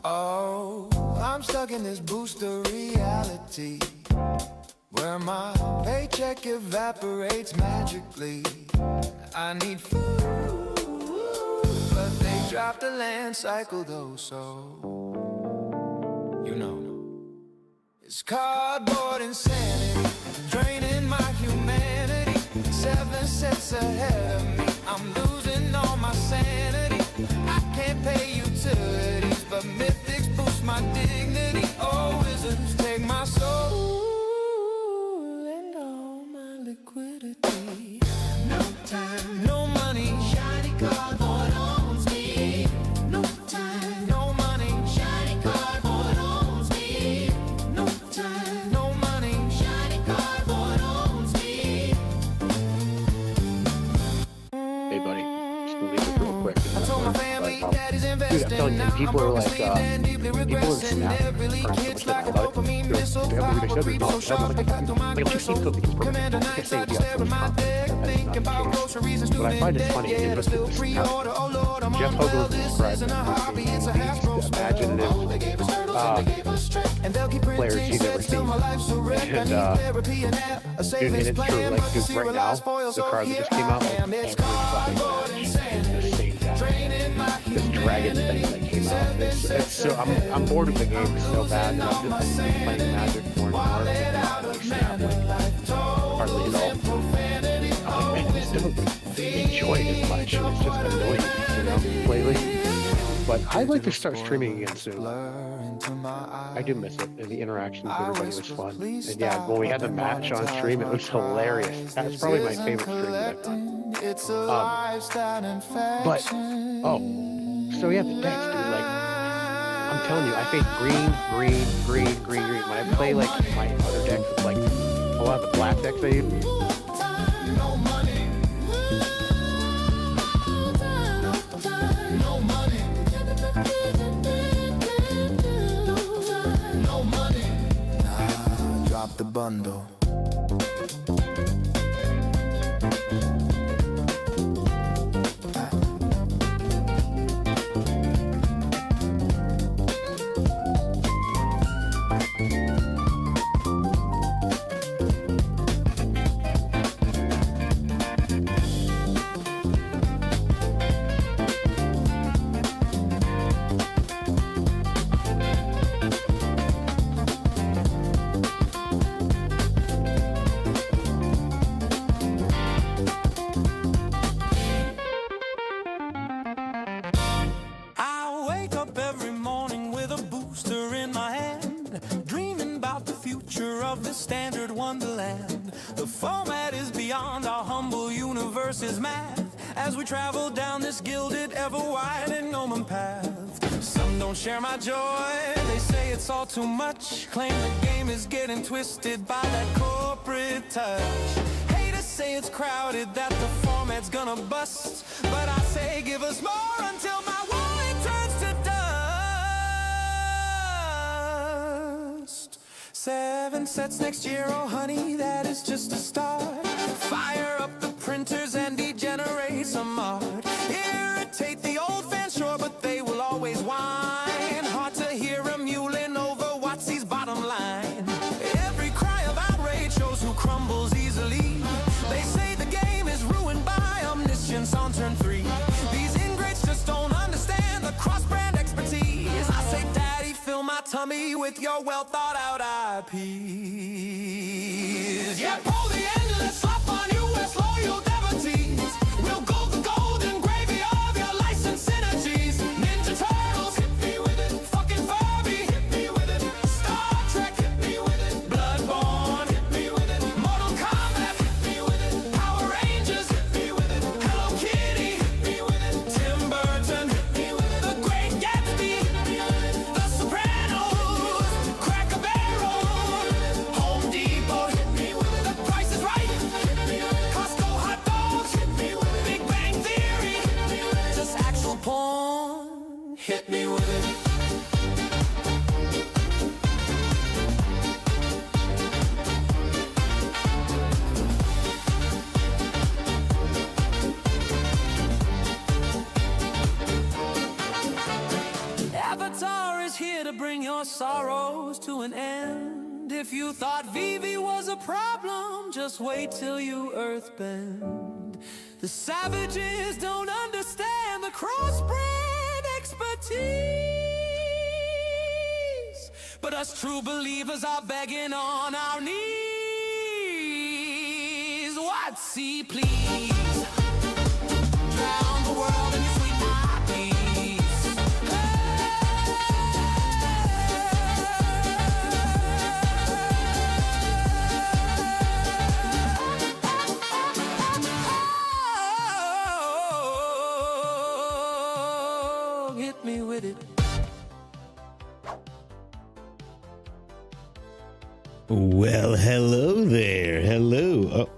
Oh, I'm stuck in this booster reality where my paycheck evaporates magically. I need food, but they dropped the land cycle though, so you know it's cardboard insanity, draining my humanity. 7 sets ahead of me, I'm losing all my sanity. I can't pay utilities, but mythics boost my dignity. Oh, wizards take my soul and all my liquidity. No time, no money, shiny cardboard owns me. No time, no money, shiny cardboard owns me. No time, no money, shiny cardboard owns me. Hey buddy, just gonna leave this real quick. I told my family daddy's Dude, I'm investing. telling you, Now people I'm are like, broken, and deeply people in regressing. Snap Never really aren't so kids much like a about it. dopamine They're- missile. they have Power everybody creep said so they're sharp, not. they cut through my Like, just gristle. keep cooking, it's Commander perfect. nights, Can't I say just the stare at my upload deck, content, thinking that's about not the case. groceries and But I student find it debt. funny, Yeah, and I listen still to this. pre-order. Oh Lord, I'm Jeff on Hogan well. was This described isn't a as hobby, it's a these Hasbro spell. imaginative, They gave us turtles and they gave us trick, and they'll keep players printing he's ever sets till seen. my life's a wreck. I And, need therapy and app, a dude, and savings it's true, plan, like, but the dude, right now, serialized foils. the So card that here just came out, I am. It's every fucking cardboard match insanity, is the same guy. draining my This dragon thing that came out, it's so, I'm bored with the game so bad, and I'm just playing Magic more and more. Hardly at all. I just don't enjoy it as much. It's just annoying, you know, lately. But I'd like to start streaming again soon. I do miss it, and the interactions with everybody was fun. And yeah, when we had the match on stream, it was hilarious. That's probably my favorite stream that I've done. But, so yeah, the decks, dude, like, I'm telling you, I face green. When I play, like, my other decks with, like, a lot of the black decks I use, drop the bundle. Standard wonderland. The format is beyond our humble universe's math as we travel down this gilded, ever-widening Omen path. Some don't share my joy, they say it's all too much, claim the game is getting twisted by that corporate touch. Haters say it's crowded, that the format's gonna bust, but I say give us more until my wallet turns to dust. 7 sets next year, oh honey, that is just a start. Fire up the printers and degenerate some art. Irritate the old fans, sure, but they will always whine. Hard to hear them mulling over Watsy's bottom line. Every cry of outrage shows who crumbles easily. They say the game is ruined by omniscience on turn 3. These ingrates just don't understand the cross-brand expertise. I say, Daddy, fill my tummy with your well-thought-out IPs. Yeah, pull the endless slap on US loyal devotees. We'll go the golden gravy of your license synergies. Ninja Turtles, hit me with it. Fucking Furby, hit me with it. Star Trek, hit me with it. Bloodborne, hit me with it. Mortal Kombat, hit me with it. Power Rangers, hit me with it. Hello Kitty, hit me with it. Tim Burton, hit me with it. The Great Gatsby, hit me with it. The Sopranos, Cracker Barrel, Home Depot, hit me with it. The Price is Right, hit me with it. Costco hot dogs, hit me with it. Big Bang Theory, hit me with it. Just actual porn, hit me with it. your sorrows to an end. If you thought Vivi was a problem, just wait till you earthbend. The savages don't understand the crossbred expertise, but us true believers are begging on our knees. What sea, please? Drown the world in your sweet eyes. Oh, hit me with it. Well, hello there. Hello. Oh,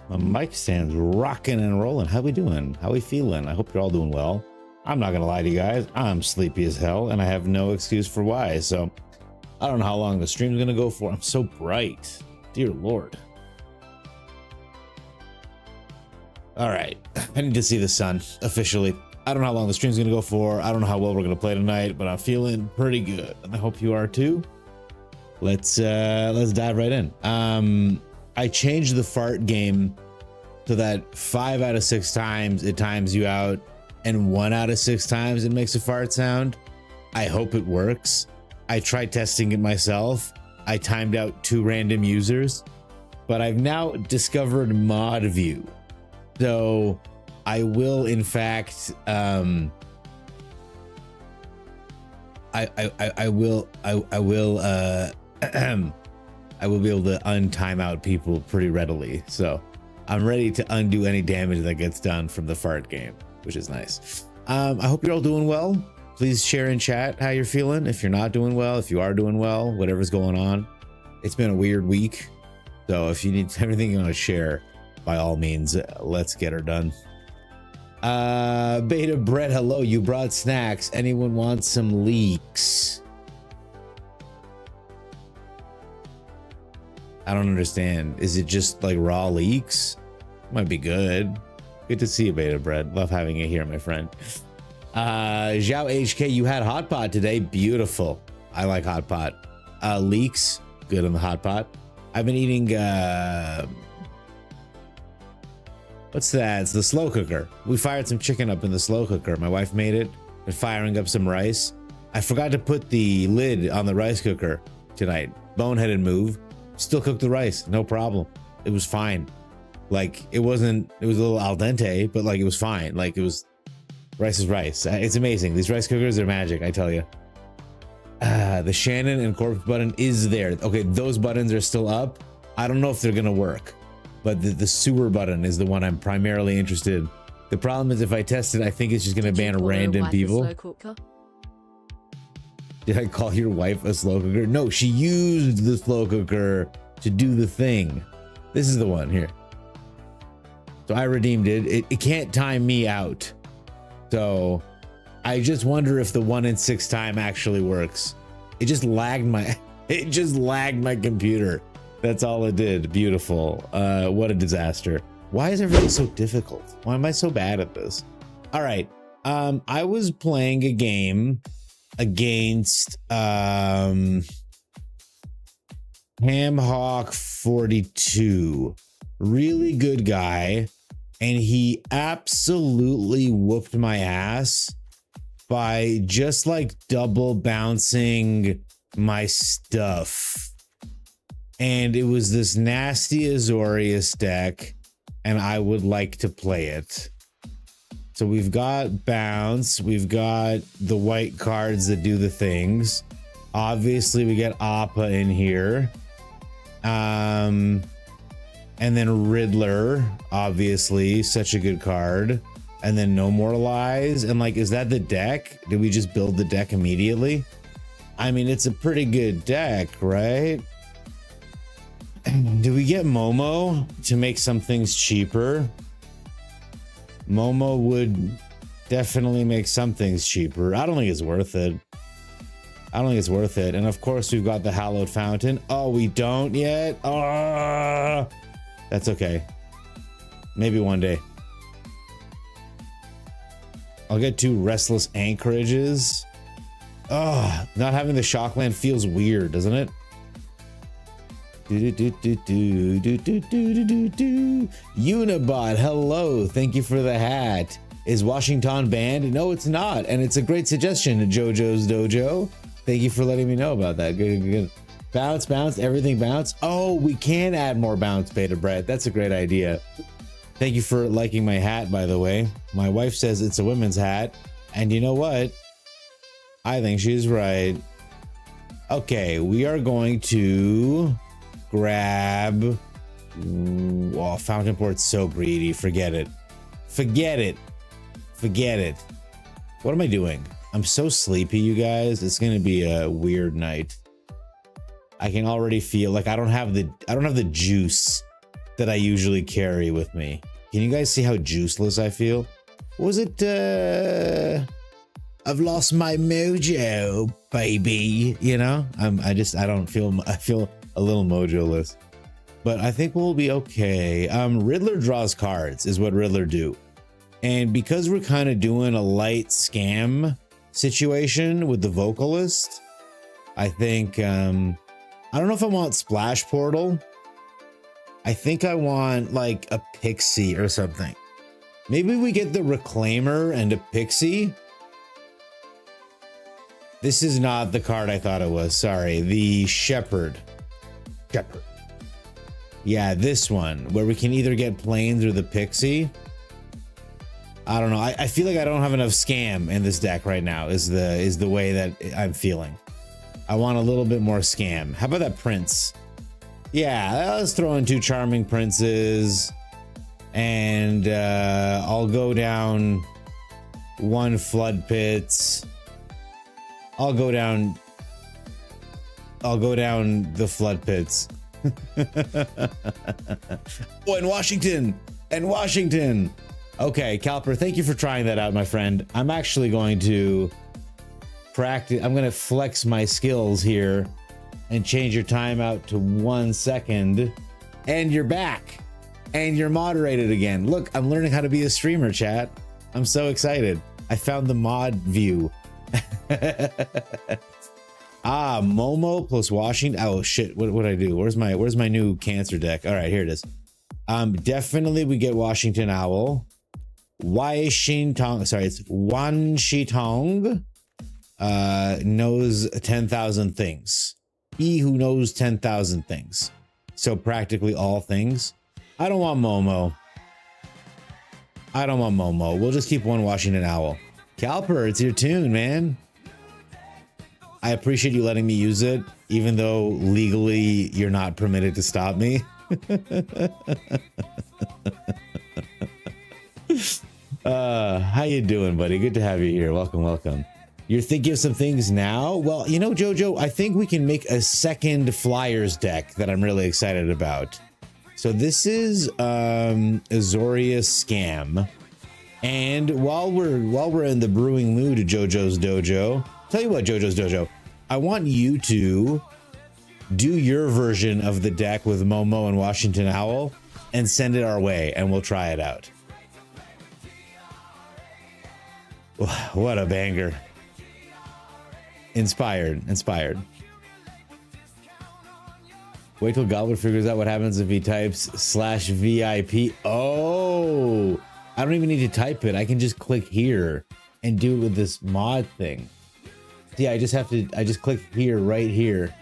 my mic stand's rocking and rolling. How we doing? How we feeling? I hope you're all doing well. I'm not gonna lie to you guys. I'm sleepy as hell, and I have no excuse for why. So I don't know how long the stream's gonna go for. I'm so bright. Dear Lord. All right. I need to see the sun officially. I don't know how long the stream's gonna go for. I don't know how well we're gonna play tonight, but I'm feeling pretty good, and I hope you are too. Let's dive right in. I changed the fart game so that 5 out of 6 times it times you out, and 1 out of 6 times it makes a fart sound. I hope it works. I tried testing it myself. I timed out 2 random users, but I've now discovered mod view. So I will, in fact, I will be able to untime out people pretty readily. So I'm ready to undo any damage that gets done from the fart game, which is nice. I hope you're all doing well. Please share in chat how you're feeling. If you're not doing well, if you are doing well, whatever's going on. It's been a weird week. So if you need everything you want to share, by all means, let's get her done. Beta Bread, hello. You brought snacks. Anyone want some leeks? I don't understand. Is it just like raw leeks? Might be good. Good to see you, Beta Bread. Love having you here, my friend. Zhao HK, you had hot pot today. Beautiful. I like hot pot. Leeks, good on the hot pot. I've been eating what's that? It's the slow cooker. We fired some chicken up in the slow cooker. My wife made it. Been firing up some rice. I forgot to put the lid on the rice cooker tonight. Boneheaded move. Still cooked the rice, no problem. It was fine. Like it was a little al dente, but like it was fine. Like it was, rice is rice. It's amazing. These rice cookers are magic, I tell you. The Shannon and Corpse button is there. Okay, those buttons are still up. I don't know if they're gonna work, but the sewer button is the one I'm primarily interested in. The problem is if I test it, I think it's just gonna ban random people. Did I call your wife a slow cooker? No, she used the slow cooker to do the thing. This is the one here. So I redeemed it. It can't time me out. So I just wonder if the 1 in 6 time actually works. It just lagged my computer. That's all it did. Beautiful. What a disaster. Why is everything so difficult? Why am I so bad at this? All right. I was playing a game against Hamhawk 42. Really good guy, and he absolutely whooped my ass by just like double bouncing my stuff. And it was this nasty Azorius deck, and I would like to play it. So we've got bounce, we've got the white cards that do the things. Obviously we get Appa in here. And then Riddler, obviously, such a good card. And then No More Lies. And like, is that the deck? Did we just build the deck immediately? I mean, it's a pretty good deck, right? Do we get Momo to make some things cheaper? Momo would definitely make some things cheaper. I don't think it's worth it. I don't think it's worth it. And of course, we've got the Hallowed Fountain. Oh, we don't yet? Oh, that's okay. Maybe one day. I'll get 2 Restless Anchorages. Not having the Shockland feels weird, doesn't it? Unibot, hello. Thank you for the hat. Is Washington banned? No, it's not. And it's a great suggestion, JoJo's Dojo. Thank you for letting me know about that. Good. Bounce, bounce, everything bounce. Oh, we can add more bounce, Beta Brett. That's a great idea. Thank you for liking my hat, by the way. My wife says it's a women's hat. And you know what? I think she's right. Okay, we are going to grab... Oh, Fountain Port's so greedy. Forget it. Forget it. Forget it. What am I doing? I'm so sleepy, you guys. It's gonna be a weird night. I can already feel like I don't have the juice that I usually carry with me. Can you guys see how juiceless I feel? Was it I've lost my mojo, baby. You know? I feel a little mojo-less. But I think we'll be okay. Riddler draws cards is what Riddler do. And because we're kind of doing a light scam situation with the vocalist, I think, I don't know if I want Splash Portal. I think I want like a Pixie or something. Maybe we get the Reclaimer and a Pixie. This is not the card I thought it was. Sorry, the Shepherd. Yeah, this one where we can either get Plains or the Pixie. I don't know. I feel like I don't have enough scam in this deck right now is the way that I'm feeling. I want a little bit more scam. How about that Prince? Yeah, let's throw in 2 Charming Princes. And I'll go down 1 Flood Pits. I'll go down the Flood Pits. Oh, and Washington. Okay, Calper, thank you for trying that out, my friend. I'm actually going to practice. I'm going to flex my skills here and change your timeout to 1 second. And you're back. And you're moderated again. Look, I'm learning how to be a streamer, chat. I'm so excited. I found the mod view. Momo plus Washington. Oh shit, what would I do? Where's my new cancer deck? All right, here it is. Definitely we get Washington Owl. It's Wan Shi Tong. Knows 10,000 things. He who knows 10,000 things. So practically all things. I don't want Momo. We'll just keep 1 Washington Owl. Calper, it's your tune, man. I appreciate you letting me use it, even though legally you're not permitted to stop me. How you doing, buddy? Good to have you here. Welcome. You're thinking of some things now? Well, you know, Jojo, I think we can make a second Flyers deck that I'm really excited about. So this is Azoria Scam. And while we're in the brewing mood, JoJo's Dojo, tell you what, JoJo's Dojo, I want you to do your version of the deck with Momo and Washington Owl and send it our way, and we'll try it out. What a banger. Inspired. Wait till Gobbler figures out what happens if he types /VIP. Oh, I don't even need to type it. I can just click here and do it with this mod thing. Yeah, I just click here, right here.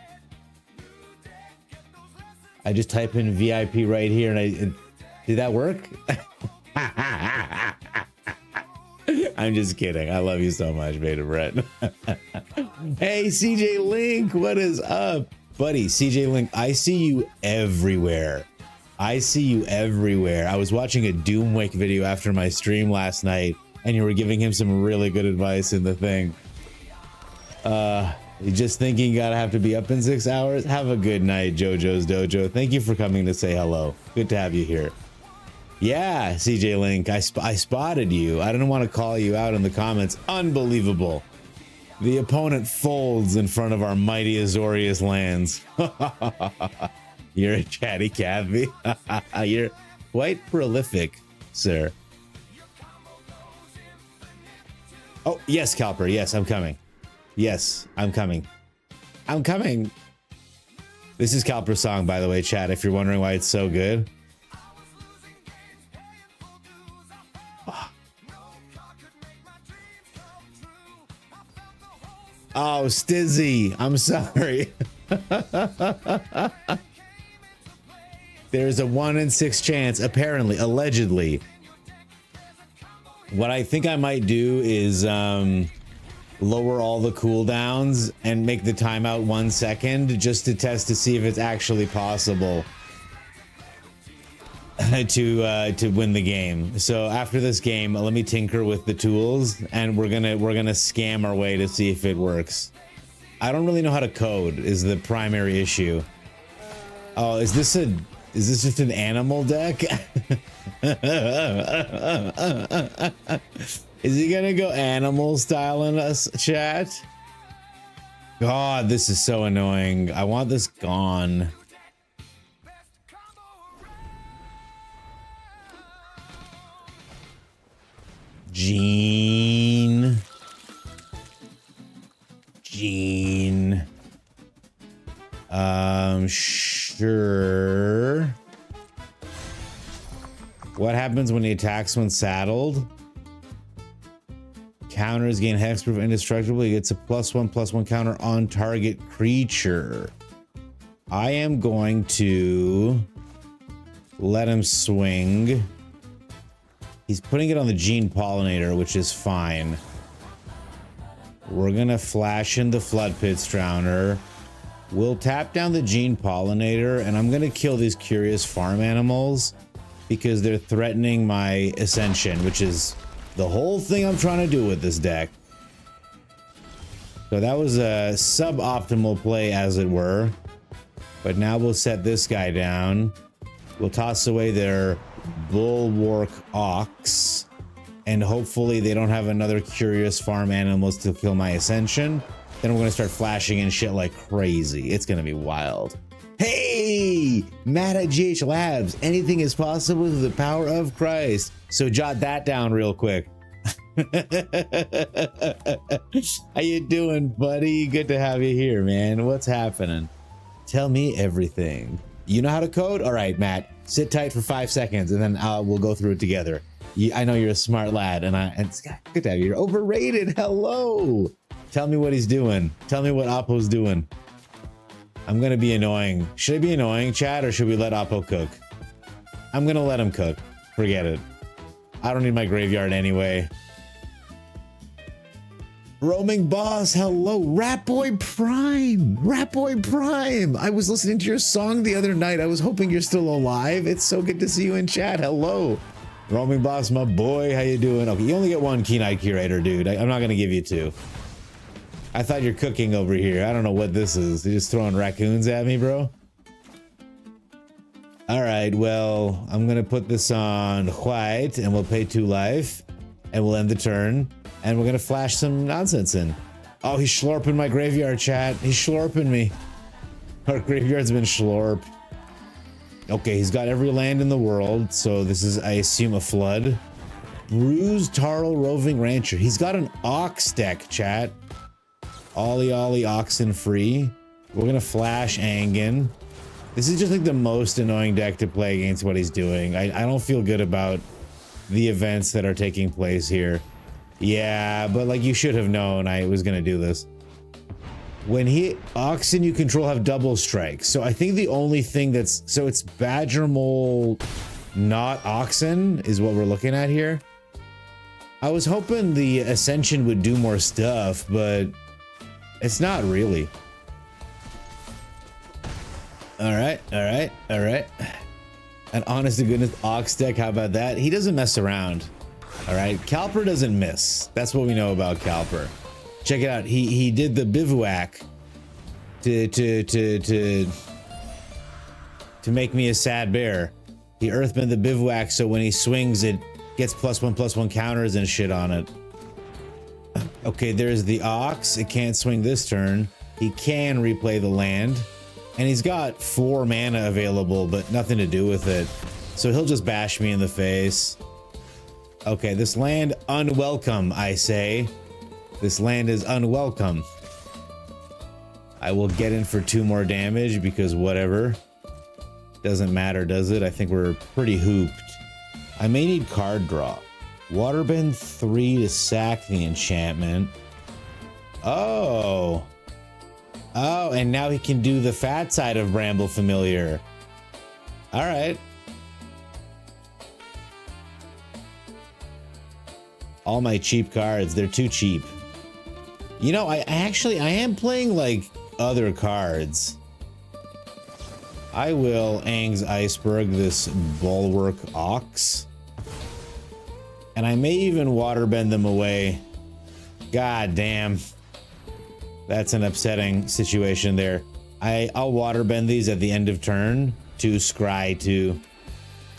I just type in VIP right here and did that work? I'm just kidding. I love you so much, Beta Brett. Hey, CJ Link, what is up? Buddy, CJ Link, I see you everywhere. I was watching a Doomwake video after my stream last night, and you were giving him some really good advice in the thing. Just thinking you gotta have to be up in 6 hours. Have a good night, JoJo's Dojo. Thank you for coming to say hello. Good to have you here. Yeah, CJ Link, I spotted you. I didn't want to call you out in the comments. Unbelievable. The opponent folds in front of our mighty Azorius lands. You're a chatty Cathy. You're quite prolific, sir. Oh, yes, Calper. Yes, I'm coming. Yes, I'm coming. I'm coming. This is Calper's song, by the way, chat, if you're wondering why it's so good. Oh, Stizzy, I'm sorry. There's a 1 in 6 chance, apparently, allegedly. What I think I might do is lower all the cooldowns and make the timeout 1 second just to test to see if it's actually possible to win the game. So after this game, let me tinker with the tools and we're gonna scam our way to see if it works. I don't really know how to code is the primary issue. Oh, is this just an animal deck? Is he gonna go animal style in us, chat? God, this is so annoying. I want this gone. Gene. Sure. What happens when he attacks when saddled? Counters gain hexproof indestructible. He gets a +1/+1 counter on target creature. I am going to let him swing. He's putting it on the Gene Pollinator, which is fine. We're gonna flash in the Flood Pits Drowner. We'll tap down the Gene Pollinator, and I'm gonna kill these curious farm animals because they're threatening my Ascension, which is the whole thing I'm trying to do with this deck. So that was a suboptimal play, as it were. But now we'll set this guy down. We'll toss away their Bulwark Ox. And hopefully they don't have another curious farm animals to kill my Ascension. Then we're going to start flashing in shit like crazy. It's going to be wild. Hey! Matt at GH Labs. Anything is possible with the power of Christ. So jot that down real quick. How you doing, buddy? Good to have you here, man. What's happening? Tell me everything. You know how to code? All right, Matt. Sit tight for 5 seconds, and then we'll go through it together. I know you're a smart lad, and it's good to have you. You're overrated. Hello. Tell me what he's doing. Tell me what Oppo's doing. I'm gonna be annoying. Should I be annoying, chat, or should we let Oppo cook? I'm gonna let him cook. Forget it. I don't need my graveyard anyway. Roaming Boss, hello. Ratboy Prime. Ratboy Prime. I was listening to your song the other night. I was hoping you're still alive. It's so good to see you in chat. Hello. Roaming Boss, my boy. How you doing? Okay, you only get one Keen-Eyed Curator, dude. I'm not gonna give you 2. I thought you're cooking over here. I don't know what this is. You're just throwing raccoons at me, bro? All right, well, I'm gonna put this on white and we'll pay 2 life and we'll end the turn and we're gonna flash some nonsense in. Oh, he's schlorping my graveyard, chat. He's schlorping me. Our graveyard's been schlorped. Okay, he's got every land in the world, so this is, I assume, a flood. Bruised Tarl Roving Rancher. He's got an Ox deck, chat. Ollie Ollie Oxen free. We're gonna flash Angan. This is just like the most annoying deck to play against what he's doing. I don't feel good about the events that are taking place here. Yeah, but like you should have known I was gonna do this. When he Oxen you control have double strikes. So I think the only thing that's, so it's Badger Mole, not Oxen is what we're looking at here. I was hoping the Ascension would do more stuff, but it's not really. All right. An honest to goodness Ox deck, how about that? He doesn't mess around. All right, Calper doesn't miss. That's what we know about Calper. Check it out. He did the bivouac to make me a sad bear. He earthbent the bivouac so when he swings it gets +1/+1 counters and shit on it. Okay, there's the Ox. It can't swing this turn. He can replay the land. And he's got 4 mana available, but nothing to do with it. So he'll just bash me in the face. Okay, this land unwelcome, I say. This land is unwelcome. I will get in for 2 more damage because whatever. Doesn't matter, does it? I think we're pretty hooped. I may need card draw. Waterbend 3 to sack the enchantment. Oh. Oh, and now he can do the fat side of Bramble Familiar. All right. All my cheap cards, they're too cheap. You know, I am playing like other cards. I will Aang's Iceberg this Bulwark Ox. And I may even waterbend them away. God damn. That's an upsetting situation there. I'll waterbend these at the end of turn to scry 2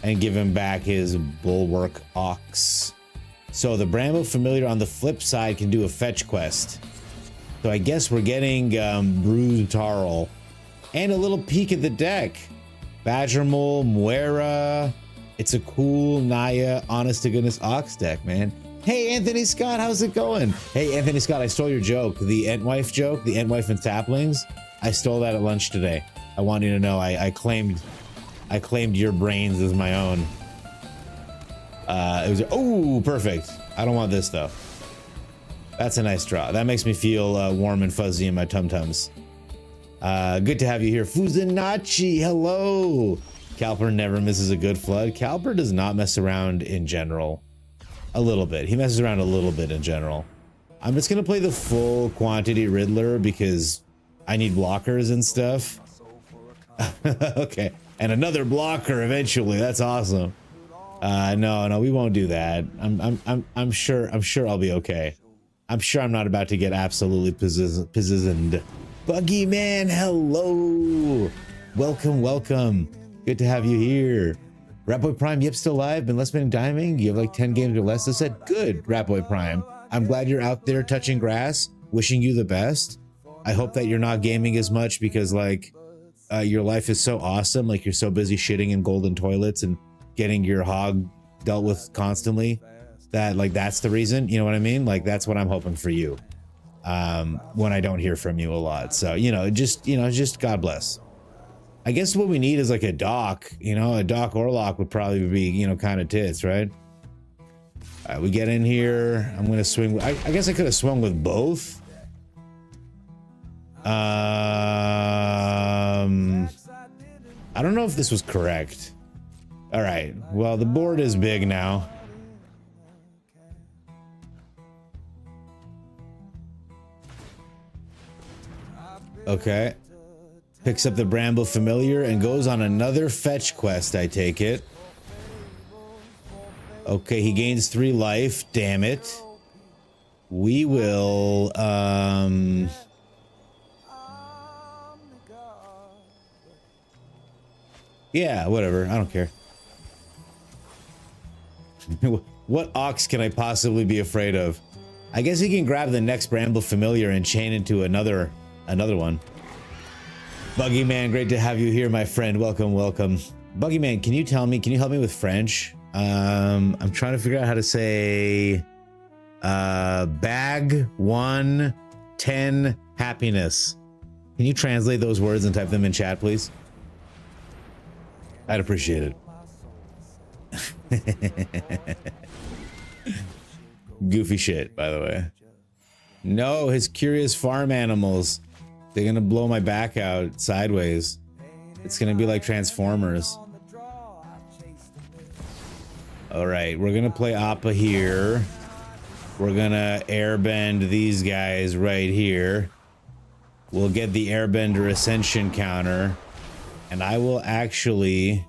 and give him back his Bulwark Ox. So the Bramble Familiar on the flip side can do a fetch quest. So I guess we're getting Bruised Tarl and a little peek at the deck. Badgermole, Muera. It's a cool Naya, honest to goodness Ox deck, man. Hey, Anthony Scott, how's it going? Hey, Anthony Scott, I stole your joke. The Entwife joke, the Entwife and Saplings. I stole that at lunch today. I want you to know I claimed your brains as my own. It was, oh, perfect. I don't want this though. That's a nice draw. That makes me feel warm and fuzzy in my tum-tums. Good to have you here. Fuzinachi, hello. Calper never misses a good flood. Calper does not mess around in general. A little bit. He messes around a little bit in general. I'm just gonna play the full quantity Riddler because I need blockers and stuff. Okay, and another blocker eventually. That's awesome. No, we won't do that. I'm sure I'll be okay. I'm sure I'm not about to get absolutely positioned. Buggy Man, hello. Welcome. Good to have you here. Ratboy Prime, yep, still live. Been less spinning diming. You have like 10 games or less. I said, good, Ratboy Prime. I'm glad you're out there touching grass. Wishing you the best. I hope that you're not gaming as much because like your life is so awesome. Like you're so busy shitting in golden toilets and getting your hog dealt with constantly that like that's the reason. You know what I mean? Like that's what I'm hoping for you. When I don't hear from you a lot. So just God bless. I guess what we need is like a dock, a dock Orlock would probably be, kind of tits, right? All right, we get in here. I'm going to swing. I guess I could have swung with both. I don't know if this was correct. All right. Well, the board is big now. Okay. Picks up the Bramble Familiar and goes on another fetch quest, I take it. Okay, he gains 3 life. Damn it. We will, yeah, whatever. I don't care. What ox can I possibly be afraid of? I guess he can grab the next Bramble Familiar and chain into another one. Buggy Man, great to have you here, my friend. Welcome. Buggy Man, can you help me with French? I'm trying to figure out how to say bag 1 10 happiness. Can you translate those words and type them in chat, please? I'd appreciate it. Goofy shit, by the way. No, his curious farm animals. They're gonna blow my back out sideways. It's gonna be like Transformers. All right, we're gonna play Appa here. We're gonna airbend these guys right here. We'll get the Airbender Ascension counter. And I will actually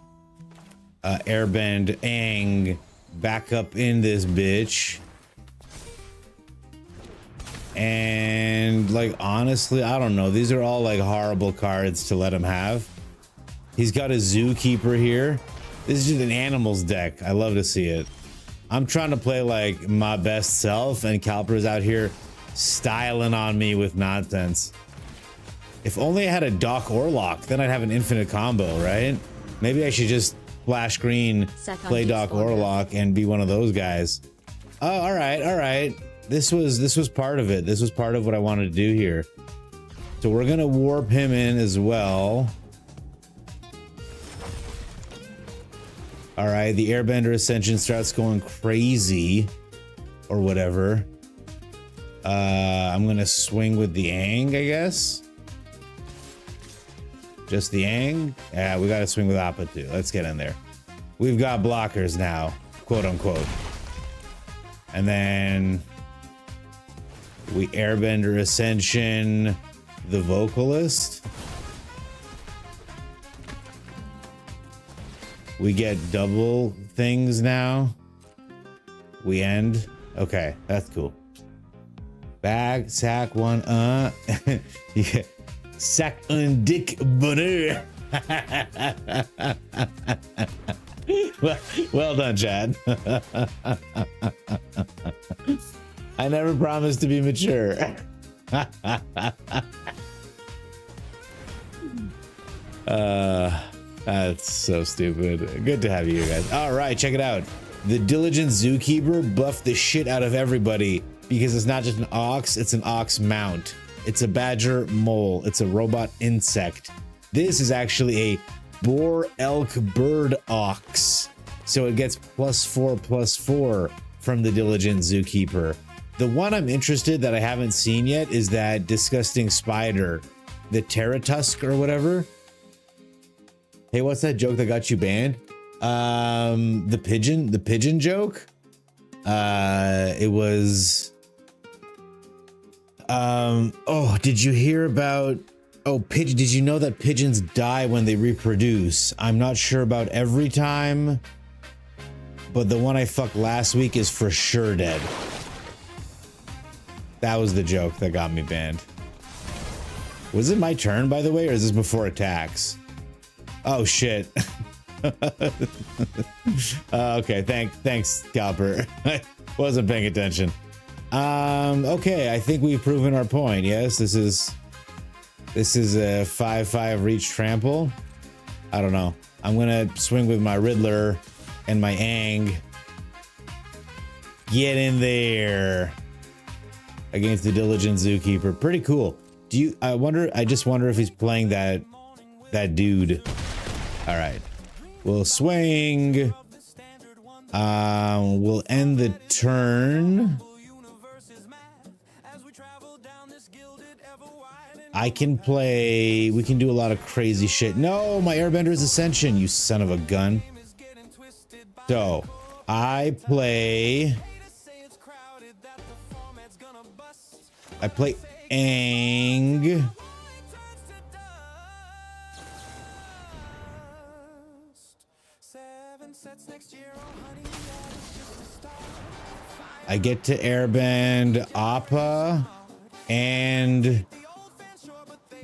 airbend Aang back up in this bitch. And like honestly, I don't know. These are all like horrible cards to let him have. He's got a Zookeeper here. This is just an animals deck. I love to see it. I'm trying to play like my best self, and Calper's out here styling on me with nonsense. If only I had a Doc Orlock, then I'd have an infinite combo, right? Maybe I should just splash green, play Doc Orlock, and be one of those guys. Oh, all right. This was part of it. This was part of what I wanted to do here. So we're gonna warp him in as well. All right, the Airbender Ascension starts going crazy or whatever. I'm gonna swing with the Ang, I guess. Just the Ang? Yeah, we gotta swing with Appa too. Let's get in there. We've got blockers now, quote unquote. And then we Airbender Ascension the Vocalist. We get double things now. We end. Okay, that's cool. Back, sack one, yeah. Sack un dick butter. well done, Chad. I never promised to be mature. That's so stupid. Good to have you guys. All right, check it out. The Diligent Zookeeper buffed the shit out of everybody because it's not just an ox, it's an ox mount. It's a badger mole. It's a robot insect. This is actually a boar elk bird ox. So it gets +4/+4 from the Diligent Zookeeper. The one I'm interested that I haven't seen yet is that disgusting spider, the Terratusk or whatever. Hey, what's that joke that got you banned? The pigeon joke. It was. Oh, did you hear about? Oh, pigeon. Did you know that pigeons die when they reproduce? I'm not sure about every time, but the one I fucked last week is for sure dead. That was the joke that got me banned. Was it my turn, by the way, or is this before attacks? Oh shit. Okay, thanks, Copper. I wasn't paying attention. Okay, I think we've proven our point. Yes, this is a 5/5 reach trample. I don't know. I'm gonna swing with my Riddler and my Ang. Get in there against the Diligent Zookeeper. Pretty cool. I just wonder if he's playing that dude. All right, we'll swing. We'll end the turn. I can play. We can do a lot of crazy shit. No, my Airbender's Ascension, you son of a gun. So I play Ang. I get to airbend Appa and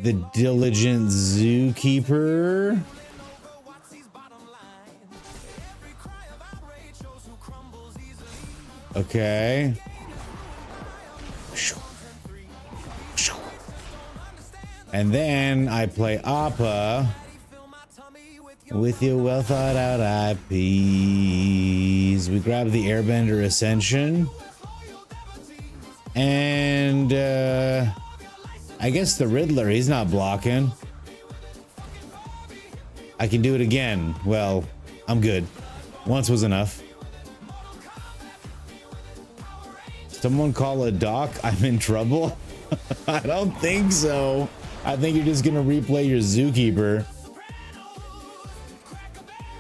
the Diligent Zookeeper. Okay. And then I play Appa with your well thought out IPs. We grab the Airbender Ascension. And I guess the Riddler, he's not blocking. I can do it again. Well, I'm good. Once was enough. Someone call a doc? I'm in trouble? I don't think so. I think you're just gonna replay your Zookeeper.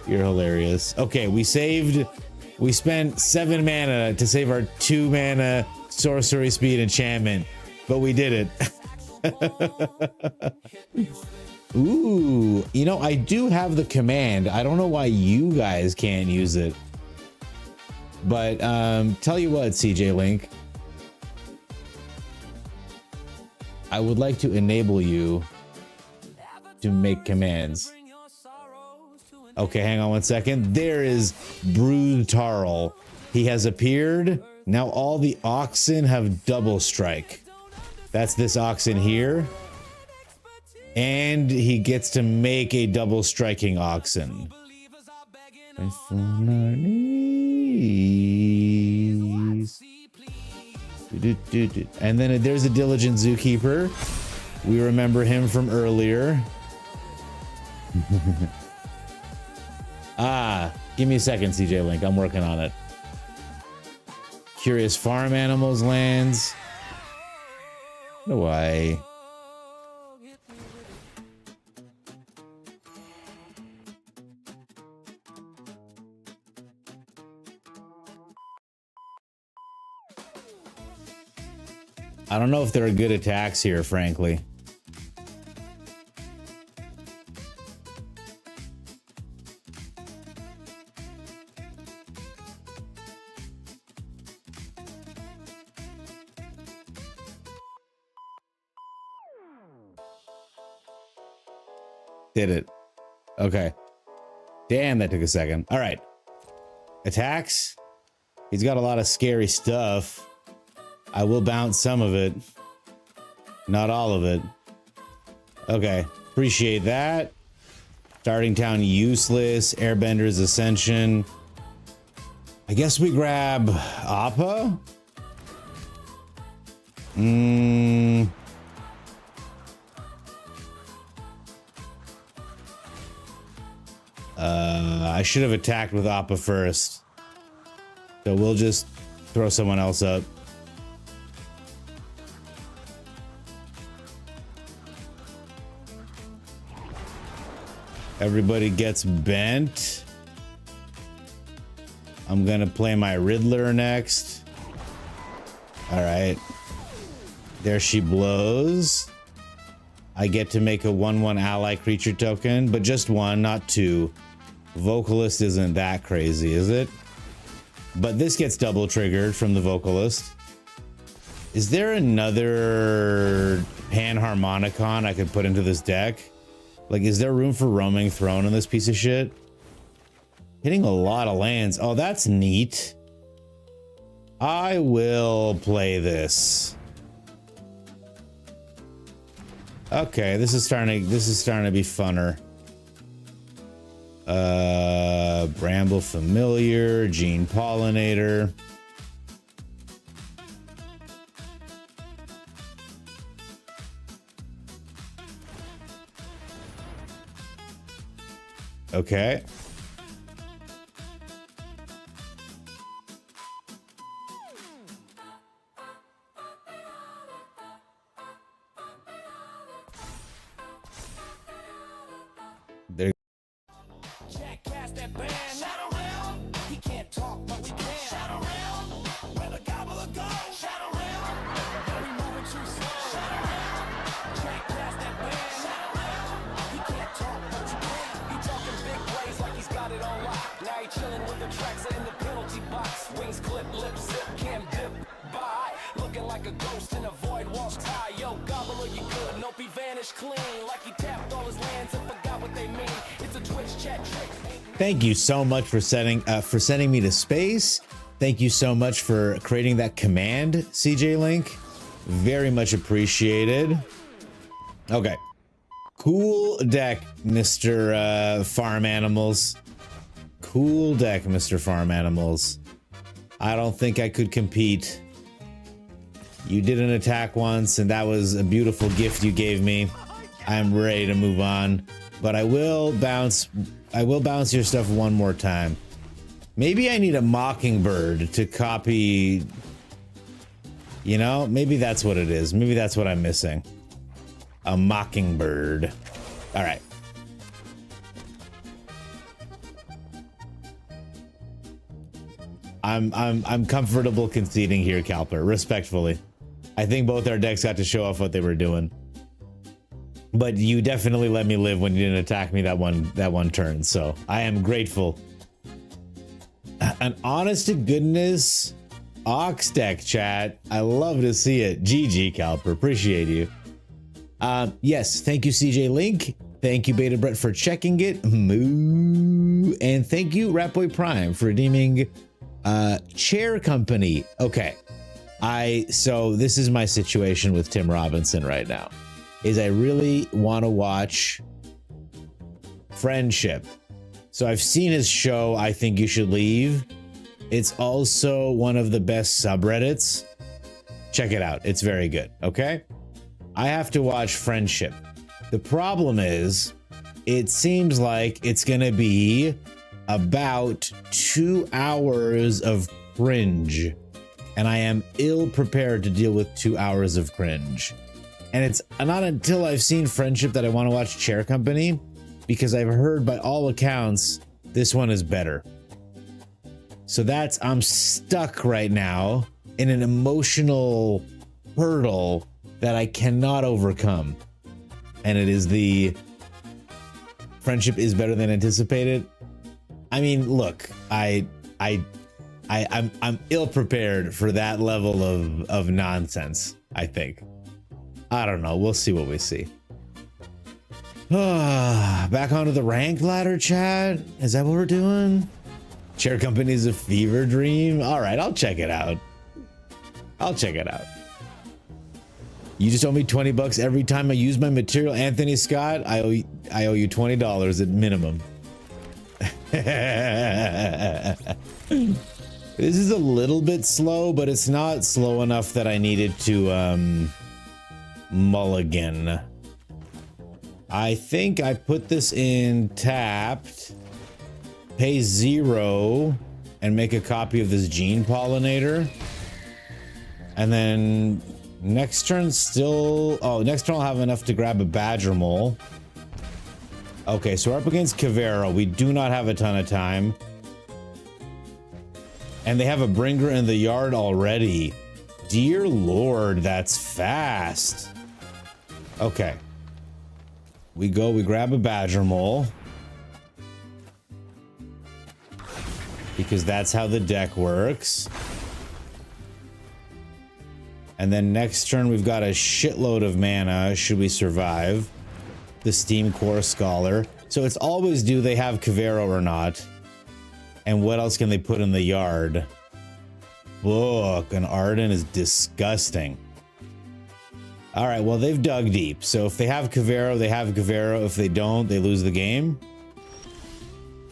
You're hilarious. Okay, we spent 7 mana to save our 2 mana sorcery speed enchantment, but we did it. Ooh, you know, I do have the command. I don't know why you guys can't use it. But tell you what, CJ Link, I would like to enable you to make commands. Okay, hang on 1 second. There is Brutarl. He has appeared. Now all the oxen have double strike. That's this oxen here. And he gets to make a double striking oxen. And then there's a Diligent Zookeeper. We remember him from earlier. Give me a second, CJ Link. I'm working on it. Curious Farm Animals lands. No way. I don't know if there are good attacks here, frankly. Did it. Okay. Damn, that took a second. All right. Attacks. He's got a lot of scary stuff. I will bounce some of it. Not all of it. Okay. Appreciate that. Starting town useless. Airbender's Ascension. I guess we grab Appa? I should have attacked with Appa first. So we'll just throw someone else up. Everybody gets bent. I'm gonna play my Riddler next. All right. There she blows. I get to make a 1/1 ally creature token, but just one, not two. Vocalist isn't that crazy, is it? But this gets double triggered from the Vocalist. Is there another Panharmonicon I could put into this deck? Like, is there room for Roaming Throne in this piece of shit? Hitting a lot of lands. Oh, that's neat. I will play this. Okay, this is starting to be funner. Bramble Familiar, Gene Pollinator. Okay. There. Thank you so much for sending me to space. Thank you so much for creating that command, CJ Link. Very much appreciated. Okay. Cool deck, Mr. Farm Animals. Cool deck, Mr. Farm Animals. I don't think I could compete. You did an attack once, and that was a beautiful gift you gave me. I'm ready to move on, but I will bounce your stuff one more time. Maybe I need a Mockingbird to copy. You know, maybe that's what it is. Maybe that's what I'm missing. A Mockingbird. All right. I'm comfortable conceding here, Calper, respectfully. I think both our decks got to show off what they were doing. But you definitely let me live when you didn't attack me that one turn, so I am grateful. An honest to goodness Ox deck, chat. I love to see it. GG, Calper. Appreciate you. Yes, thank you, CJ Link. Thank you, Beta Brett, for checking it. Moo. And thank you, Ratboy Prime, for redeeming Chair Company. Okay. So this is my situation with Tim Robinson right now. Is I really want to watch Friendship. So I've seen his show, I Think You Should Leave. It's also one of the best subreddits. Check it out. It's very good. Okay. I have to watch Friendship. The problem is, it seems like it's gonna be about 2 hours of cringe, and I am ill prepared to deal with 2 hours of cringe. And it's not until I've seen Friendship that I want to watch Chair Company, because I've heard by all accounts this one is better. So I'm stuck right now in an emotional hurdle that I cannot overcome. And it is the Friendship is better than anticipated. I mean, look, I'm ill prepared for that level of nonsense, I think. I don't know. We'll see what we see. Back onto the ranked ladder, chat. Is that what we're doing? Chair Company is a fever dream. All right, I'll check it out. I'll check it out. You just owe me $20 every time I use my material, Anthony Scott. I owe you $20 at minimum. This is a little bit slow, but it's not slow enough that I needed to mulligan. I think I put this in tapped, pay 0, and make a copy of this gene pollinator. And then next turn next turn I'll have enough to grab a badger mole. Okay, so we're up against Cavero. We do not have a ton of time. And they have a bringer in the yard already. Dear Lord, that's fast. Okay. We grab a badger mole. Because that's how the deck works. And then next turn we've got a shitload of mana should we survive. The Steam Core Scholar. So it's always do they have Cavero or not. And what else can they put in the yard? Look, an Arden is disgusting. All right, well, they've dug deep. So if they have Cavero, they have Cavero. If they don't, they lose the game.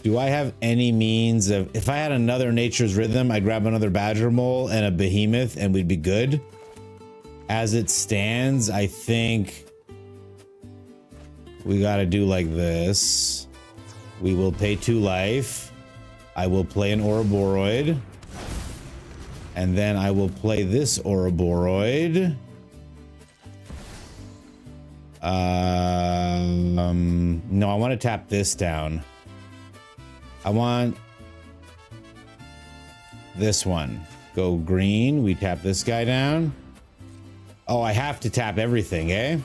Do I have any means of... If I had another Nature's Rhythm, I'd grab another Badger Mole and a Behemoth and we'd be good. As it stands, I think we got to do like this. We will pay 2 life. I will play an Ouroboros. And then I will play this Ouroboros. No, I want to tap this down. I want this one. Go green. We tap this guy down. Oh, I have to tap everything, eh?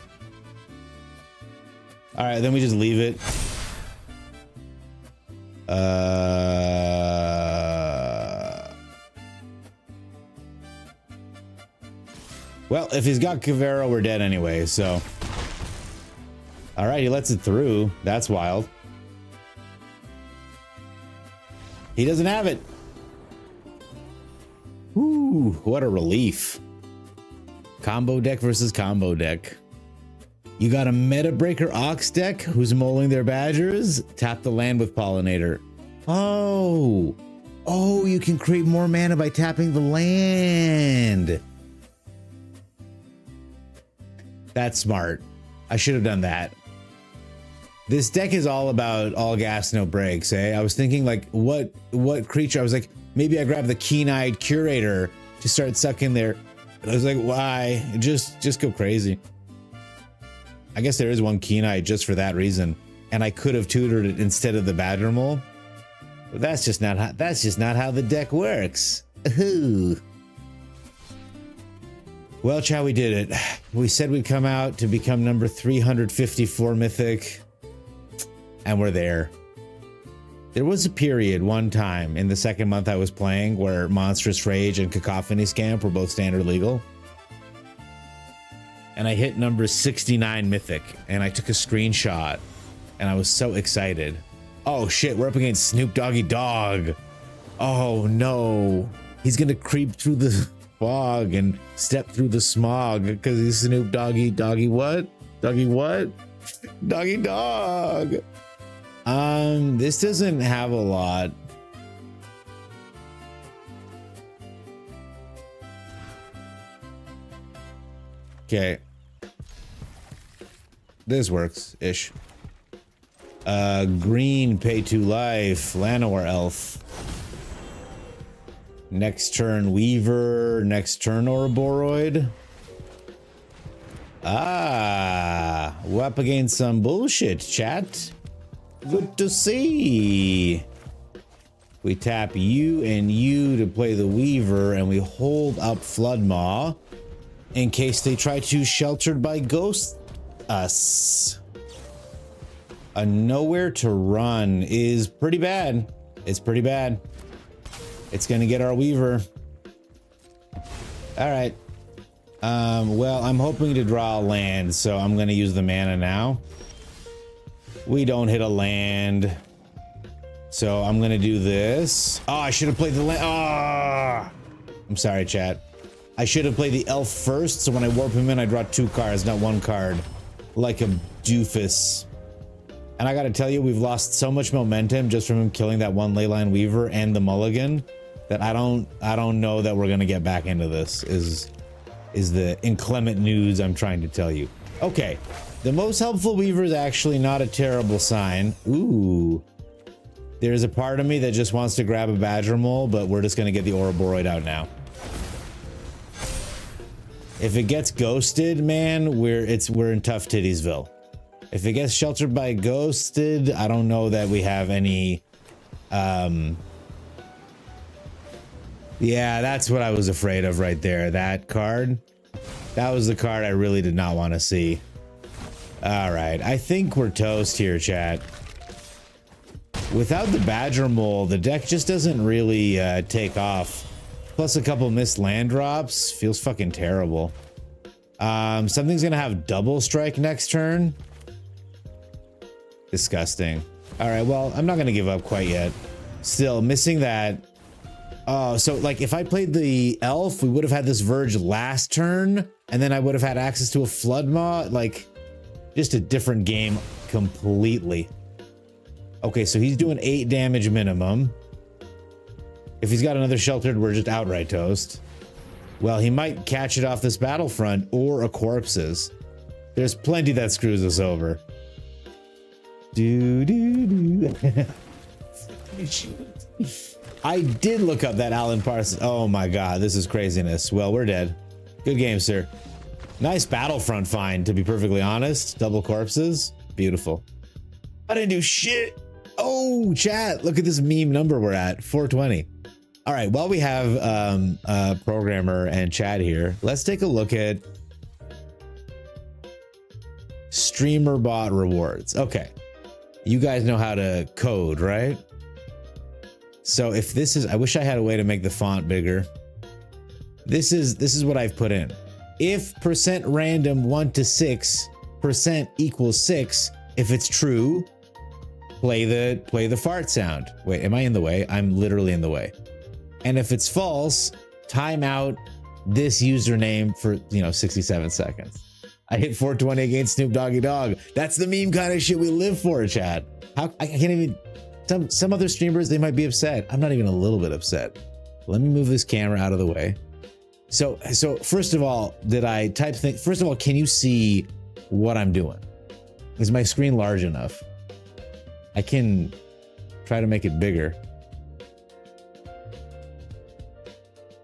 All right, then we just leave it. Well, if he's got Cavero, we're dead anyway, so. All right, he lets it through. That's wild. He doesn't have it. Ooh, what a relief. Combo deck versus combo deck. You got a Meta Breaker Ox deck who's mulling their badgers. Tap the land with Pollinator. Oh, you can create more mana by tapping the land. That's smart. I should have done that. This deck is all about all gas, no brakes, eh? I was thinking like, what creature? I was like, maybe I grab the Keen-Eyed Curator to start sucking their... I was like, why? Just go crazy. I guess there is one Keen-Eyed just for that reason. And I could have tutored it instead of the Badger Mole. But that's just not how the deck works. Ooh. Well, chat, we did it. We said we'd come out to become number 354 Mythic. And we're there. There was a period one time in the second month I was playing where Monstrous Rage and Cacophony Scamp were both standard legal. And I hit number 69 Mythic and I took a screenshot and I was so excited. Oh shit, we're up against Snoop Doggy Dogg. Oh no. He's gonna creep through the fog and step through the smog because he's Snoop Doggy what? Doggy what? Doggy Dog. This doesn't have a lot. Okay. This works ish. Green, pay 2 life, Llanowar elf. Next turn Weaver, next turn Ouroboros. Ah, we're up against some bullshit, chat. Good to see. We tap you and you to play the Weaver, and we hold up Floodmaw in case they try to Sheltered by Ghost us. A nowhere to run is pretty bad. It's pretty bad. It's gonna get our Weaver. All right. Well, I'm hoping to draw a land, so I'm gonna use the mana now. We don't hit a land, so I'm gonna do this. Oh, I should have played the land. Ah, I'm sorry, chat. I should have played the elf first, so when I warp him in, I draw 2 cards, not 1 card, like a doofus. And I gotta tell you, we've lost so much momentum just from him killing that 1 Leyline Weaver and the mulligan that I don't know that we're gonna get back into this. Is the inclement news I'm trying to tell you. Okay, the most helpful Weaver is actually not a terrible sign. Ooh, there's a part of me that just wants to grab a Badger Mole, but we're just gonna get the Ouroboros out now. If it gets ghosted, man, we're in tough tittiesville. If it gets Sheltered by Ghosted, I don't know that we have any. Yeah, that's what I was afraid of right there. That card. That was the card I really did not want to see. All right, I think we're toast here, chat. Without the Badger Mole, the deck just doesn't really take off. Plus a couple missed land drops. Feels fucking terrible. Something's gonna have double strike next turn. Disgusting. All right, well, I'm not gonna give up quite yet. Still missing that. Oh, so like if I played the elf, we would have had this Verge last turn, and then I would have had access to a Floodmaw. Like, just a different game completely. Okay, so he's doing 8 damage minimum. If he's got another Sheltered, we're just outright toast. Well, he might catch it off this battlefront or a Corpses. There's plenty that screws us over. I did look up that Alan Parsons. Oh my god, this is craziness. Well, we're dead. Good game, sir. Nice battlefront find, to be perfectly honest. Double Corpses. Beautiful. I didn't do shit. Oh, chat, look at this meme number we're at. 420. All right, while we have programmer and chat here, let's take a look at streamer bot rewards. Okay, you guys know how to code, right? So if this is, I wish I had a way to make the font bigger. This is what I've put in. If %random 1 to 6 % equals 6, if it's true, play the fart sound. Wait, am I in the way? I'm literally in the way. And if it's false, time out this username for 67 seconds. I hit 420 against Snoop Doggy Dogg. That's the meme kind of shit we live for, chat. How I can't even. Some other streamers, they might be upset. I'm not even a little bit upset. Let me move this camera out of the way. So first of all, did I type things? First of all, can you see what I'm doing? Is my screen large enough? I can try to make it bigger.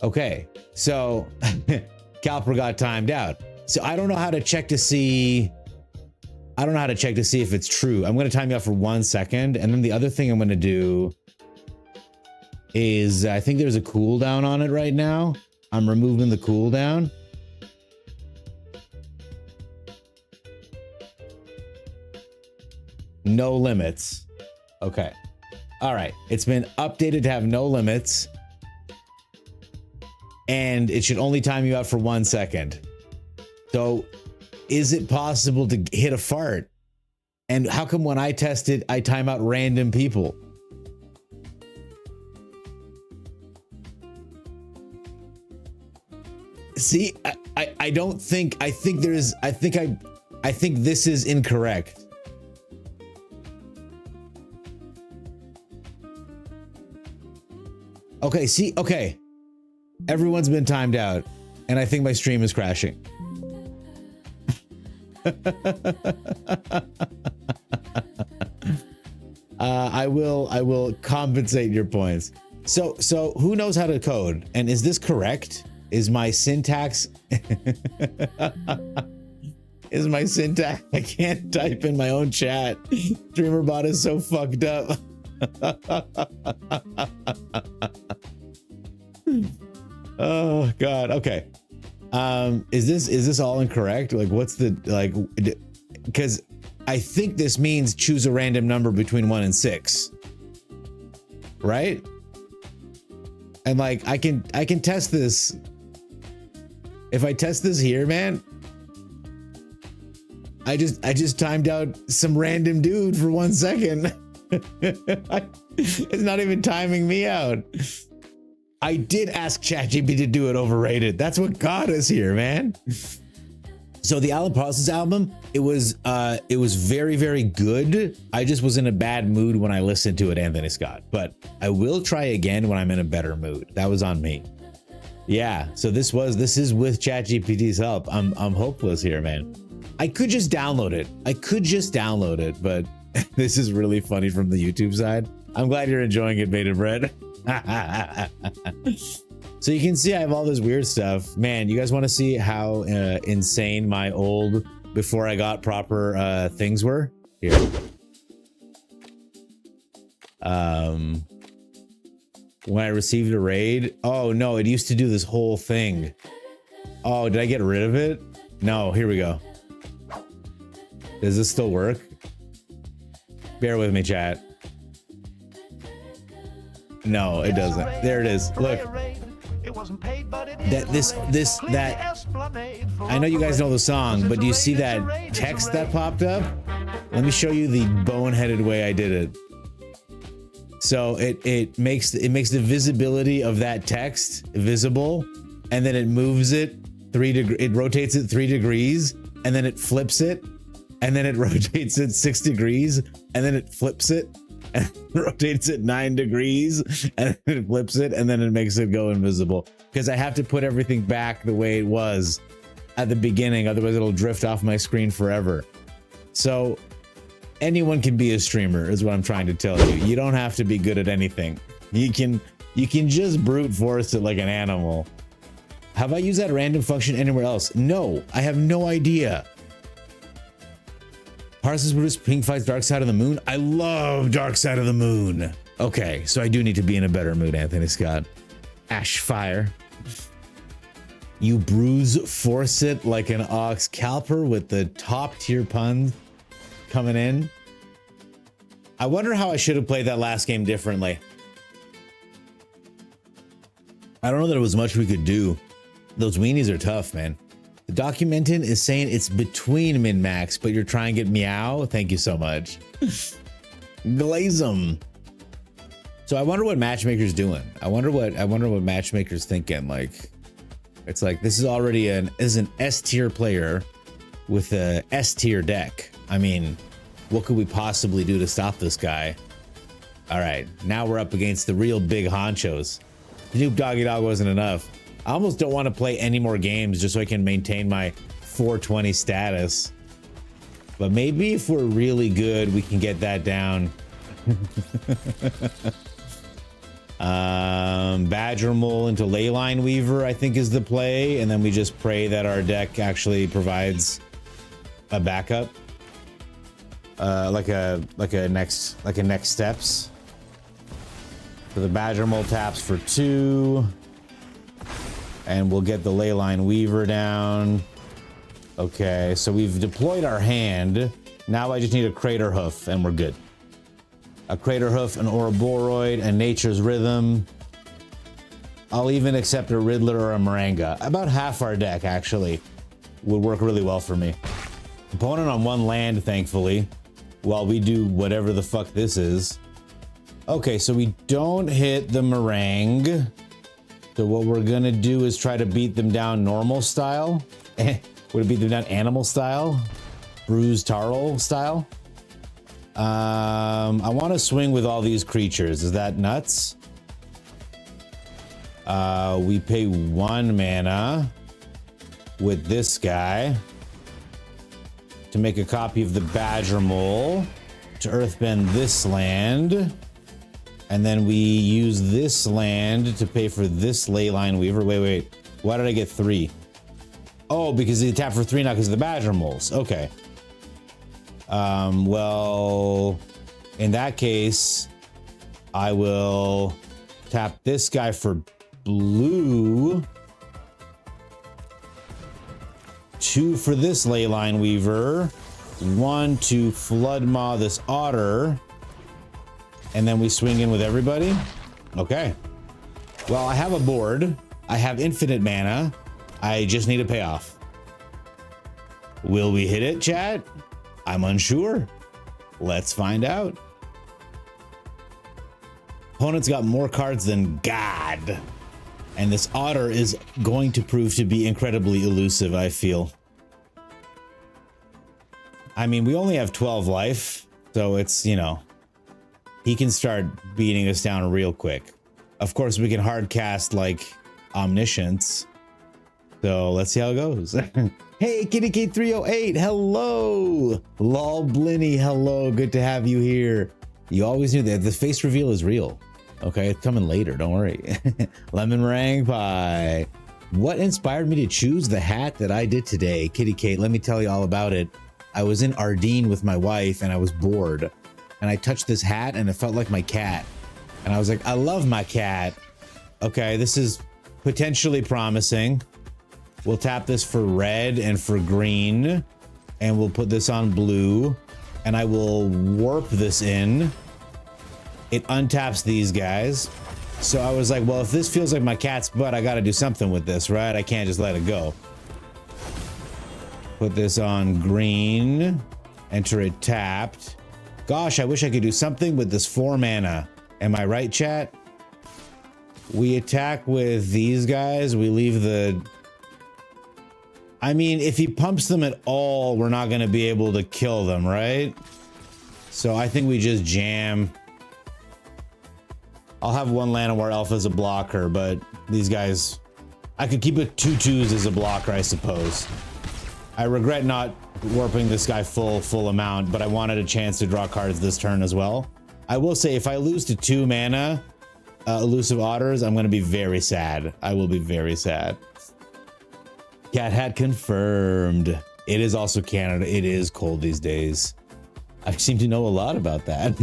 Okay, so Calper got timed out. So I don't know how to check to see. I don't know how to check to see if it's true. I'm going to time you out for 1 second. And then the other thing I'm going to do is I think there's a cooldown on it right now. I'm removing the cooldown. No limits. Okay. All right. It's been updated to have no limits. And it should only time you out for 1 second. So is it possible to hit a fart? And how come when I test it, I time out random people? See, I don't think, I think this is incorrect. Okay, see, okay. Everyone's been timed out, and I think my stream is crashing. I will compensate your points. So who knows how to code? And is this correct? Is my syntax is my syntax? I can't type in my own chat. Dreamerbot is so fucked up. Oh god. Okay. Is this all incorrect? Like, what's the, like, because I think this means choose a random number between 1 and 6, right? And like, I can test this. If I test this here, man, I just timed out some random dude for 1 second. It's not even timing me out. I did ask ChatGPT to do it overrated. That's what got us here, man. So the Alan Parsons album, it was very, very good. I just was in a bad mood when I listened to it, Anthony Scott. But I will try again when I'm in a better mood. That was on me. Yeah. So this is with ChatGPT's help. I'm hopeless here, man. I could just download it. But this is really funny from the YouTube side. I'm glad you're enjoying it, Beta Bread. So you can see I have all this weird stuff. Man, you guys want to see how insane my old, before I got proper things were? Here. When I received a raid. Oh no, it used to do this whole thing. Oh, did I get rid of it? No, here we go. Does this still work? Bear with me, chat. No, it doesn't. There it is. Look. That I know you guys know the song, but do you see that text that popped up? Let me show you the boneheaded way I did it. So it makes the visibility of that text visible, and then it moves it it rotates it 3 degrees, and then it flips it, and then it rotates it 6 degrees, and then it flips it, and rotates it 9 degrees, and then it flips it, and then it makes it go invisible. Because I have to put everything back the way it was at the beginning, otherwise it'll drift off my screen forever. So anyone can be a streamer, is what I'm trying to tell you. You don't have to be good at anything. You can just brute force it like an animal. Have I used that random function anywhere else? No, I have no idea. Parsons produced Pink Floyd's Dark Side of the Moon. I love Dark Side of the Moon. Okay, so I do need to be in a better mood, Anthony Scott. Ash fire. You bruise force it like an ox calper with the top tier puns coming in. I wonder how I should have played that last game differently. I don't know that it was much we could do. Those weenies are tough, man. The documentant is saying it's between min-max, but you're trying to get meow. Thank you so much. Glaze 'em. So I wonder what Matchmaker's doing. I wonder what Matchmaker's thinking. Like, it's like, this is already an S tier player with a S tier deck. I mean, what could we possibly do to stop this guy? All right, now we're up against the real big honchos. Snoop Doggy Dogg wasn't enough. I almost don't want to play any more games just so I can maintain my 420 status. But maybe if we're really good, we can get that down. Badger Mole into Leyline Weaver, I think, is the play, and then we just pray that our deck actually provides a backup, like a next steps. So the Badger Mole taps for 2, and we'll get the Leyline Weaver down. Okay, so we've deployed our hand. Now I just need a Crater Hoof, and we're good. A Crater Hoof, an Ouroboros, a Nature's Rhythm. I'll even accept a Riddler or a Maranga. About half our deck, actually, would work really well for me. Opponent on 1 land, thankfully, while we do whatever the fuck this is. Okay, so we don't hit the Meringue. So what we're gonna do is try to beat them down normal style. Would it beat them down animal style? Bruised Tarl style? I want to swing with all these creatures. Is that nuts? We pay 1 mana with this guy. to make a copy of the Badger Mole, to earthbend this land, and then we use this land to pay for this Leyline Weaver. Wait. Why did I get 3? Oh, because they tap for 3 now because of the Badger Moles. Okay. Well, in that case, I will tap this guy for blue. 2 for this Leyline Weaver. 1 to flood maw this otter. And then we swing in with everybody. Okay. Well, I have a board. I have infinite mana. I just need a payoff. Will we hit it, chat? I'm unsure. Let's find out. Opponent's got more cards than God. And this otter is going to prove to be incredibly elusive, I feel. I mean, we only have 12 life, so it's, you know, he can start beating us down real quick. Of course, we can hard cast like Omniscience. So let's see how it goes. Hey, KittyK308, hello. Lol Blinny, hello. Good to have you here. You always knew that the face reveal is real. Okay, it's coming later, don't worry. Lemon meringue pie. What inspired me to choose the hat that I did today? Kitty Kate, let me tell you all about it. I was in Ardeen with my wife and I was bored. And I touched this hat and it felt like my cat. And I was like, I love my cat. Okay, this is potentially promising. We'll tap this for red and for green. And we'll put this on blue. And I will warp this in. It untaps these guys. So I was like, well, if this feels like my cat's butt, I gotta do something with this, right? I can't just let it go. Put this on green. Enter it tapped. Gosh, I wish I could do something with this 4 mana. Am I right, chat? We attack with these guys. We leave the... I mean, if he pumps them at all, we're not going to be able to kill them, right? So I think we just jam. I'll have 1 Llanowar Elf as a blocker, but these guys... I could keep it 2/2s as a blocker, I suppose. I regret not warping this guy full amount, but I wanted a chance to draw cards this turn as well. I will say, if I lose to 2 mana elusive otters, I'm going to be very sad. I will be very sad. Cat hat confirmed. It is also Canada. It is cold these days. I seem to know a lot about that.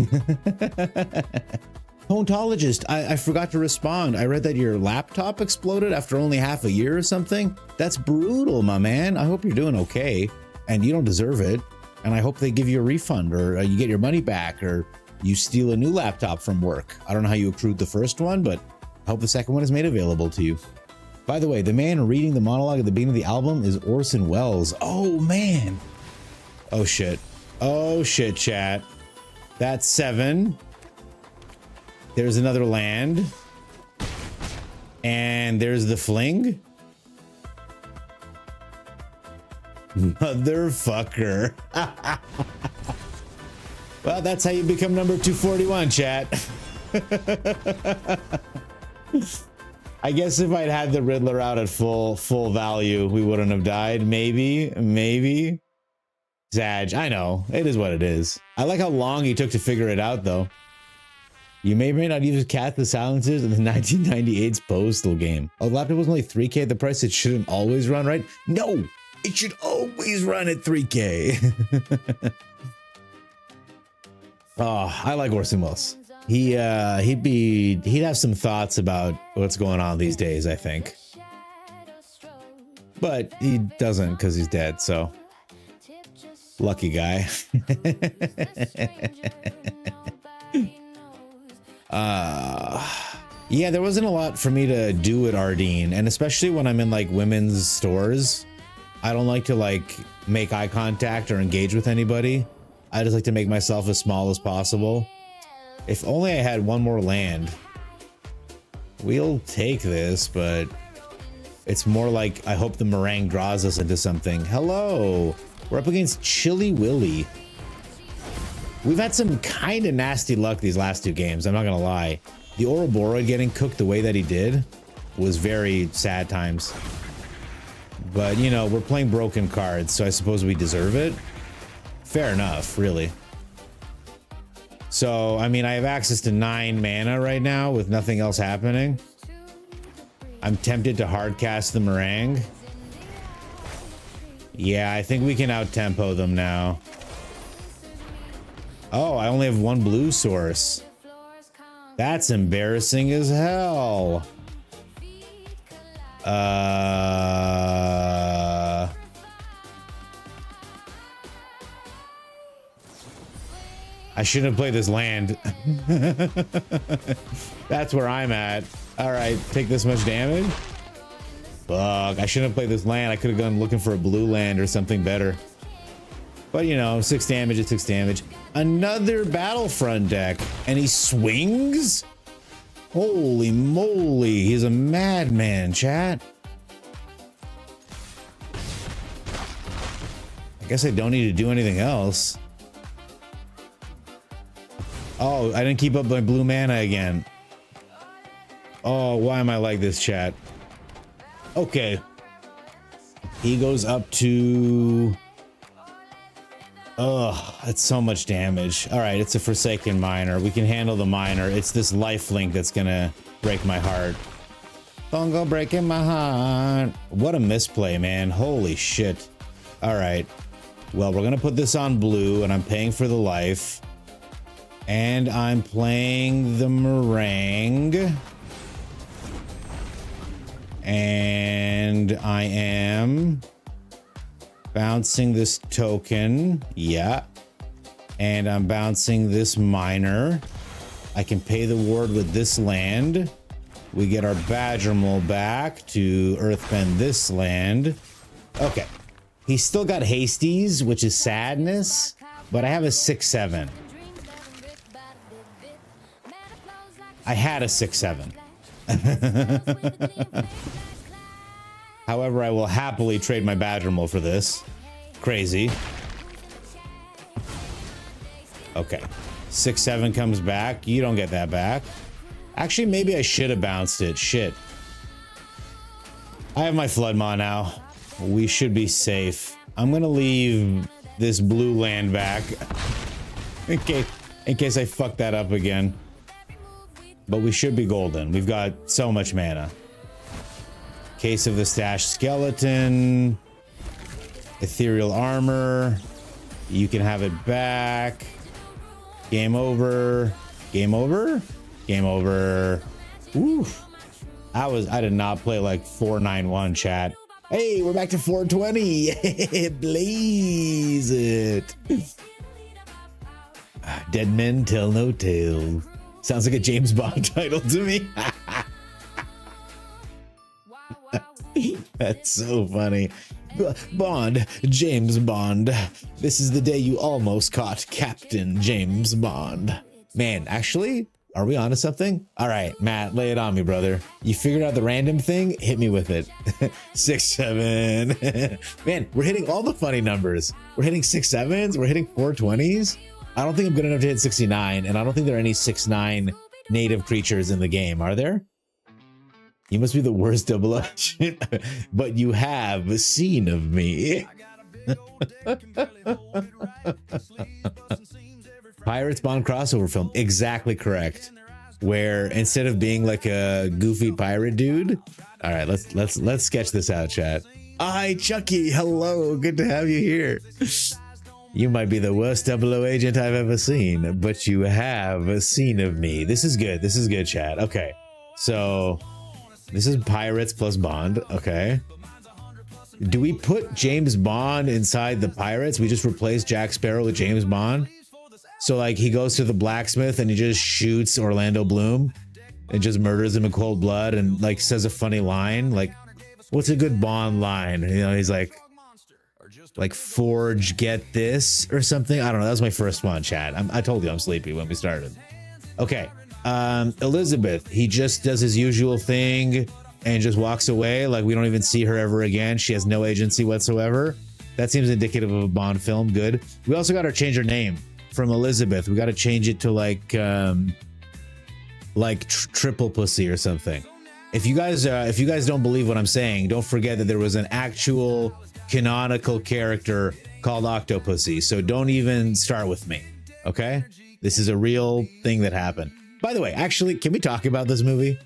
Phontologist, I forgot to respond. I read that your laptop exploded after only half a year or something. That's brutal, my man. I hope you're doing okay. And you don't deserve it. And I hope they give you a refund, or you get your money back, or you steal a new laptop from work. I don't know how you accrued the first one, but I hope the second one is made available to you. By the way, the man reading the monologue at the beginning of the album is Orson Welles. Oh, man. Oh, shit. Oh, shit, chat. That's 7. There's another land. And there's the fling. Motherfucker. Well, that's how you become number 241, chat. I guess if I'd had the Riddler out at full value, we wouldn't have died. Maybe. Zaj, I know. It is what it is. I like how long he took to figure it out, though. You may or may not use Cat the Silencers in the 1998's Postal game. Oh, the laptop was only 3K at the price. It shouldn't always run, right? No! It should always run at 3K. Oh, I like Orson Welles. He'd have some thoughts about what's going on these days, I think. But he doesn't because he's dead, so lucky guy. Yeah, there wasn't a lot for me to do at Ardeen, and especially when I'm in like women's stores, I don't like to like make eye contact or engage with anybody. I just like to make myself as small as possible. If only I had 1 more land. We'll take this, but it's more like I hope the meringue draws us into something. Hello, we're up against Chili Willy. We've had some kind of nasty luck these last 2 games, I'm not gonna lie. The Ouroboros getting cooked the way that he did was very sad times. But, you know, we're playing broken cards, so I suppose we deserve it. Fair enough, really. So, I mean, I have access to 9 mana right now with nothing else happening. I'm tempted to hardcast the meringue. Yeah, I think we can out-tempo them now. Oh, I only have 1 blue source. That's embarrassing as hell. I shouldn't have played this land. That's where I'm at. All right, take this much damage. Fuck, I shouldn't have played this land. I could have gone looking for a blue land or something better. But you know, 6 damage is 6 damage. Another Battlefront deck, and he swings? Holy moly, he's a madman, chat. I guess I don't need to do anything else. Oh, I didn't keep up my blue mana again. Oh, why am I like this, chat? Okay. He goes up to... Ugh, that's so much damage. All right, it's a Forsaken Miner. We can handle the Miner. It's this lifelink that's gonna break my heart. Don't go breaking my heart. What a misplay, man. Holy shit. All right. Well, we're gonna put this on blue, and I'm paying for the life. And I'm playing the meringue. And I am bouncing this token. Yeah. And I'm bouncing this miner. I can pay the ward with this land. We get our Badger Mole back to earthbend this land. Okay. He's still got Hasties, which is sadness, but I have a 6/7. I had a 6/7. However, I will happily trade my Badger Mole for this. Crazy. Okay. 6/7 comes back. You don't get that back. Actually, maybe I should have bounced it. Shit. I have my Flood Maw now. We should be safe. I'm gonna leave this blue land back in case I fuck that up again. But we should be golden. We've got so much mana. Case of the Stash Skeleton. Ethereal Armor. You can have it back. Game over. Game over? Game over. Oof. I did not play like 491, chat. Hey, we're back to 420. Blaze it. Dead men tell no tales. Sounds like a James Bond title to me. That's so funny. Bond, James Bond. This is the day you almost caught Captain James Bond. Man, actually, are we onto something? All right, Matt, lay it on me, brother. You figured out the random thing? Hit me with it. 6/7. Man, we're hitting all the funny numbers. We're hitting 6/7s. We're hitting 420s. I don't think I'm good enough to hit 69, and I don't think there are any 6/9 native creatures in the game, are there? You must be the worst double agent, but you have seen of me. Pirates Bond crossover film, exactly correct. Where instead of being like a goofy pirate dude, all right, let's sketch this out, chat. Hi, Chucky. Hello, good to have you here. You might be the worst 00 agent I've ever seen, but you have seen of me. This is good. This is good, chat. Okay, so this is Pirates plus Bond. Okay. Do we put James Bond inside the Pirates? We just replace Jack Sparrow with James Bond? So like he goes to the blacksmith and he just shoots Orlando Bloom and just murders him in cold blood and like says a funny line. Like, what's a good Bond line? You know, he's like Forge, get this or something. I don't know. That was my first one, chat. I told you I'm sleepy when we started. Okay. Elizabeth, he just does his usual thing and just walks away. Like we don't even see her ever again. She has no agency whatsoever. That seems indicative of a Bond film. Good. We also got to change her name from Elizabeth. We got to change it to like Triple Pussy or something. If you guys don't believe what I'm saying, don't forget that there was an actual canonical character called Octopussy. So don't even start with me. Okay? This is a real thing that happened. By the way, actually, can we talk about this movie?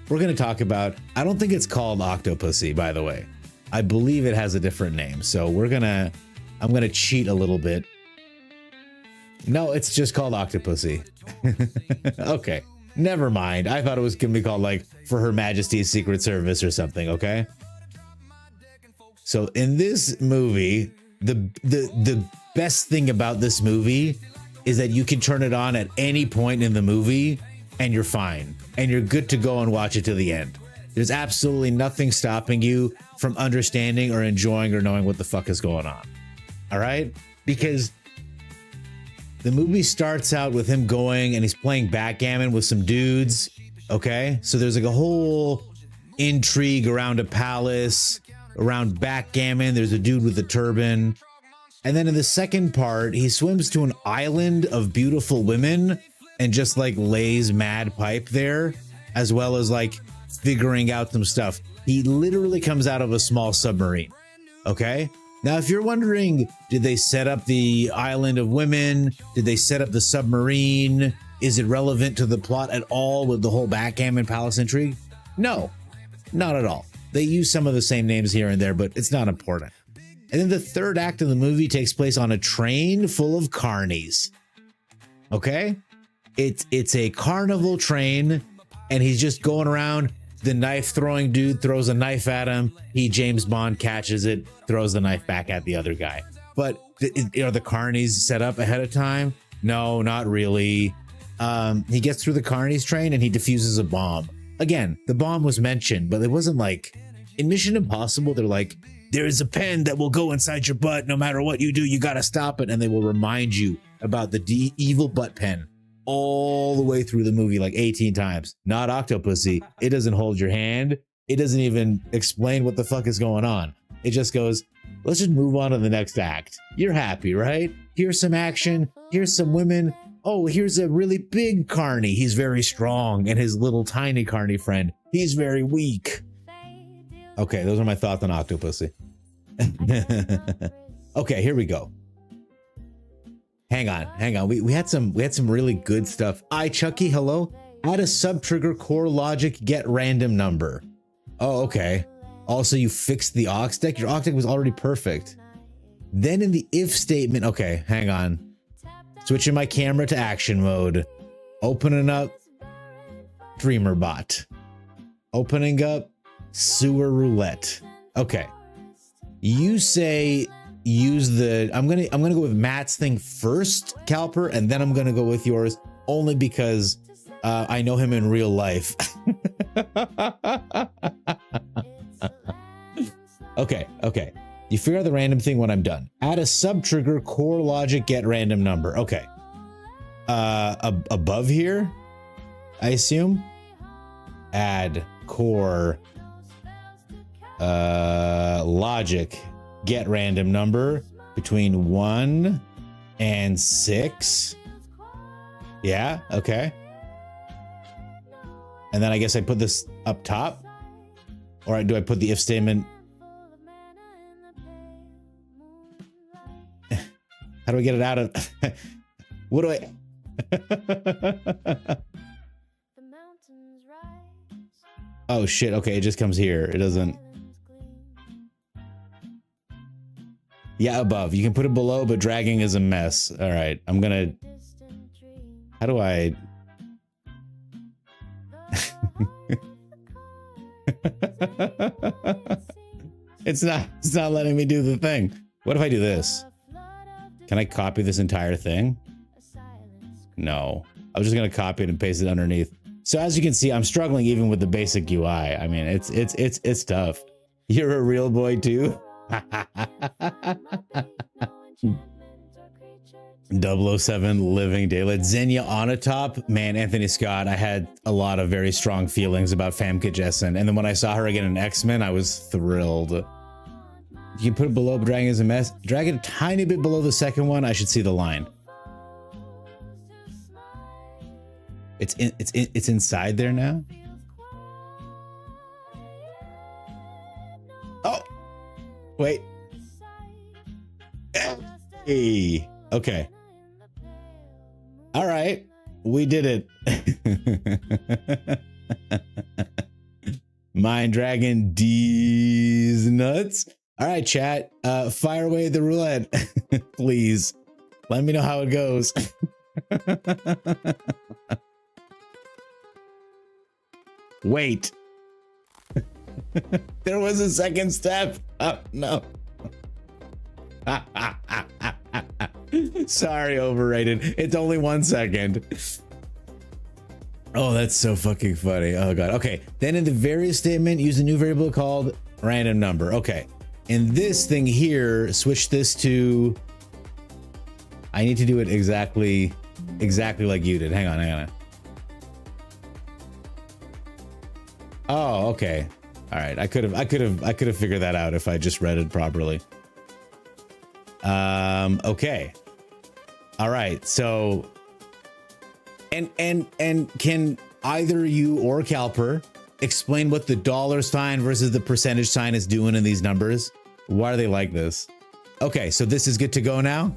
We're going to talk about, I don't think it's called Octopussy, by the way. I believe it has a different name. So I'm going to cheat a little bit. No, it's just called Octopussy. Okay. Never mind. I thought it was going to be called like For Her Majesty's Secret Service or something. Okay. So in this movie, the best thing about this movie is that you can turn it on at any point in the movie and you're fine and you're good to go and watch it to the end. There's absolutely nothing stopping you from understanding or enjoying or knowing what the fuck is going on. All right? Because the movie starts out with him going and he's playing backgammon with some dudes. Okay? So there's like a whole intrigue around a palace, around backgammon. There's a dude with a turban. And then in the second part, he swims to an island of beautiful women and just like lays mad pipe there, as well as like figuring out some stuff. He literally comes out of a small submarine. Okay. Now, if you're wondering, did they set up the island of women? Did they set up the submarine? Is it relevant to the plot at all with the whole backgammon palace intrigue? No, not at all. They use some of the same names here and there, but it's not important. And then the third act of the movie takes place on a train full of carnies. Okay? It's a carnival train, and he's just going around. The knife throwing dude throws a knife at him. He, James Bond, catches it, throws the knife back at the other guy. But are the carnies set up ahead of time? No, not really. He gets through the carnies train and he defuses a bomb. Again, the bomb was mentioned, but it wasn't like in Mission Impossible. They're like, there is a pen that will go inside your butt. No matter what you do, you got to stop it. And they will remind you about the evil butt pen all the way through the movie, like 18 times. Not Octopussy. It doesn't hold your hand. It doesn't even explain what the fuck is going on. It just goes, let's just move on to the next act. You're happy, right? Here's some action. Here's some women. Oh, here's a really big carny. He's very strong. And his little tiny carny friend, he's very weak. Okay, those are my thoughts on Octopussy. Okay, here we go. Hang on. We had some really good stuff. Chucky, hello. Add a sub-trigger core logic get random number. Oh, okay. Also, you fixed the aux deck. Your aux deck was already perfect. Then in the if statement, okay, hang on. Switching my camera to action mode. Opening up DreamerBot. Opening up Sewer Roulette. Okay. You say use the I'm gonna go with Matt's thing first, Calper, and then I'm gonna go with yours only because I know him in real life. Okay. You figure out the random thing when I'm done. Add a sub-trigger core logic get random number. Okay. Above here, I assume. Add core logic get random number between 1 and 6. Yeah, okay. And then I guess I put this up top, or do I put the if statement? How do I get it out of? What do I? Oh shit, okay, it just comes here. It doesn't. Yeah, above. You can put it below, but dragging is a mess. All right, I'm gonna. How do I? It's not letting me do the thing. What if I do this? Can I copy this entire thing? No. I was just gonna copy it and paste it underneath. So as you can see, I'm struggling even with the basic UI. I mean, it's tough. You're a real boy too. 007 Living Daylight. Xenia on a top. Man, Anthony Scott, I had a lot of very strong feelings about Famke Jessen. And then when I saw her again in X-Men, I was thrilled. You can put it below, but dragging is a mess. Drag it a tiny bit below the second one. I should see the line. It's inside there now. Oh, wait. Hey, okay. All right, we did it. Mind Dragon D's nuts. All right, chat. Fire away the roulette, please. Let me know how it goes. Wait. There was a second step. Oh no. Sorry, overrated. It's only 1 second. Oh, that's so fucking funny. Oh god. Okay. Then in the various statement, use a new variable called random number. Okay. In this thing here, switch this to. I need to do it exactly like you did. Hang on. Oh, okay. All right. I could have figured that out if I just read it properly. Okay. All right. So and can either you or Calper explain what the $ versus the percentage sign is doing in these numbers? Why are they like this? Okay, so this is good to go now.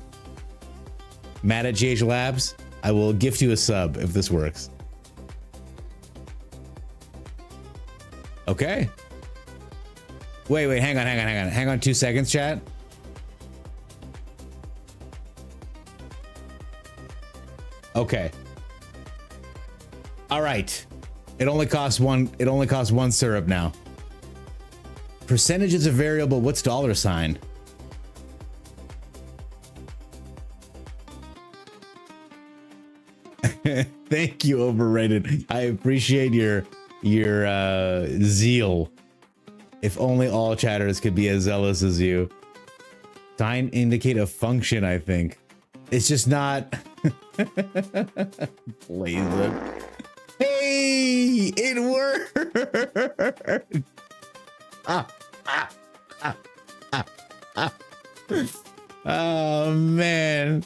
Matt at GH Labs, I will gift you a sub if this works. Okay. Wait, hang on 2 seconds, chat. Okay. All right. It only costs one syrup now. Percentage is a variable. What's $? Thank you, overrated. I appreciate your zeal. If only all chatters could be as zealous as you. Sign indicate a function, I think. It's just not. Blaze it. Hey, it worked. Oh man,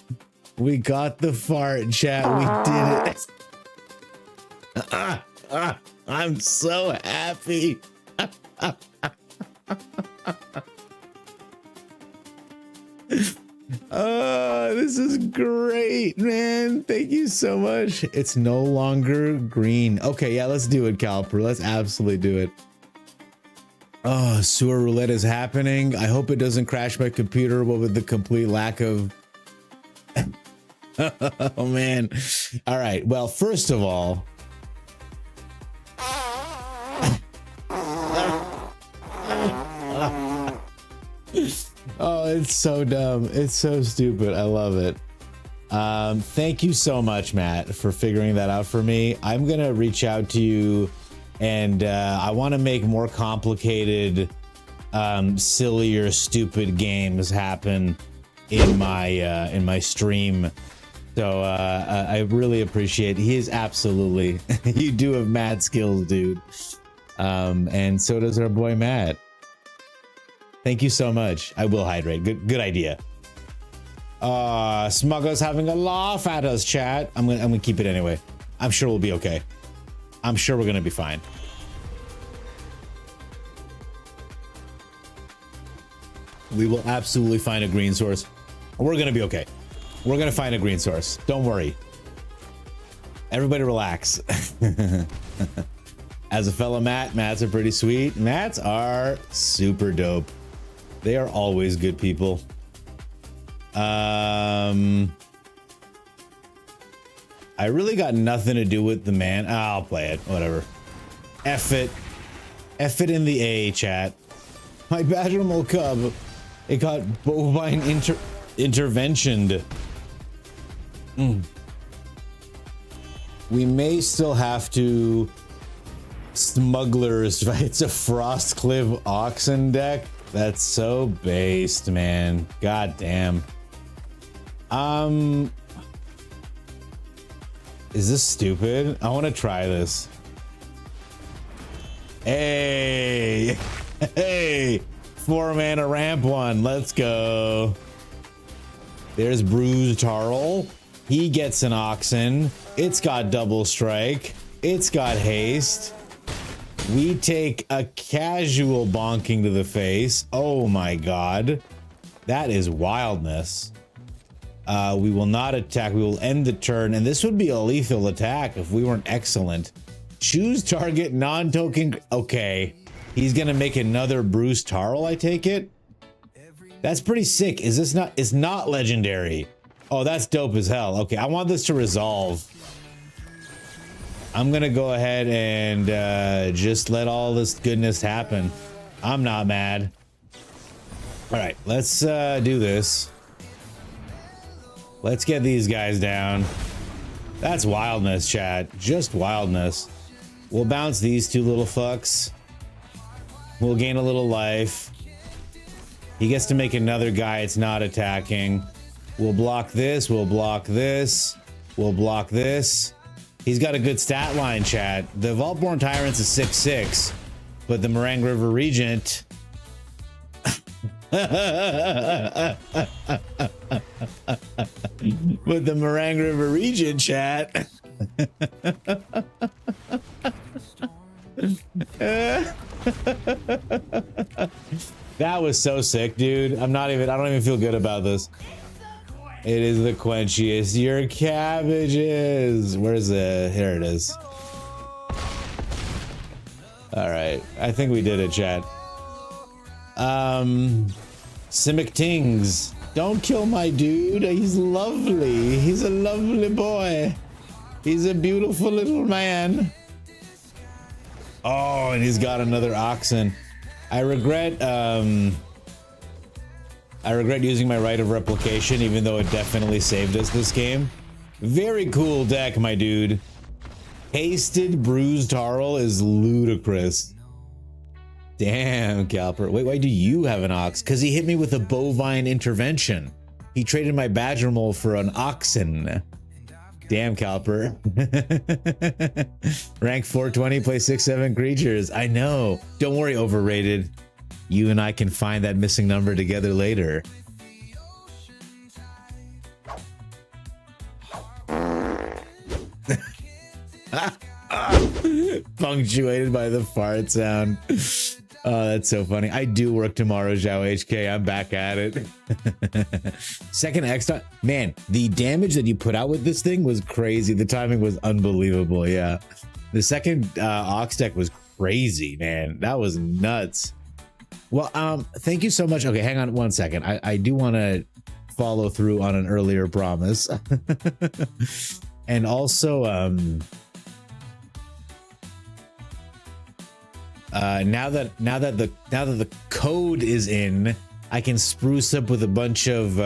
we got the fart, chat. We did it. I'm so happy. Oh, this is great, man. Thank you so much. It's no longer green. Okay, yeah, let's do it, Calper. Let's absolutely do it. Oh, sewer roulette is happening. I hope it doesn't crash my computer with the complete lack of... Oh, man. All right. Well, first of all... Oh, it's so dumb. It's so stupid. I love it. Thank you so much, Matt, for figuring that out for me. I'm going to reach out to you and I want to make more complicated, sillier, stupid games happen in my stream. So I really appreciate it. He is absolutely, you do have mad skills, dude. And so does our boy Matt. Thank you so much. I will hydrate. Good idea. Smuggler's having a laugh at us, chat. I'm gonna keep it anyway. I'm sure we'll be okay. I'm sure we're gonna be fine. We will absolutely find a green source. We're gonna be okay. We're gonna find a green source. Don't worry. Everybody relax. As a fellow Mats are pretty sweet. Mats are super dope. They are always good people. I really got nothing to do with the man. I'll play it. Whatever. F it. F it in the A, chat. My badger cub. It got bovine interventioned. We may still have to smugglers. It's a Frostcliff oxen deck. That's so based, man. God damn. Is this stupid? I want to try this. Hey, hey, 4-mana ramp one. Let's go. There's Bruised Tarl. He gets an oxen. It's got double strike. It's got haste. We take a casual bonking to the face. Oh my god. That is wildness. We will not attack. We will end the turn. And this would be a lethal attack if we weren't excellent. Choose target non-token. Okay. He's going to make another Bruce Tarl, I take it. That's pretty sick. Is this not? It's not legendary. Oh, that's dope as hell. Okay, I want this to resolve. I'm going to go ahead and just let all this goodness happen. I'm not mad. All right, let's do this. Let's get these guys down. That's wildness, chat. Just wildness. We'll bounce these two little fucks. We'll gain a little life. He gets to make another guy it's not attacking. We'll block this. We'll block this. We'll block this. He's got a good stat line, chat. The Vaultborn Tyrant's is 6/6, but the Meringue River Regent... But the Meringue River Regent, chat... That was so sick, dude. I don't even feel good about this. It is the quenchiest. Your cabbages. Where's the... Here it is. All right. I think we did it, chat. Simic Tings. Don't kill my dude. He's lovely. He's a lovely boy. He's a beautiful little man. Oh, and he's got another oxen. I regret using my right of replication, even though it definitely saved us this game. Very cool deck, my dude. Hasted Bruised Tarl is ludicrous. Damn, Calper. Wait, why do you have an ox? Because he hit me with a bovine intervention. He traded my badger mole for an oxen. Damn, Calper. Rank 420, play 6/7 creatures. I know. Don't worry, overrated. You and I can find that missing number together later. Punctuated by the fart sound. Oh, that's so funny. I do work tomorrow, Zhao HK. I'm back at it. Second X, man, the damage that you put out with this thing was crazy. The timing was unbelievable. Yeah, the second Ox deck was crazy, man. That was nuts. Well, thank you so much. Okay, hang on one second. I do want to follow through on an earlier promise, and also now that the code is in, I can spruce up with a bunch of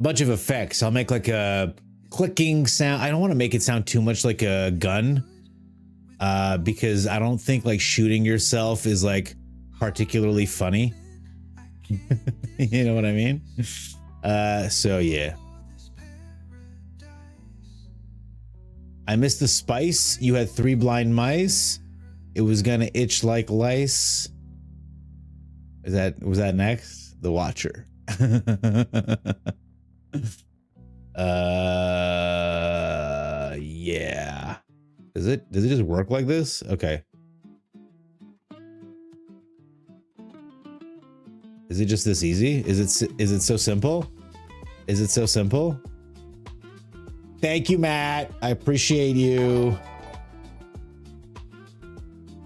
effects. I'll make like a clicking sound. I don't want to make it sound too much like a gun, because I don't think like shooting yourself is like particularly funny. You know what I mean? So yeah. I missed the spice. You had 3 blind mice. It was gonna itch like lice. Was that next? The Watcher. Yeah. Does it just work like this? Okay. Is it just this easy? Is it so simple? Is it so simple? Thank you, Matt. I appreciate you.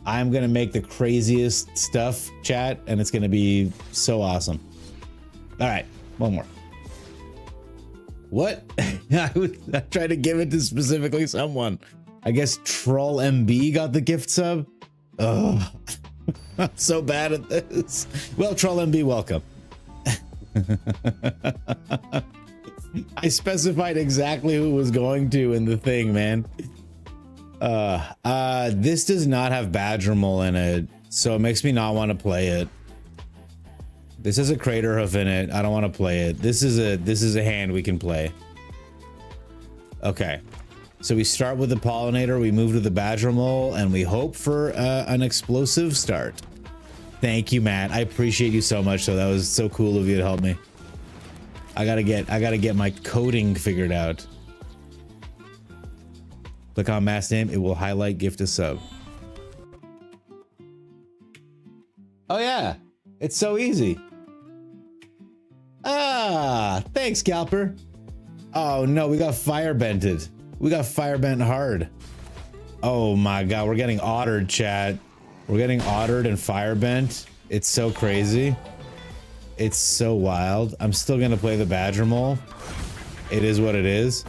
I'm gonna make the craziest stuff, chat, and it's gonna be so awesome. All right, one more. What? I tried to give it to specifically someone. I guess Troll MB got the gift sub. Oh, I'm so bad at this. Well, Troll MB, welcome. I specified exactly who was going to in the thing, man. This does not have Badger Mole in it, so it makes me not want to play it. This has a Crater Hoof in it. I don't want to play it. This is a hand we can play. Okay, so we start with the Pollinator, we move to the Badger Mole, and we hope for an explosive start. Thank you, Matt. I appreciate you so much. So that was so cool of you to help me. I gotta get my coding figured out. Click on Matt's name. It will highlight gift a sub. Oh yeah, it's so easy. Ah, thanks, Scalper. Oh no, we got fire bented. We got fire bent hard. Oh my god, we're getting ottered, chat. We're getting ottered and fire bent. It's so crazy. It's so wild. I'm still gonna play the Badger Mole. It is what it is.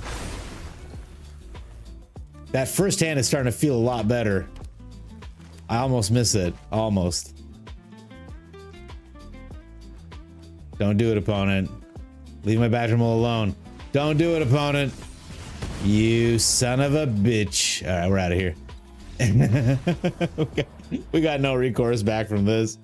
That first hand is starting to feel a lot better. I almost miss it. Almost. Don't do it, opponent. Leave my Badger Mole alone. Don't do it, opponent. You son of a bitch. All right, we're out of here. We got no recourse back from this.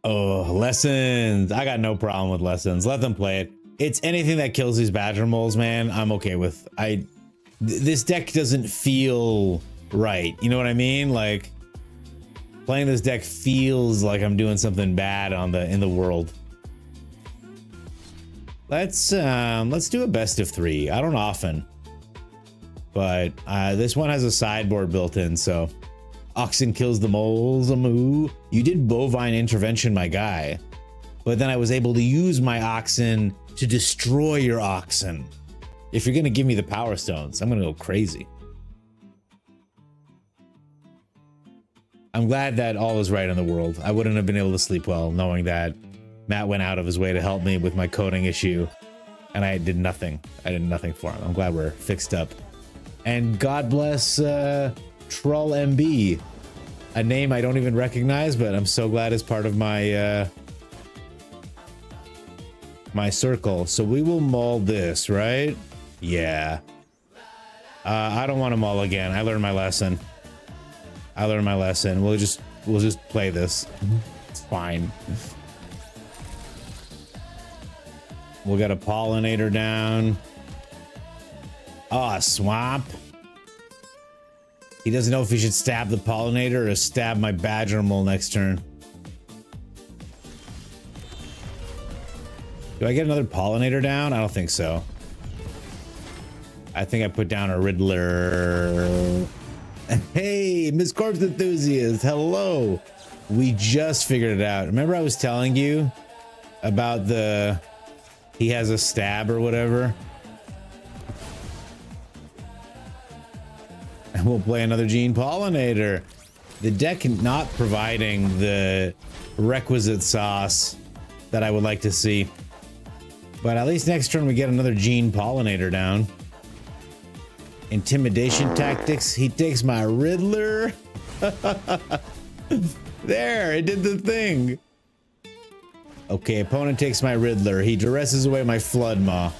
Oh, lessons. I got no problem with lessons. Let them play it. It's anything that kills these Badger Moles, man. I'm okay with. This deck doesn't feel right. You know what I mean? Like playing this deck feels like I'm doing something bad in the world. Let's do a best of 3. I don't often, but this one has a sideboard built in, so oxen kills the moles. A moo. You did bovine intervention, my guy, but then I was able to use my oxen to destroy your oxen. If you're gonna give me the power stones, I'm gonna go crazy. I'm glad that all is right in the world. I wouldn't have been able to sleep well knowing that Matt went out of his way to help me with my coding issue, and I did nothing. I did nothing for him. I'm glad we're fixed up. And God bless Troll MB, a name I don't even recognize, but I'm so glad it's part of my my circle. So we will mull this, right? Yeah. I don't want to mull again. I learned my lesson. I learned my lesson. We'll just play this. It's fine. We'll get a pollinator down. Oh, a swamp. He doesn't know if he should stab the pollinator or stab my Badger Mole next turn. Do I get another pollinator down? I don't think so. I think I put down a Riddler. Hey, Miss Corpse Enthusiast, hello. We just figured it out. Remember I was telling you about he has a stab or whatever? And we'll play another Gene Pollinator. The deck not providing the requisite sauce that I would like to see. But at least next turn we get another Gene Pollinator down. Intimidation tactics. He takes my Riddler. There, it did the thing. Okay, opponent takes my Riddler. He duresses away my Flood Maw.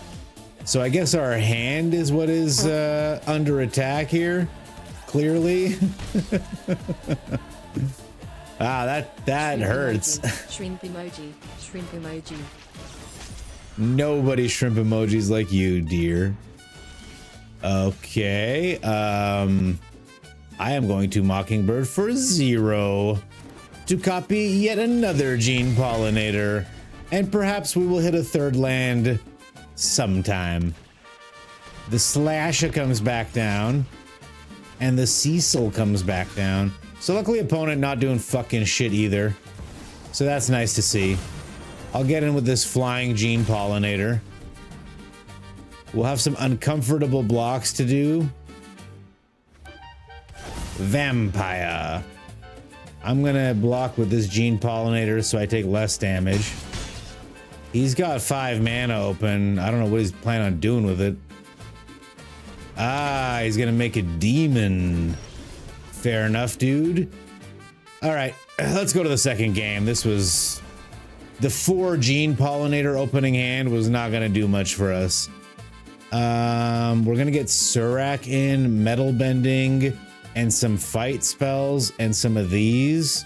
So I guess our hand is what is under attack here. Clearly. that hurts. Shrimp emoji. Shrimp emoji. Nobody shrimp emojis like you, dear. Okay. I am going to Mockingbird for 0 to copy yet another Gene Pollinator, and perhaps we will hit a third land sometime. The Slasher comes back down, and the Cecil comes back down. So luckily opponent not doing fucking shit either. So that's nice to see. I'll get in with this flying Gene Pollinator. We'll have some uncomfortable blocks to do. Vampire. I'm gonna block with this Gene Pollinator so I take less damage. He's got 5 mana open. I don't know what he's planning on doing with it. Ah, he's gonna make a demon. Fair enough, dude. All right, let's go to the second game. This was the 4 Gene Pollinator opening hand was not gonna do much for us. We're gonna get Surak in, metal bending, and some fight spells, and some of these.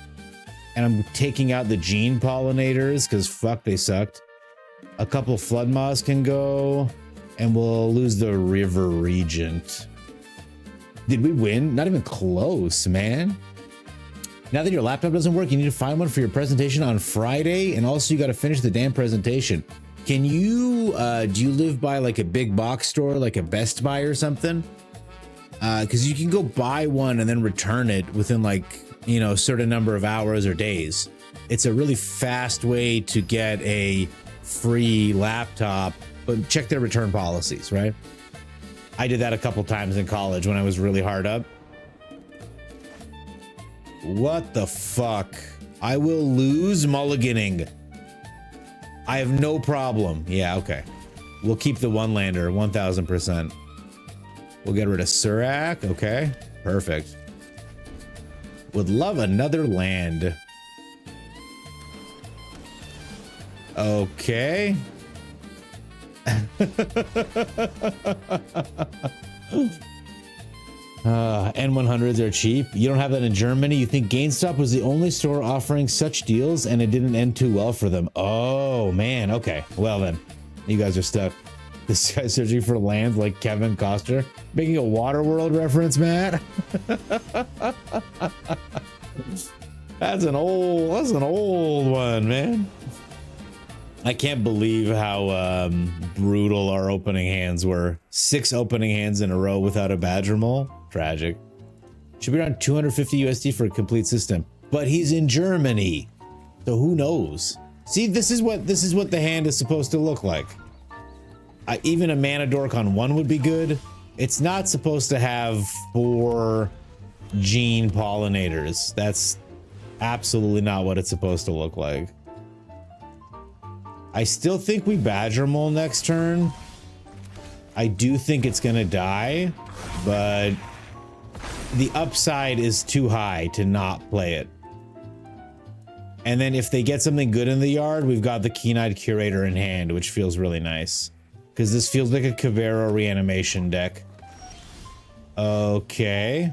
And I'm taking out the Gene Pollinators, because fuck, they sucked. A couple Flood Maws can go, and we'll lose the River Regent. Did we win? Not even close, man. Now that your laptop doesn't work, you need to find one for your presentation on Friday, and also you got to finish the damn presentation. Can you, do you live by like a big box store, like a Best Buy or something? Because you can go buy one and then return it within like, you know, a certain number of hours or days. it's a really fast way to get a free laptop, but check their return policies, right? I did that a couple times in college when I was really hard up. What the fuck? I will lose mulliganing. I have no problem. Yeah, okay. We'll keep the one lander, 1000%. We'll get rid of Surak. Okay, perfect. Would love another land. Okay. N100s are cheap. You don't have that in Germany? You think GameStop was the only store offering such deals and it didn't end too well for them? Oh, man. Okay. Well, then. You guys are stuck. This guy's searching for land like Kevin Costner. Making a Waterworld reference, Matt. That's an old one, man. I can't believe how brutal our opening hands were. 6 opening hands in a row without a Badger Mole. Tragic. Should be around 250 USD for a complete system. But he's in Germany, so who knows? See, this is what the hand is supposed to look like. Even a Mana Dork on 1 would be good. It's not supposed to have 4 gene pollinators. That's absolutely not what it's supposed to look like. I still think we Badger Mole next turn. I do think it's gonna die, but the upside is too high to not play it. And then if they get something good in the yard, we've got the Keen-Eyed Curator in hand, which feels really nice. Because this feels like a Cavero reanimation deck. Okay.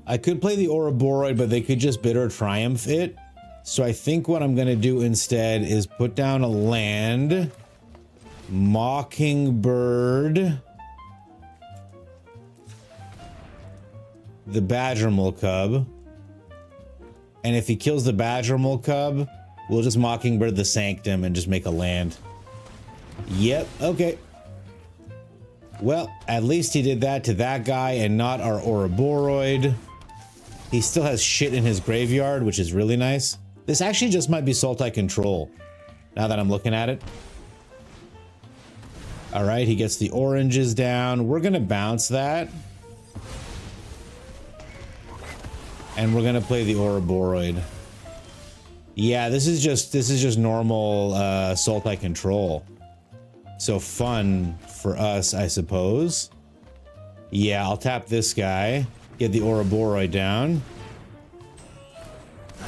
I could play the Ouroboros, but they could just Bitter Triumph it. So I think what I'm going to do instead is put down a land. Mockingbird. The Badger Mole Cub. And if he kills the Badger Mole Cub, we'll just Mockingbird the Sanctum and just make a land. Yep, okay. Well, at least he did that to that guy and not our Ouroboros. He still has shit in his graveyard, which is really nice. This actually just might be Sultai Control, now that I'm looking at it. All right, he gets the oranges down. We're gonna bounce that. And we're gonna play the Ouroboros. Yeah, this is just normal Sultai Control. So fun for us, I suppose. Yeah, I'll tap this guy. Get the Ouroboros down.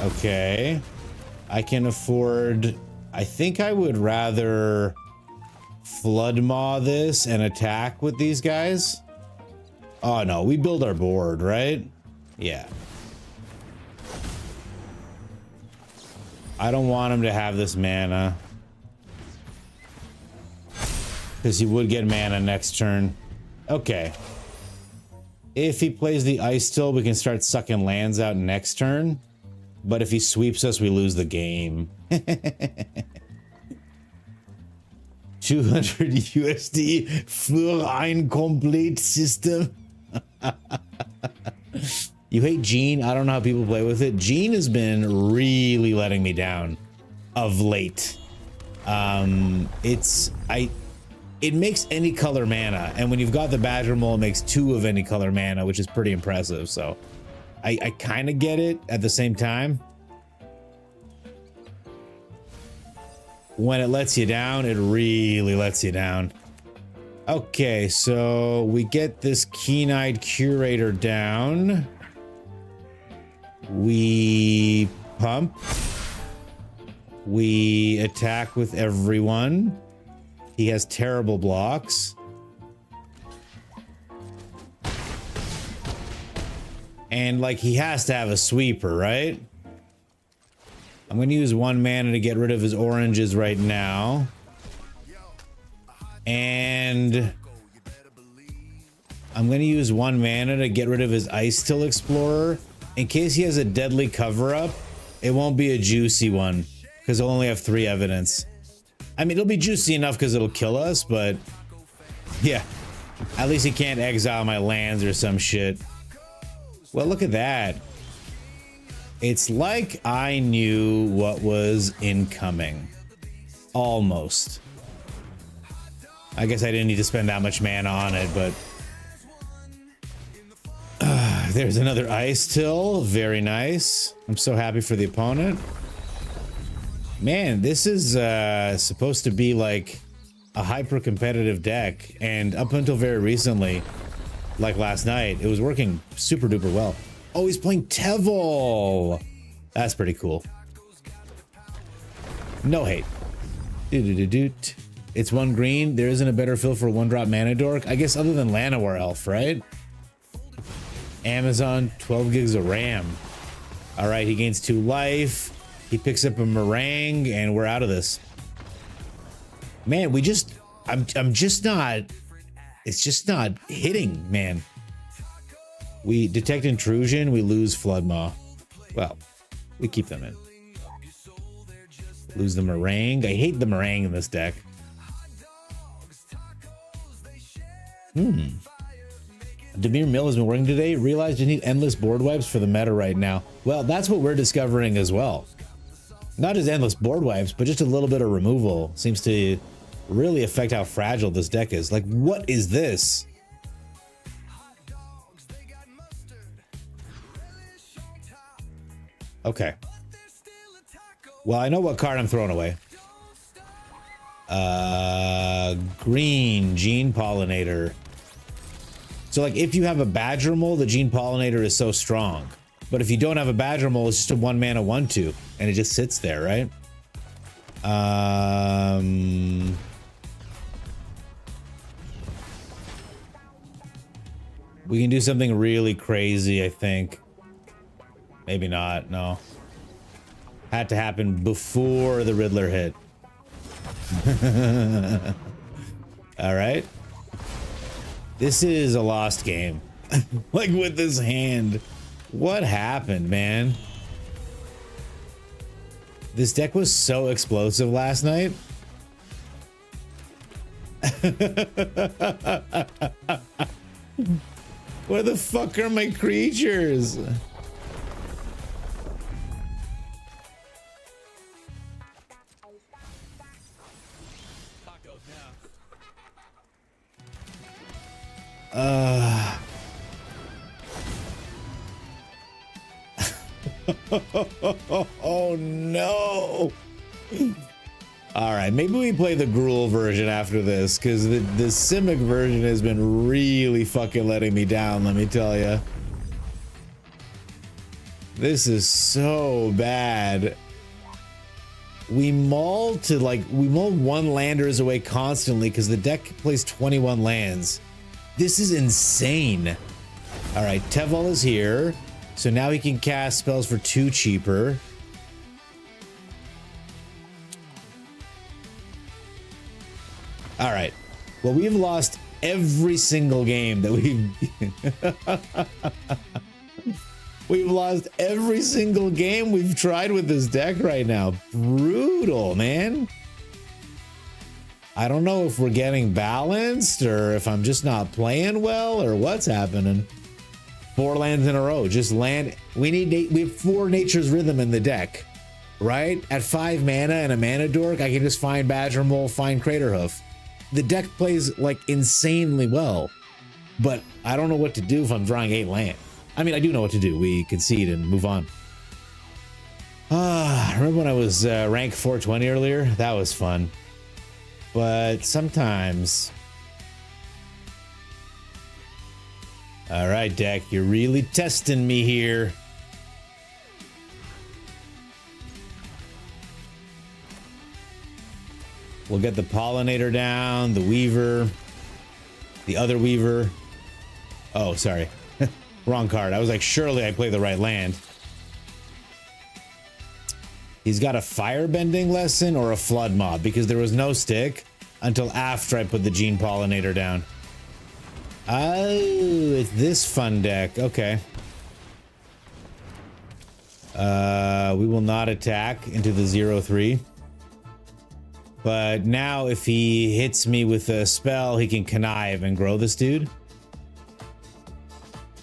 Okay. I can afford... I think I would rather Flood Maw this and attack with these guys. Oh no, we build our board, right? Yeah. I don't want him to have this mana. Because he would get mana next turn. Okay. If he plays the Ice Still, we can start sucking lands out next turn. But if he sweeps us, we lose the game. 200 USD für ein complete system. You hate Gene? I don't know how people play with it. Gene has been really letting me down of late. It makes any color mana, and when you've got the Badger Mole, it makes 2 of any color mana, which is pretty impressive. So I kind of get it at the same time. When it lets you down, it really lets you down. Okay, so we get this Keen-Eyed Curator down. We pump. We attack with everyone. He has terrible blocks. And like he has to have a sweeper, right? I'm going to use 1 mana to get rid of his oranges right now. And I'm going to use 1 mana to get rid of his Ice Still Explorer. In case he has a deadly cover-up, it won't be a juicy one because he'll only have 3 evidence. I mean, it'll be juicy enough because it'll kill us, but yeah, at least he can't exile my lands or some shit. Well, look at that. It's like I knew what was incoming. Almost. I guess I didn't need to spend that much mana on it, but... there's another ice till. Very nice. I'm so happy for the opponent. Man, this is supposed to be like a hyper-competitive deck, and up until very recently, like last night, it was working super duper well. Oh, he's playing Tevil! That's pretty cool. No hate. Doo-doo-doo-doot. It's 1 green. There isn't a better fill for a 1-drop mana dork. I guess other than Llanowar Elf, right? Amazon, 12 gigs of RAM. All right, he gains 2 life. He picks up a meringue, and we're out of this. Man, I'm just not, it's just not hitting, man. We detect intrusion, we lose Floodmaw. Well, we keep them in. Lose the meringue. I hate the meringue in this deck. Demir Mill has been working today. Realized you need endless board wipes for the meta right now. Well, that's what we're discovering as well. Not just endless board wipes, but just a little bit of removal seems to really affect how fragile this deck is. Like, what is this? Okay. Well, I know what card I'm throwing away. Green Gene Pollinator. So, like, if you have a Badger Mole, the Gene Pollinator is so strong. But if you don't have a Badger Mole, it's just a 1-mana 1/2, and it just sits there, right? We can do something really crazy, I think. Maybe not, no. Had to happen before the Riddler hit. All right. This is a lost game. Like, with this hand. What happened, man? This deck was so explosive last night. Where the fuck are my creatures? Oh no. All right, maybe we play the Gruul version after this, because the Simic version has been really fucking letting me down, let me tell you. This is so bad. We mull 1 landers away constantly because the deck plays 21 lands. This is insane. All right, Tevil is here. So now he can cast spells for 2 cheaper. All right. Well, we've lost every single game that we've lost every single game we've tried with this deck right now. Brutal, man. I don't know if we're getting balanced or if I'm just not playing well or what's happening. 4 lands in a row, just land. We have 4 Nature's Rhythm in the deck, right? At 5 mana and a mana dork, I can just find Badger Mole, find Craterhoof. The deck plays like insanely well, but I don't know what to do if I'm drawing 8 land. I mean, I do know what to do. We concede and move on. Remember when I was rank 420 earlier? That was fun. But sometimes... All right, deck, you're really testing me here. We'll get the Pollinator down, the Weaver, the other Weaver. Oh, sorry. Wrong card. I was like, surely I play the right land. He's got a Firebending lesson or a Flood Mob, because there was no stick until after I put the Gene Pollinator down. Oh, it's this fun deck. Okay. We will not attack into the 0/3. But now if he hits me with a spell, he can connive and grow this dude.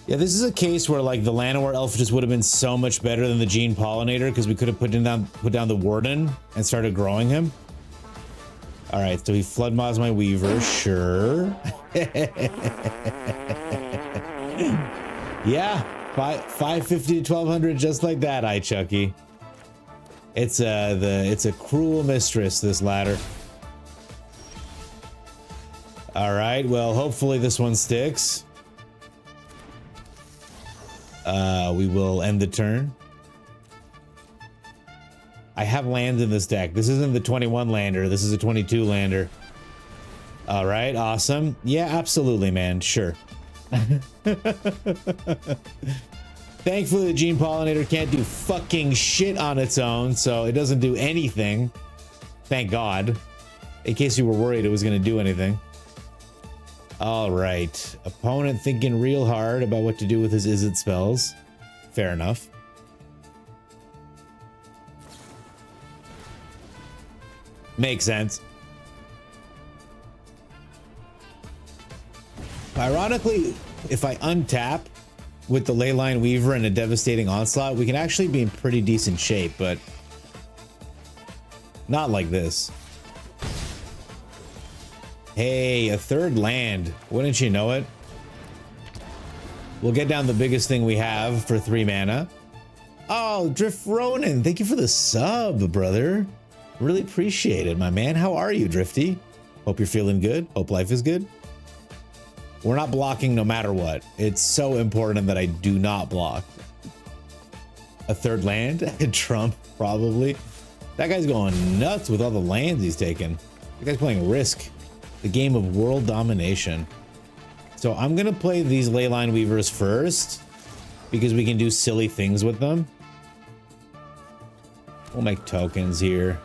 Yeah, this is a case where like the Llanowar elf just would have been so much better than the Gene Pollinator because we could have put down the Warden and started growing him. All right, so he flood mods my Weaver, sure. Yeah, 550 to 1200, just like that, Chucky. It's a cruel mistress, this ladder. All right, well, hopefully this one sticks. We will end the turn. I have lands in this deck. This isn't the 21 lander. This is a 22 lander. All right, awesome. Yeah, absolutely, man. Sure. Thankfully, the Gene Pollinator can't do fucking shit on its own, so it doesn't do anything. Thank God. In case you were worried it was going to do anything. All right. Opponent thinking real hard about what to do with his Izzet spells. Fair enough. Makes sense. Ironically, if I untap with the Leyline Weaver and a devastating onslaught, we can actually be in pretty decent shape, but not like this. Hey, a third land. Wouldn't you know it? We'll get down the biggest thing we have for 3 mana. Oh, Drift Ronin, thank you for the sub, brother. Really appreciate it, my man. How are you, Drifty? Hope you're feeling good. Hope life is good. We're not blocking no matter what. It's so important that I do not block. A third land? Trump, probably. That guy's going nuts with all the lands he's taken. The guy's playing Risk, the game of world domination. So I'm gonna play these Leyline Weavers first because we can do silly things with them. We'll make tokens here.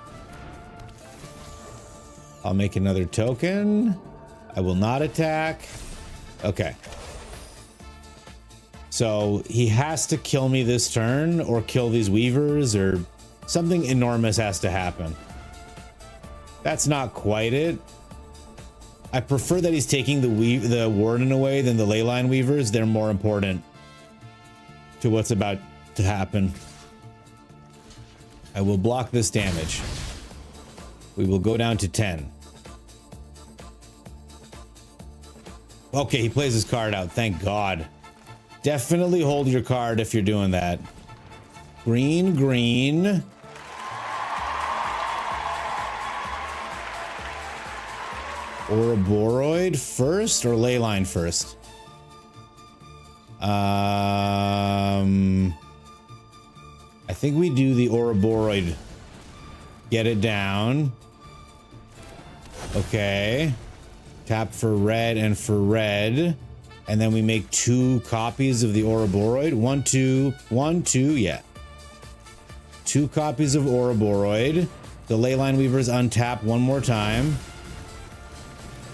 I'll make another token. I will not attack. Okay. So he has to kill me this turn or kill these Weavers or something enormous has to happen. That's not quite it. I prefer that he's taking the Warden away than the Leyline Weavers. They're more important to what's about to happen. I will block this damage. We will go down to 10. Okay, he plays his card out. Thank God. Definitely hold your card if you're doing that. Green, green. Ouroboros first or Leyline first? I think we do the Ouroboros. Get it down. Okay. Tap for red and for red. And then we make 2 copies of the Ouroboros. 1, 2, 1, 2, yeah. 2 copies of Ouroboros. The Leyline Weavers untap one more time.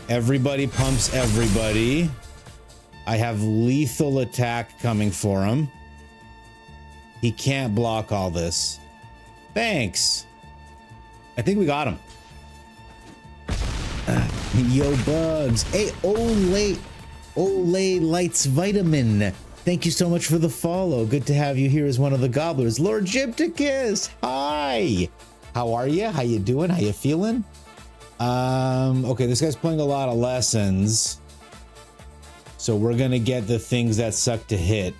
Everybody pumps everybody. I have lethal attack coming for him. He can't block all this. Thanks. I think we got him. Yo, Bugs. Hey, Olay Lights Vitamin. Thank you so much for the follow. Good to have you here as one of the gobblers. Lord Gypticus. Hi. How are you? How you doing? How you feeling? Okay, this guy's playing a lot of lessons. So we're gonna get the things that suck to hit.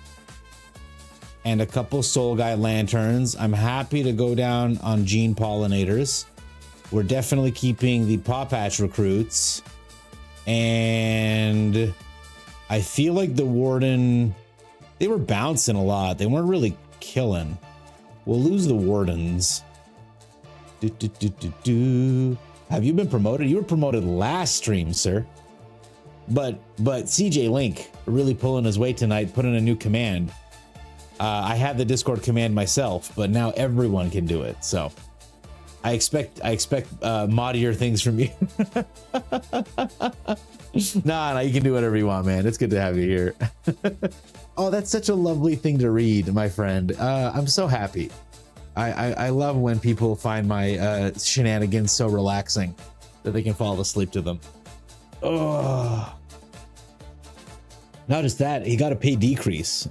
And a couple Soul Guide Lanterns. I'm happy to go down on Gene Pollinators. We're definitely keeping the Paw Patch recruits. And I feel like the Warden, they were bouncing a lot. They weren't really killing. We'll lose the Wardens. Have you been promoted? You were promoted last stream, sir. But CJ Link really pulling his weight tonight, put in a new command. I had the Discord command myself, but now everyone can do it. So I expect modier things from you. Nah, you can do whatever you want, man. It's good to have you here. Oh, that's such a lovely thing to read, my friend. I'm so happy. I love when people find my shenanigans so relaxing that they can fall asleep to them. Oh. Not just that, he got a pay decrease.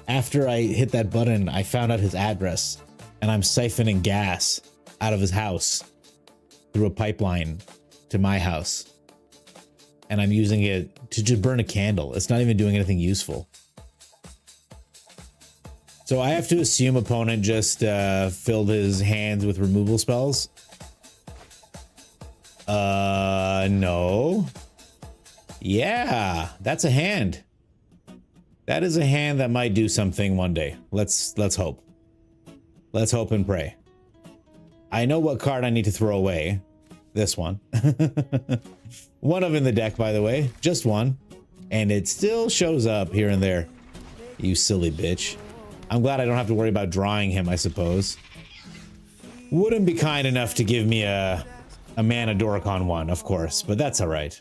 After I hit that button, I found out his address, and I'm siphoning gas out of his house through a pipeline to my house. And I'm using it to just burn a candle. It's not even doing anything useful. So I have to assume opponent just filled his hands with removal spells. No. Yeah, that's a hand. That is a hand that might do something one day. Let's hope. Let's hope and pray. I know what card I need to throw away. This one. One of in the deck, by the way. Just one. And it still shows up here and there. You silly bitch. I'm glad I don't have to worry about drawing him, I suppose. Wouldn't be kind enough to give me a mana Doricon one, of course, but that's alright.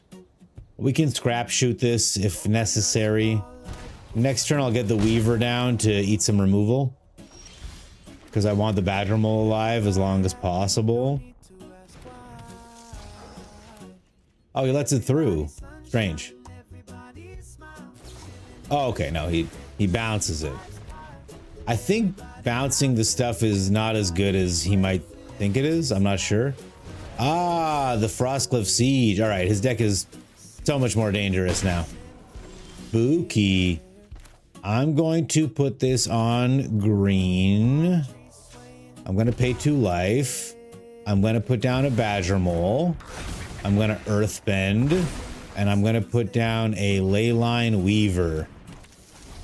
We can scrap shoot this if necessary. Next turn I'll get the Weaver down to eat some removal. Because I want the Badgermole alive as long as possible. Oh, he lets it through. Strange. Oh, okay, no, he bounces it. I think bouncing the stuff is not as good as he might think it is. I'm not sure. Ah, the Frostcliff Siege. All right, his deck is so much more dangerous now. Spooky. I'm going to put this on green. I'm going to pay 2 life. I'm going to put down a Badgermole. I'm going to Earthbend. And I'm going to put down a Leyline Weaver.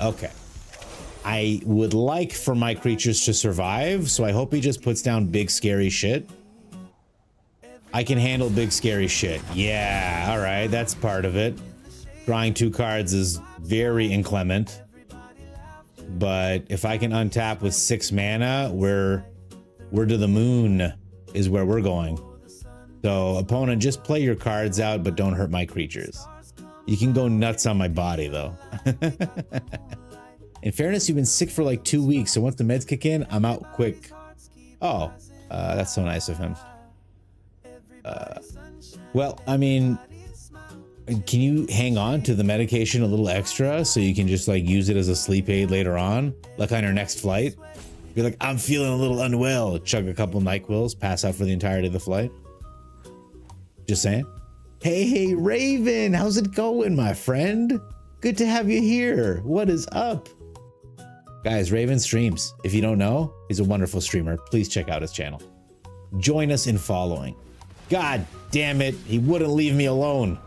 Okay. I would like for my creatures to survive, so I hope he just puts down big scary shit. I can handle big scary shit. Yeah, all right, that's part of it. Drawing 2 cards is very inclement. But if I can untap with 6 mana, we're to the moon is where we're going. So opponent, just play your cards out, but don't hurt my creatures. You can go nuts on my body though. In fairness, you've been sick for like 2 weeks, so once the meds kick in, I'm out quick. Oh, that's so nice of him. Well, I mean, can you hang on to the medication a little extra so you can just like use it as a sleep aid later on? Like on your next flight? Be like, I'm feeling a little unwell. Chug a couple NyQuils, pass out for the entirety of the flight. Just saying. Hey, Raven, how's it going, my friend? Good to have you here. What is up? Guys, Raven streams. If you don't know, he's a wonderful streamer. Please check out his channel. Join us in following. God damn it, he wouldn't leave me alone.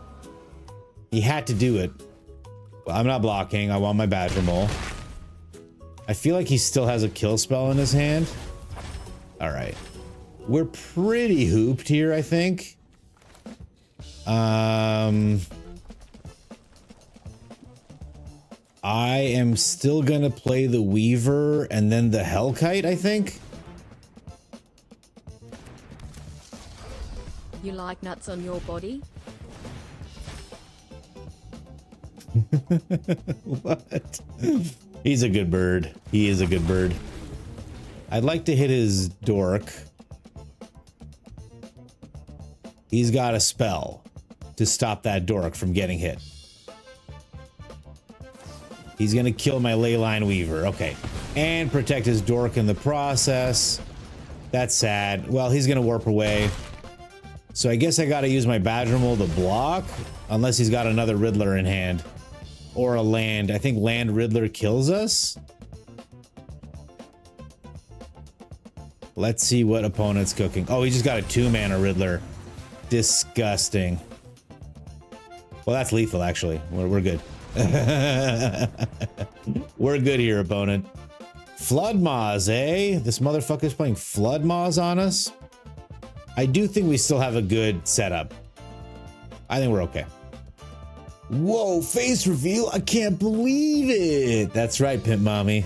He had to do it. Well, I'm not blocking. I want my Badgermole. I feel like he still has a kill spell in his hand. All right. We're pretty hooped here, I think. I am still gonna play the Weaver and then the Hellkite, I think. You like nuts on your body? What? He's a good bird. He is a good bird. I'd like to hit his dork. He's got a spell to stop that dork from getting hit. He's gonna kill my Leyline Weaver. Okay. And protect his dork in the process. That's sad. Well, he's gonna warp away. So I guess I gotta use my Badgermole to block. Unless he's got another Riddler in hand. Or a land. I think land Riddler kills us. Let's see what opponent's cooking. Oh, he just got a 2-mana Riddler. Disgusting. Well, that's lethal, actually. We're good. We're good here, opponent. Flood Maws, eh? This motherfucker's playing Flood Maws on us. I do think we still have a good setup. I think we're okay. Whoa, face reveal. I can't believe it. That's right, Pimp Mommy.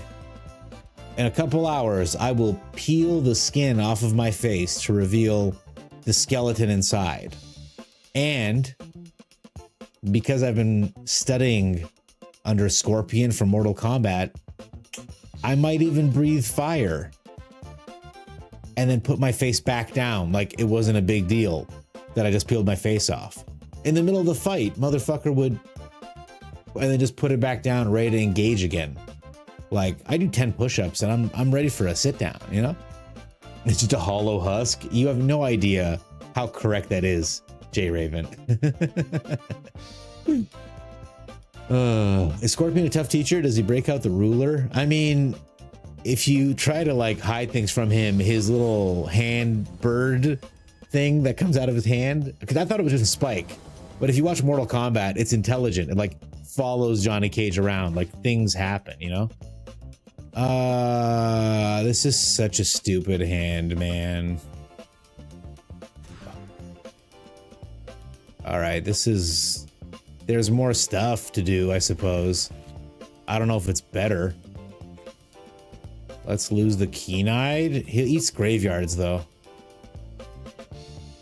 In a couple hours, I will peel the skin off of my face to reveal the skeleton inside. And because I've been studying under Scorpion for Mortal Kombat, I might even breathe fire and then put my face back down like it wasn't a big deal that I just peeled my face off. In the middle of the fight, motherfucker would and then just put it back down, ready to engage again. Like I do 10 push-ups and I'm ready for a sit down, you know? It's just a hollow husk. You have no idea how correct that is, J Raven. Is Scorpion a tough teacher? Does he break out the ruler? I mean, if you try to like hide things from him, his little hand bird thing that comes out of his hand, because I thought it was just a spike. But if you watch Mortal Kombat, it's intelligent. It like follows Johnny Cage around, like things happen, you know? This is such a stupid hand, man. All right, there's more stuff to do, I suppose. I don't know if it's better. Let's lose the keen-eyed. He eats graveyards, though.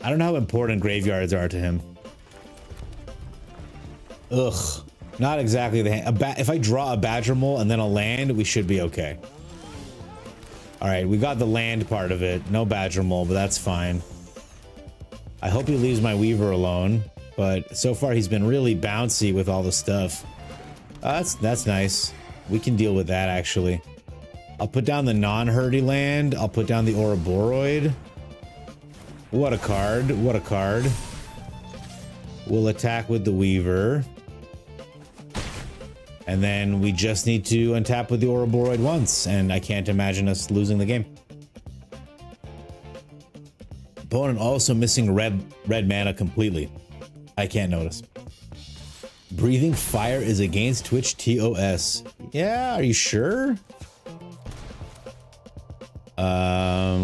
I don't know how important graveyards are to him. Ugh. Not exactly the hand. If I draw a Badger Mole and then a land, we should be okay. All right, we got the land part of it. No Badger Mole, but that's fine. I hope he leaves my Weaver alone, but so far he's been really bouncy with all the stuff. That's nice. We can deal with that, actually. I'll put down the non-Hurdy land. I'll put down the Ouroboros. What a card. What a card. We'll attack with the Weaver. And then we just need to untap with the Ouroboros once, and I can't imagine us losing the game. Opponent also missing red mana completely. I can't notice. Breathing fire is against Twitch TOS. Yeah, are you sure?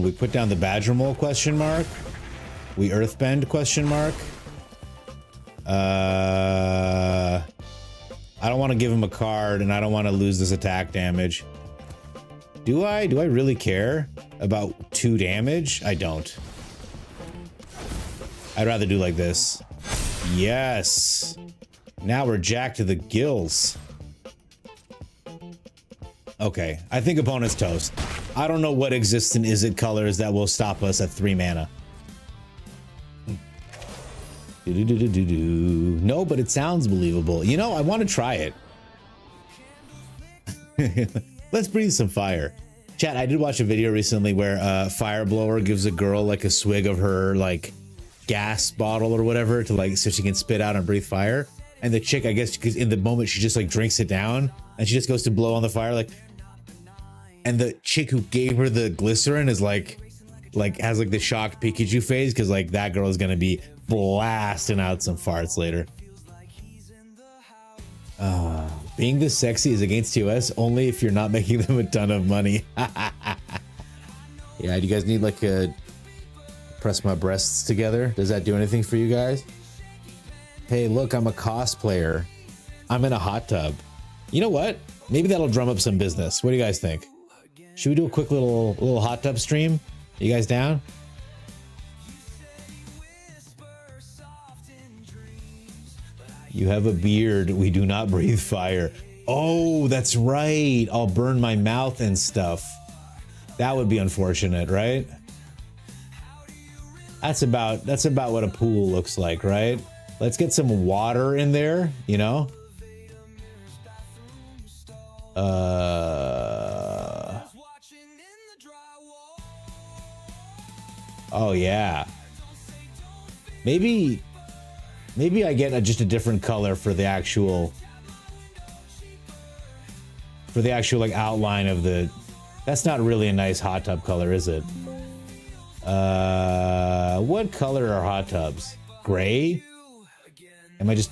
We put down the Badger Mole question mark. We Earthbend question mark. I don't want to give him a card, and I don't want to lose this attack damage. Do I? Do I really care about 2 damage? I don't. I'd rather do like this. Yes. Now we're jacked to the gills. Okay, I think opponent's toast. I don't know what exists in Izzet colors that will stop us at 3 mana. No, but it sounds believable. You know, I want to try it. Let's breathe some fire. Chat, I did watch a video recently where a fire blower gives a girl like a swig of her like gas bottle or whatever to like so she can spit out and breathe fire. And the chick, I guess, because in the moment she just like drinks it down and she just goes to blow on the fire like. And the chick who gave her the glycerin is like has like the shocked Pikachu face because like that girl is gonna be blasting out some farts later. Being this sexy is against TOS only if you're not making them a ton of money. Yeah, do you guys need like a press my breasts together? Does that do anything for you guys? Hey, look, I'm a cosplayer. I'm in a hot tub. You know what? Maybe that'll drum up some business. What do you guys think? Should we do a quick little hot tub stream? You guys down? You have a beard. We do not breathe fire. Oh, that's right. I'll burn my mouth and stuff. That would be unfortunate, right? That's about what a pool looks like, right? Let's get some water in there, you know? Oh yeah. Maybe I get just a different color for the actual like outline of the. That's not really a nice hot tub color, is it? What color are hot tubs? Gray? Am I just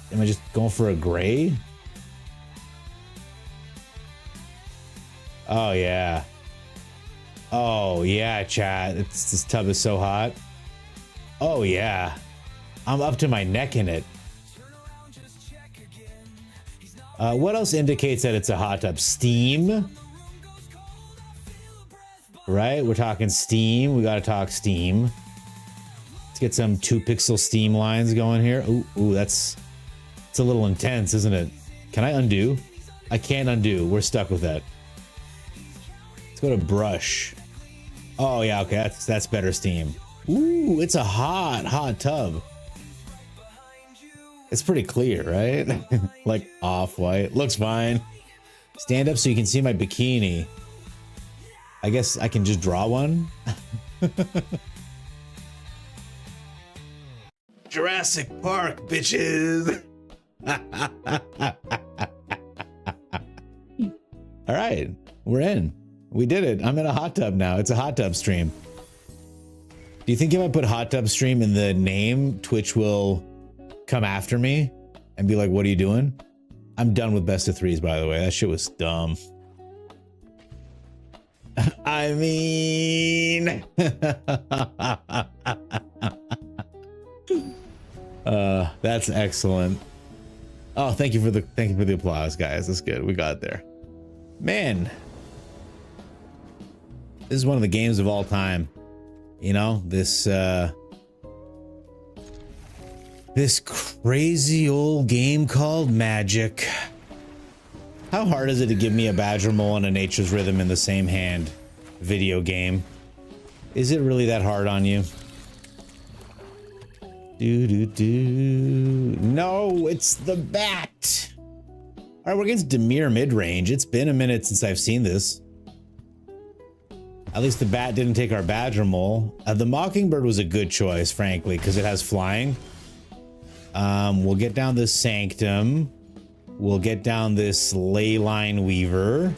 going for a gray? Oh yeah. Oh yeah, chat. This tub is so hot. Oh yeah. I'm up to my neck in it. What else indicates that it's a hot tub? Steam? Right? We're talking steam. We gotta talk steam. Let's get some 2-pixel steam lines going here. Ooh, it's a little intense, isn't it? Can I undo? I can't undo. We're stuck with that. Let's go to brush. Oh yeah, okay, that's better steam. Ooh, it's a hot tub. It's pretty clear, right? Like off-white. Looks fine. Stand up so you can see my bikini. I guess I can just draw one. Jurassic Park, bitches. All right, we're in. We did it. I'm in a hot tub now. It's a hot tub stream. Do you think if I put hot tub stream in the name, Twitch will come after me and be like, what are you doing? I'm done with best of threes, by the way. That shit was dumb. I mean, that's excellent. Oh, thank you for the applause, guys. That's good. We got there. Man, this is one of the games of all time. You know, this crazy old game called Magic. How hard is it to give me a Badger Mole and a Nature's Rhythm in the same hand video game? Is it really that hard on you? No, it's the bat. All right, we're against Demir mid-range. It's been a minute since I've seen this. At least the bat didn't take our Badger Mole. The Mockingbird was a good choice, frankly, because it has flying. We'll get down this Sanctum. We'll get down this Leyline Weaver.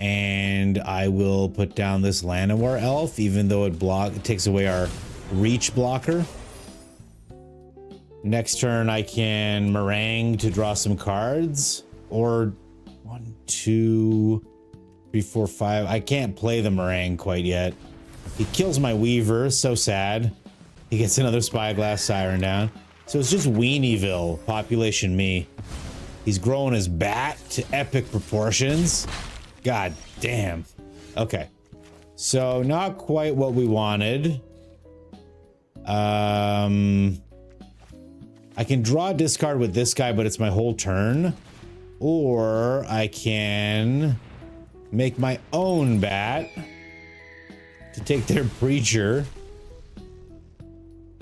And I will put down this Llanowar Elf, even though it takes away our reach blocker. Next turn, I can Meringue to draw some cards. Or 1, 2, 3, 4, 5. I can't play the Meringue quite yet. He kills my Weaver, so sad. He gets another Spyglass Siren down. So it's just Weenieville, population me. He's growing his bat to epic proportions. God damn. Okay. So not quite what we wanted. I can draw a discard with this guy, but it's my whole turn. Or I can make my own bat to take their Preacher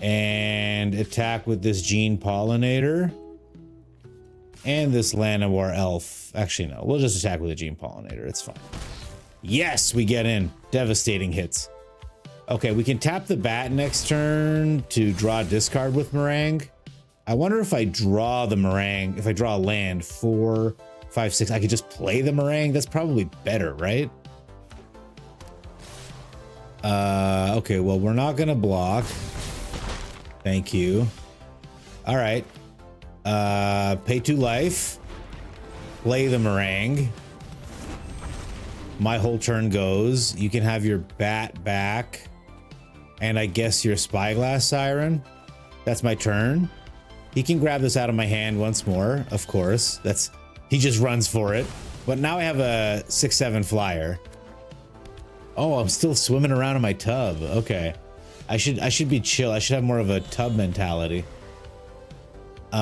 and attack with this Gene Pollinator and this Llanowar Elf. Actually, no, we'll just attack with a Gene Pollinator. It's fine. Yes, we get in. Devastating hits. Okay, we can tap the bat next turn to draw a discard with Meringue. I wonder if I draw the Meringue, if I draw a land 4, 5, 6, I could just play the Meringue. That's probably better, right? Okay, well, we're not gonna block. Thank you. All right. Pay 2 life. Play the Meringue. My whole turn goes. You can have your bat back. And I guess your Spyglass Siren. That's my turn. He can grab this out of my hand once more, of course. He just runs for it. But now I have a 6/7 flyer. Oh, I'm still swimming around in my tub. Okay. I should be chill. I should have more of a tub mentality. If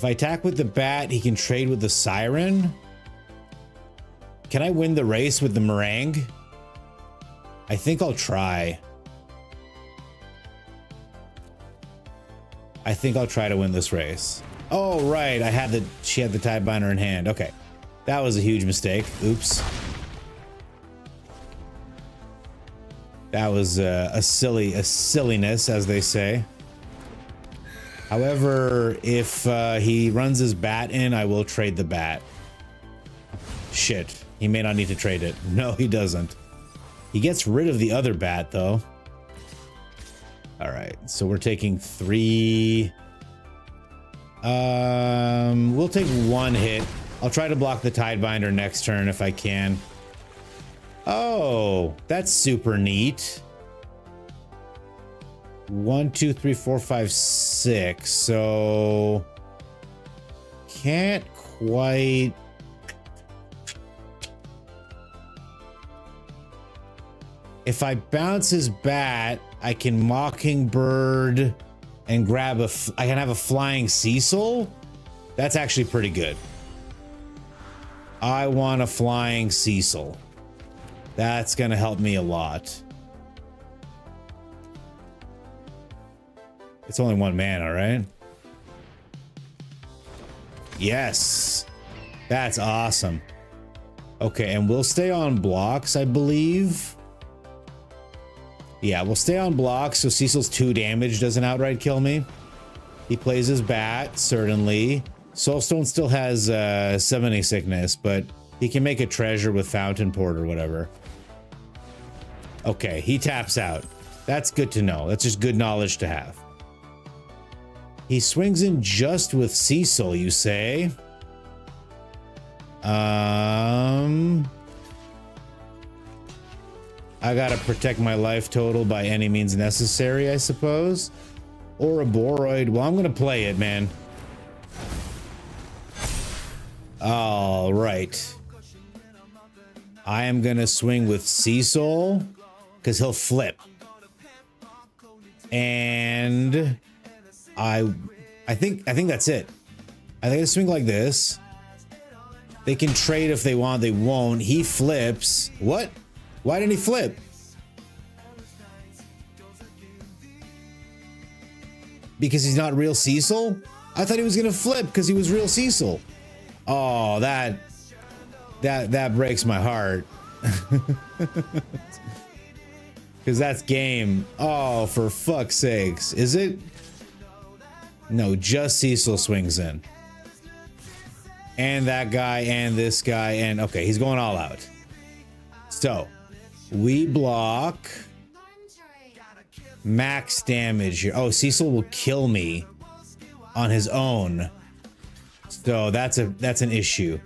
I attack with the bat, he can trade with the Siren. Can I win the race with the Meringue? I think I'll try. I think I'll try to win this race. Oh, right. She had the Tidebinder in hand. Okay. That was a huge mistake. Oops. That was a silliness, as they say. However, if he runs his bat in, I will trade the bat. Shit. He may not need to trade it. No, he doesn't. He gets rid of the other bat, though. All right. So we're taking 3. We'll take 1 hit. I'll try to block the Tidebinder next turn if I can. Oh, that's super neat. 1, 2, 3, 4, 5, 6. So can't quite. If I bounce his bat, I can Mockingbird and grab I can have a Flying Cecil. That's actually pretty good. I want a Flying Cecil. That's gonna help me a lot. It's only one man, all right? Yes. That's awesome. Okay, and we'll stay on blocks, I believe. Yeah, we'll stay on blocks so Cecil's 2 damage doesn't outright kill me. He plays his bat, certainly. Soulstone still has summoning sickness, but he can make a treasure with fountain port or whatever. Okay, he taps out. That's good to know. That's just good knowledge to have. He swings in just with Cecil, you say? I gotta protect my life total by any means necessary, I suppose. Or a Boroid. Well, I'm gonna play it, man. All right. I am gonna swing with Cecil because he'll flip. And I think that's it. I think I swing like this. They can trade if they want, they won't. He flips. What? Why didn't he flip? Because he's not real Cecil? I thought he was gonna flip because he was real Cecil. Oh, that breaks my heart. Because that's game. Oh, for fuck's sakes. Is it? No, just Cecil swings in. And that guy and this guy and okay, he's going all out. So, we block max damage here. Oh, Cecil will kill me on his own. So that's an issue.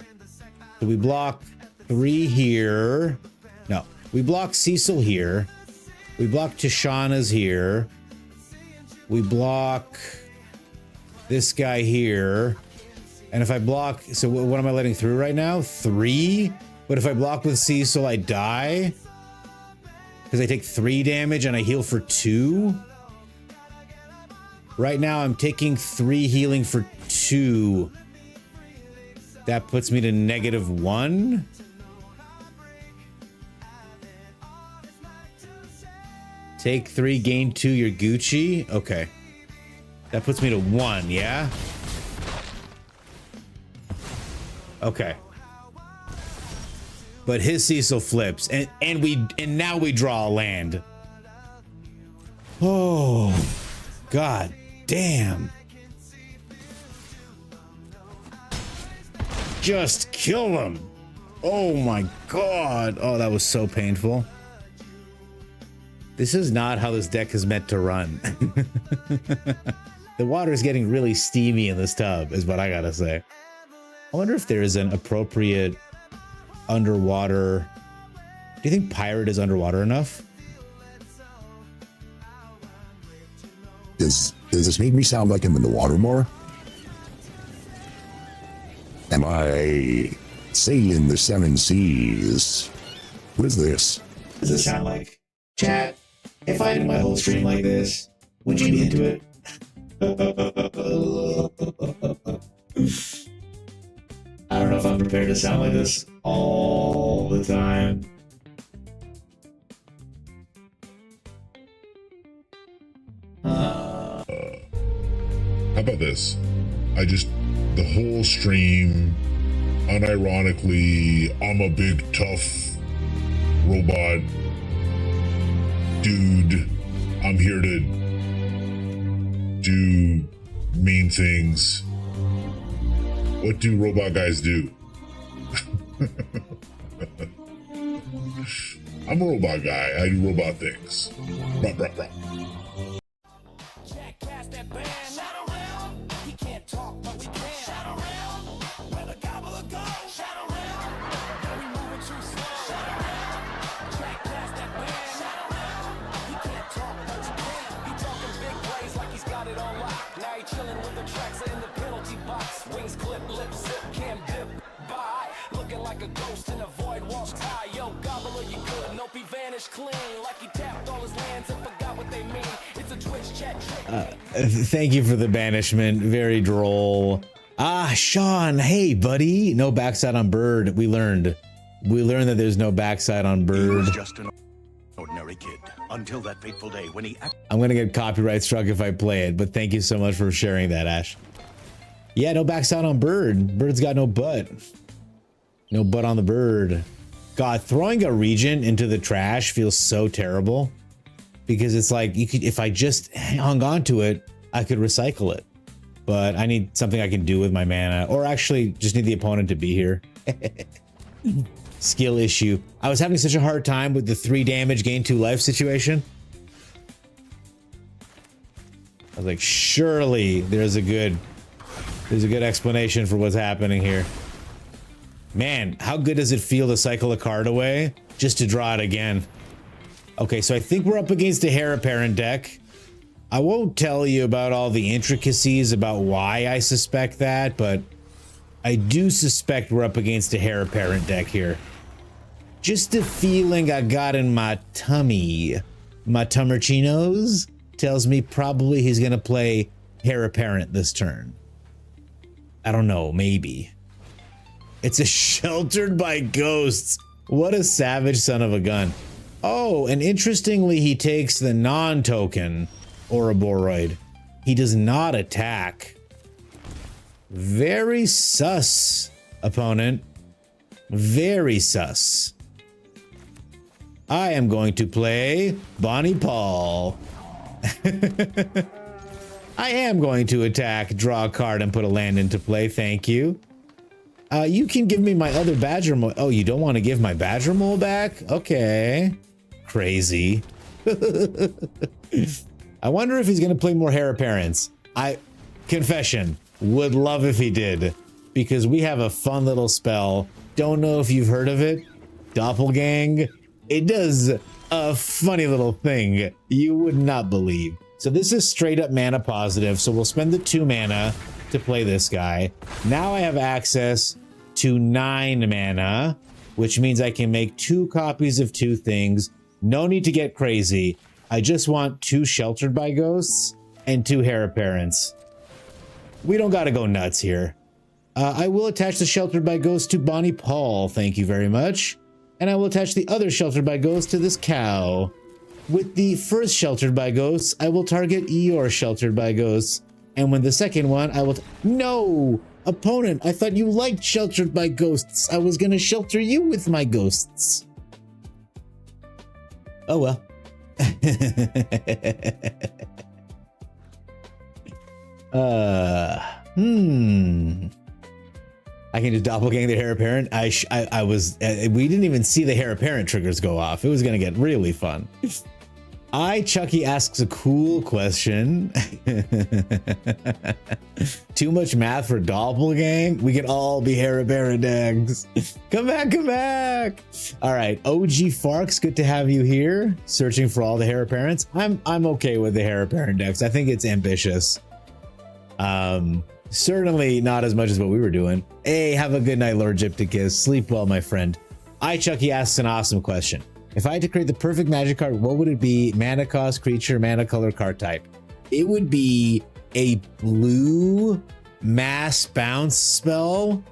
So we block 3 here. No, we block Cecil here. We block Tishana's here. We block this guy here. And if I block, so what am I letting through right now? 3? But if I block with Cecil, I die? Because I take 3 damage and I heal for 2? Right now, I'm taking 3 healing for 2. That puts me to -1. Take 3, gain 2, you're Gucci. Okay. That puts me to 1, yeah? Okay. But his Cecil flips, and now we draw a land. Oh, god damn. Just kill him. Oh my god. Oh, that was so painful. This is not how this deck is meant to run. The water is getting really steamy in this tub, is what I gotta say. I wonder if there is an appropriate underwater. Do you think Pirate is underwater enough? Does this make me sound like I'm in the water more? Am I sailing the 7 seas? What is this? What does it sound like? Chat, if I did my whole stream like this, would you be into it? I don't know if I'm prepared to sound like this all the time. How about this? The whole stream, unironically, I'm a big, tough robot dude. I'm here to do mean things. What do robot guys do? I'm a robot guy. I do robot things. Bruh, bruh, bruh. Thank you for the banishment. Very droll. Ah, Sean. Hey, buddy. No backside on bird. We learned that there's no backside on bird. He was just an ordinary kid until that fateful day when he I'm gonna get copyright struck if I play it, but thank you so much for sharing that, Ash. Yeah, no backside on bird. Bird's got no butt. No butt on the bird. God, throwing a region into the trash feels so terrible because it's like you could, if I just hung on to it, I could recycle it. But I need something I can do with my mana, or actually just need the opponent to be here. Skill issue. I was having such a hard time with the 3 damage, gain 2 life situation. I was like, surely there's a good explanation for what's happening here. Man, how good does it feel to cycle a card away just to draw it again? Okay, so I think we're up against a Heir Apparent deck. I won't tell you about all the intricacies about why I suspect that, but I do suspect we're up against a Heir Apparent deck here. Just a feeling I got in my tummy, my tummerchinos, tells me probably he's gonna play Heir Apparent this turn. I don't know, maybe. It's a Sheltered by Ghosts. What a savage son of a gun. Oh, and interestingly, he takes the non-token Ouroboros. He does not attack. Very sus, opponent. Very sus. I am going to play Bonnie Paul. I am going to attack, draw a card, and put a land into play. Thank you. You can give me my other Badger Mole. Oh, you don't want to give my Badger Mole back? Okay. Crazy. I wonder if he's going to play more Heir Apparents. Confession, would love if he did, because we have a fun little spell. Don't know if you've heard of it. Doppelgang. It does a funny little thing you would not believe. So this is straight up mana positive. So we'll spend the 2 mana to play this guy. Now I have access to 9 mana, which means I can make 2 copies of 2 things. No need to get crazy. I just want 2 Sheltered by Ghosts and 2 Heir Apparents. We don't got to go nuts here. I will attach the Sheltered by Ghosts to Bonnie Paul. Thank you very much. And I will attach the other Sheltered by Ghosts to this cow. With the first Sheltered by Ghosts, I will target your Sheltered by Ghosts. And with the second one, I will... No! Opponent, I thought you liked Sheltered by Ghosts. I was gonna shelter you with my ghosts. Oh well. I can just doppelgang the Heir Apparent. I was we didn't even see the Heir Apparent triggers go off. It was gonna get really fun. Chucky asks a cool question. Too much math for doppelgang? We can all be Heir Apparent decks. Come back, come back. All right, OG Farks, good to have you here. Searching for all the Heir Apparents. I'm okay with the Heir Apparent decks. I think it's ambitious. Certainly not as much as what we were doing. Hey, have a good night, Lord Gypticus. Sleep well, my friend. Chucky asks an awesome question. If I had to create the perfect magic card, what would it be? Mana cost, creature, mana color, card type. It would be a blue mass bounce spell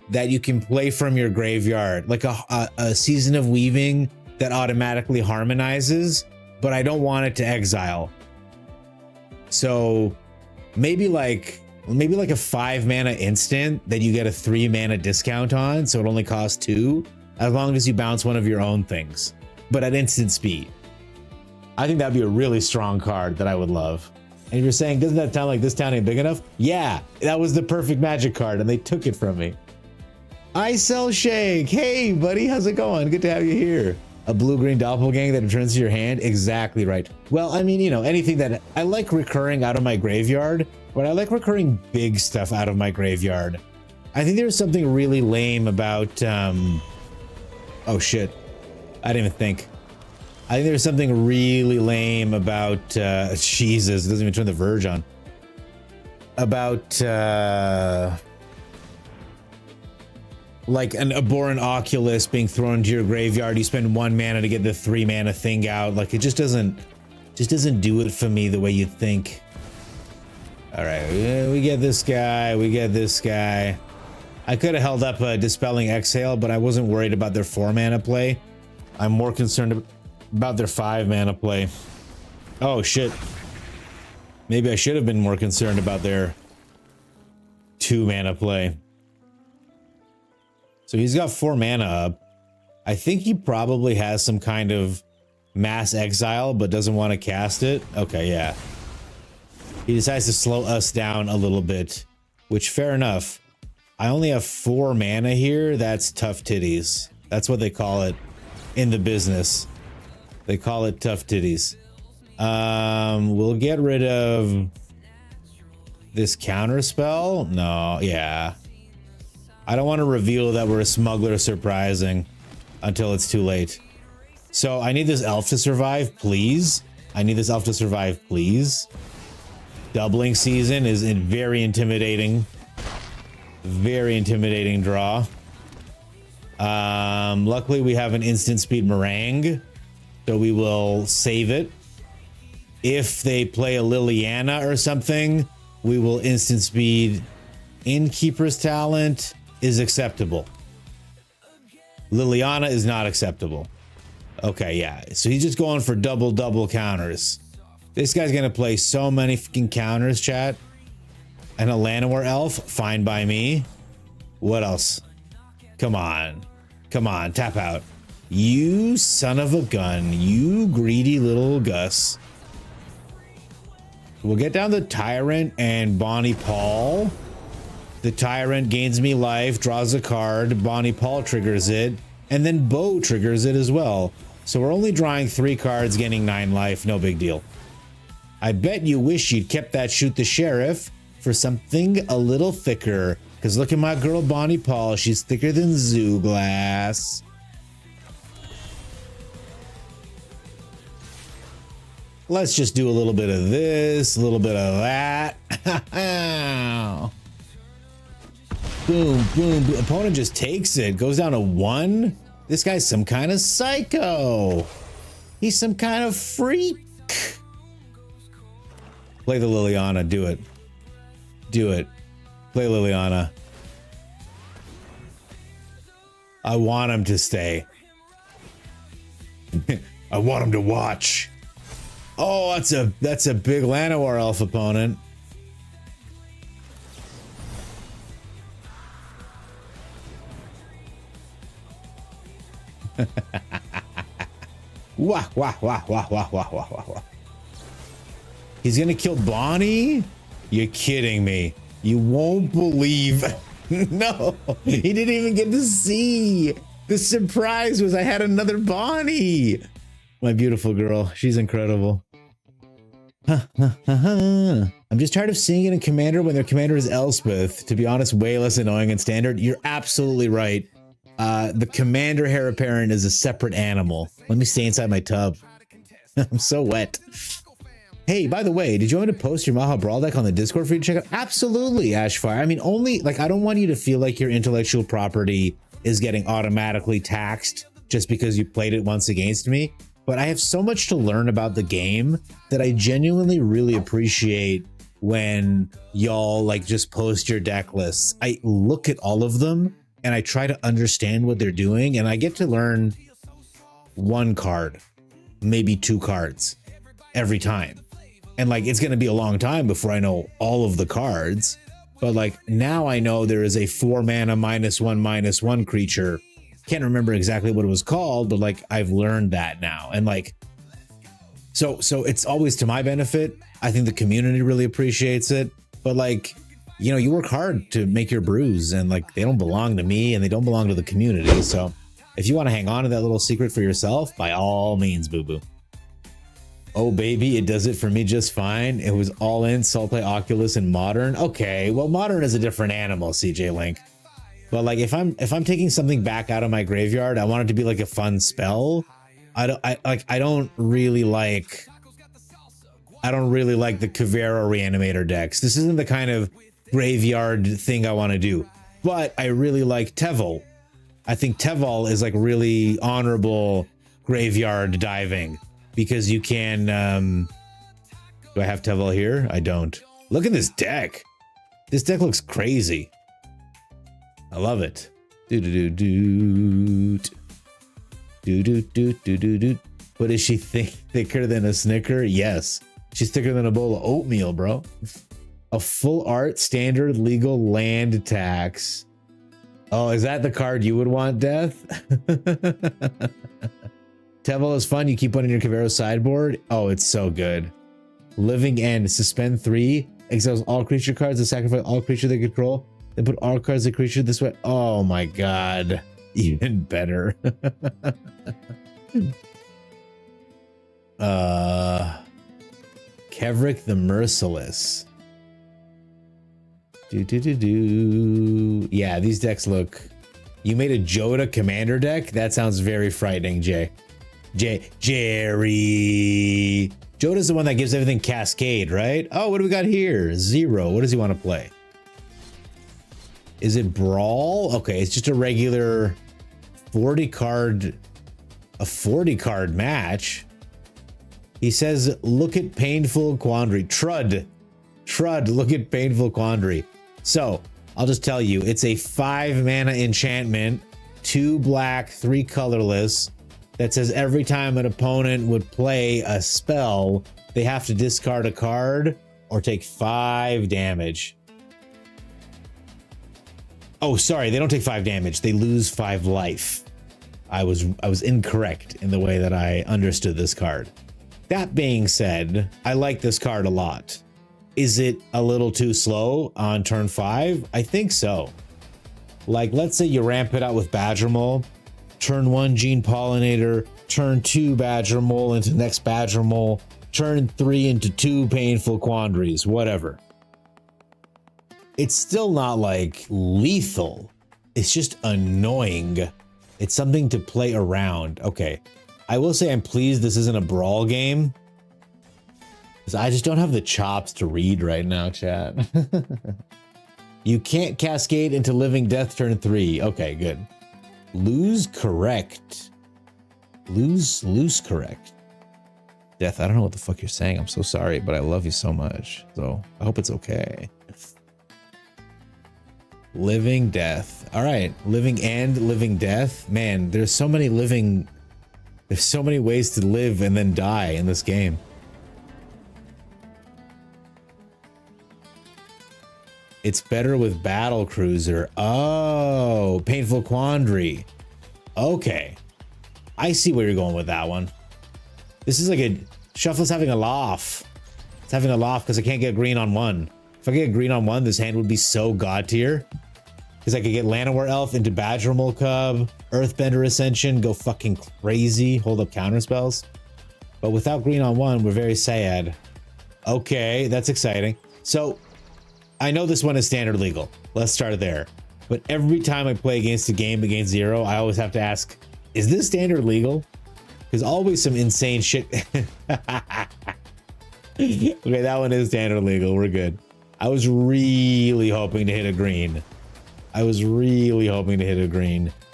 that you can play from your graveyard, like a Season of Weaving that automatically harmonizes, but I don't want it to exile. So maybe like a 5 mana instant that you get a 3 mana discount on, so it only costs 2, as long as you bounce one of your own things, but at instant speed. I think that'd be a really strong card that I would love. And you're saying, doesn't that sound like this town ain't big enough? Yeah, that was the perfect magic card and they took it from me. I sell Shake. Hey buddy, how's it going? Good to have you here. A blue-green doppelgang that returns to your hand? Exactly right. Well, I mean, you know, anything that I like recurring out of my graveyard, but I like recurring big stuff out of my graveyard. I think there's something really lame about, oh shit, I didn't even think. I think there's something really lame about, Jesus, it doesn't even turn the verge on. About, like an Abhorrent Oculus being thrown into your graveyard. You spend 1 mana to get the 3 mana thing out. Like it just doesn't do it for me the way you'd think. All right, we get this guy, we get this guy. I could have held up a Dispelling Exhale, but I wasn't worried about their 4 mana play. I'm more concerned about their 5 mana play. Oh shit. Maybe I should have been more concerned about their 2 mana play. So he's got 4 mana up. I think he probably has some kind of mass exile, but doesn't want to cast it. Okay, yeah. He decides to slow us down a little bit, which fair enough. I only have 4 mana here. That's tough titties. That's what they call it in the business. They call it tough titties. We'll get rid of this counter spell. No, yeah. I don't want to reveal that we're a smuggler surprising until it's too late. So I need this elf to survive, please. I need this elf to survive, please. Doubling season is a very intimidating draw. Luckily we have an instant speed meringue, so we will save it. If they play a Liliana or something, we will instant speed. Innkeeper's talent is acceptable. Liliana is not acceptable. Okay, yeah. So he's just going for double counters. This guy's gonna play so many fucking counters, chat. And a Llanowar elf, fine by me. What else? Come on. Come on, tap out. You son of a gun. You greedy little Gus. We'll get down the Tyrant and Bonnie Paul. The Tyrant gains me life, draws a card, Bonnie Paul triggers it, and then Bo triggers it as well. So we're only drawing 3 cards, getting 9 life, no big deal. I bet you wish you'd kept that Shoot the Sheriff for something a little thicker, because look at my girl Bonnie Paul, she's thicker than zoo glass. Let's just do a little bit of this, a little bit of that. Boom, boom, boom. Opponent just takes it, goes down to 1. This guy's some kind of psycho. He's some kind of freak. Play the Liliana, do it. Do it. Play Liliana. I want him to stay. I want him to watch. Oh, that's a big Llanowar elf opponent. Wah, wah, wah, wah, wah, wah, wah, wah, wah. He's gonna kill Bonnie? You're kidding me. You won't believe. No, he didn't even get to see. The surprise was I had another Bonnie. My beautiful girl. She's incredible. I'm just tired of seeing it in Commander when their commander is Elspeth. To be honest, way less annoying in Standard. You're absolutely right. The Commander Heir Apparent is a separate animal. Let me stay inside my tub. I'm so wet. Hey, by the way, did you want me to post your Maha Brawl deck on the Discord for you to check out? Absolutely, Ashfire. I mean, only, like, I don't want you to feel like your intellectual property is getting automatically taxed just because you played it once against me. But I have so much to learn about the game that I genuinely really appreciate when y'all, like, just post your deck lists. I look at all of them and I try to understand what they're doing, and I get to learn 1 card, maybe 2 cards every time. And like, it's going to be a long time before I know all of the cards. But like, now I know there is a 4 mana -1/-1 creature. Can't remember exactly what it was called, but like, I've learned that now. And like, so it's always to my benefit. I think the community really appreciates it. But like, you know, you work hard to make your brews, and like, they don't belong to me and they don't belong to the community. So if you want to hang on to that little secret for yourself, by all means, boo-boo. Oh baby, it does it for me just fine. It was all in Sultai, Oculus, and Modern. Okay, well, Modern is a different animal, CJ Link. But like, if I'm taking something back out of my graveyard, I want it to be like a fun spell. I don't really like the Kavera Reanimator decks. This isn't the kind of graveyard thing I want to do. But I really like Teval. I think Teval is like really honorable graveyard diving. Because you can, do I have Teval here? I don't. Look at this deck. This deck looks crazy. I love it. Do do do do do do do do do. But is she thicker than a Snicker? Yes. She's thicker than a bowl of oatmeal, bro. A full art standard legal land tax. Oh, is that the card you would want, Death? Tevel is fun. You keep one in your Cavero sideboard. Oh, it's so good. Living End. Suspend 3. Exiles all creature cards and sacrifice all creature they control. Then put all cards of the creature this way. Oh my god. Even better. Kevrick the Merciless. Yeah, these decks look... You made a Joda commander deck? That sounds very frightening, Jerry. Joda's the one that gives everything Cascade, right? Oh, what do we got here? 0. What does he want to play? Is it Brawl? Okay, it's just a regular 40 card match. He says, look at Painful Quandary. Trud, look at Painful Quandary. So, I'll just tell you, it's a 5 mana enchantment, 2 black, 3 colorless, that says every time an opponent would play a spell, they have to discard a card or take 5 damage. Oh, sorry, they don't take 5 damage. They lose 5 life. I was incorrect in the way that I understood this card. That being said, I like this card a lot. Is it a little too slow on turn 5? I think so. Like, let's say you ramp it out with Badger Mole, turn 1 Gene Pollinator, turn 2 Badger Mole into next Badger Mole, turn 3 into 2 Painful Quandaries, whatever. It's still not like lethal. It's just annoying. It's something to play around. Okay. I will say I'm pleased this isn't a brawl game. Because I just don't have the chops to read right now, chat. You can't cascade into Living Death turn 3. Okay, good. Lose correct. Lose correct. Death, I don't know what the fuck you're saying. I'm so sorry, but I love you so much. So I hope it's okay. Living Death. All right. Living End, Living Death. Man, there's so many ways to live and then die in this game. It's better with Battle Cruiser. Oh, Painful Quandary. Okay. I see where you're going with that one. This is like a... Shuffle's having a laugh. It's having a laugh because I can't get green on 1. If I get green on 1, this hand would be so god tier. Because I could get Llanowar Elf into Badger Mole Cub, Earthbender Ascension, go fucking crazy, hold up counter spells. But without green on 1, we're very sad. Okay, that's exciting. So, I know this one is standard legal. Let's start there. But every time I play against a game against 0, I always have to ask, is this standard legal? There's always some insane shit. Okay, that one is standard legal. We're good. I was really hoping to hit a green.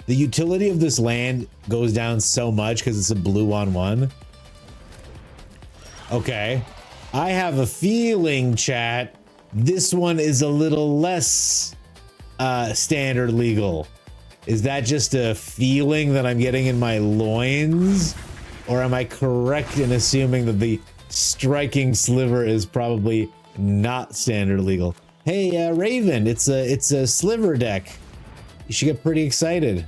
The utility of this land goes down so much because it's a blue on 1. Okay. I have a feeling, chat, this one is a little less standard legal. Is that just a feeling that I'm getting in my loins? Or am I correct in assuming that the striking sliver is probably not standard legal? Hey, Raven, it's a sliver deck. You should get pretty excited.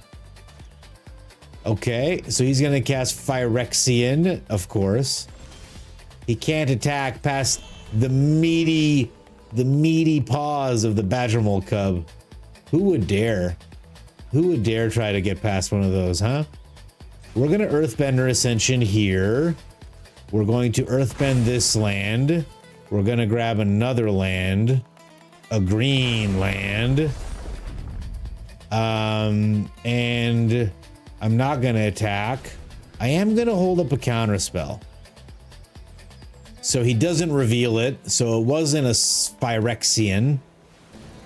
Okay, so he's gonna cast Phyrexian, of course. He can't attack past the meaty paws of the Badger Mole Cub. Who would dare? Who would dare try to get past one of those, huh? We're gonna Earthbender Ascension here. We're going to Earthbend this land. We're gonna grab another land. A green land. And I'm not gonna attack. I am gonna hold up a counter spell. So he doesn't reveal it, so it wasn't a Phyrexian.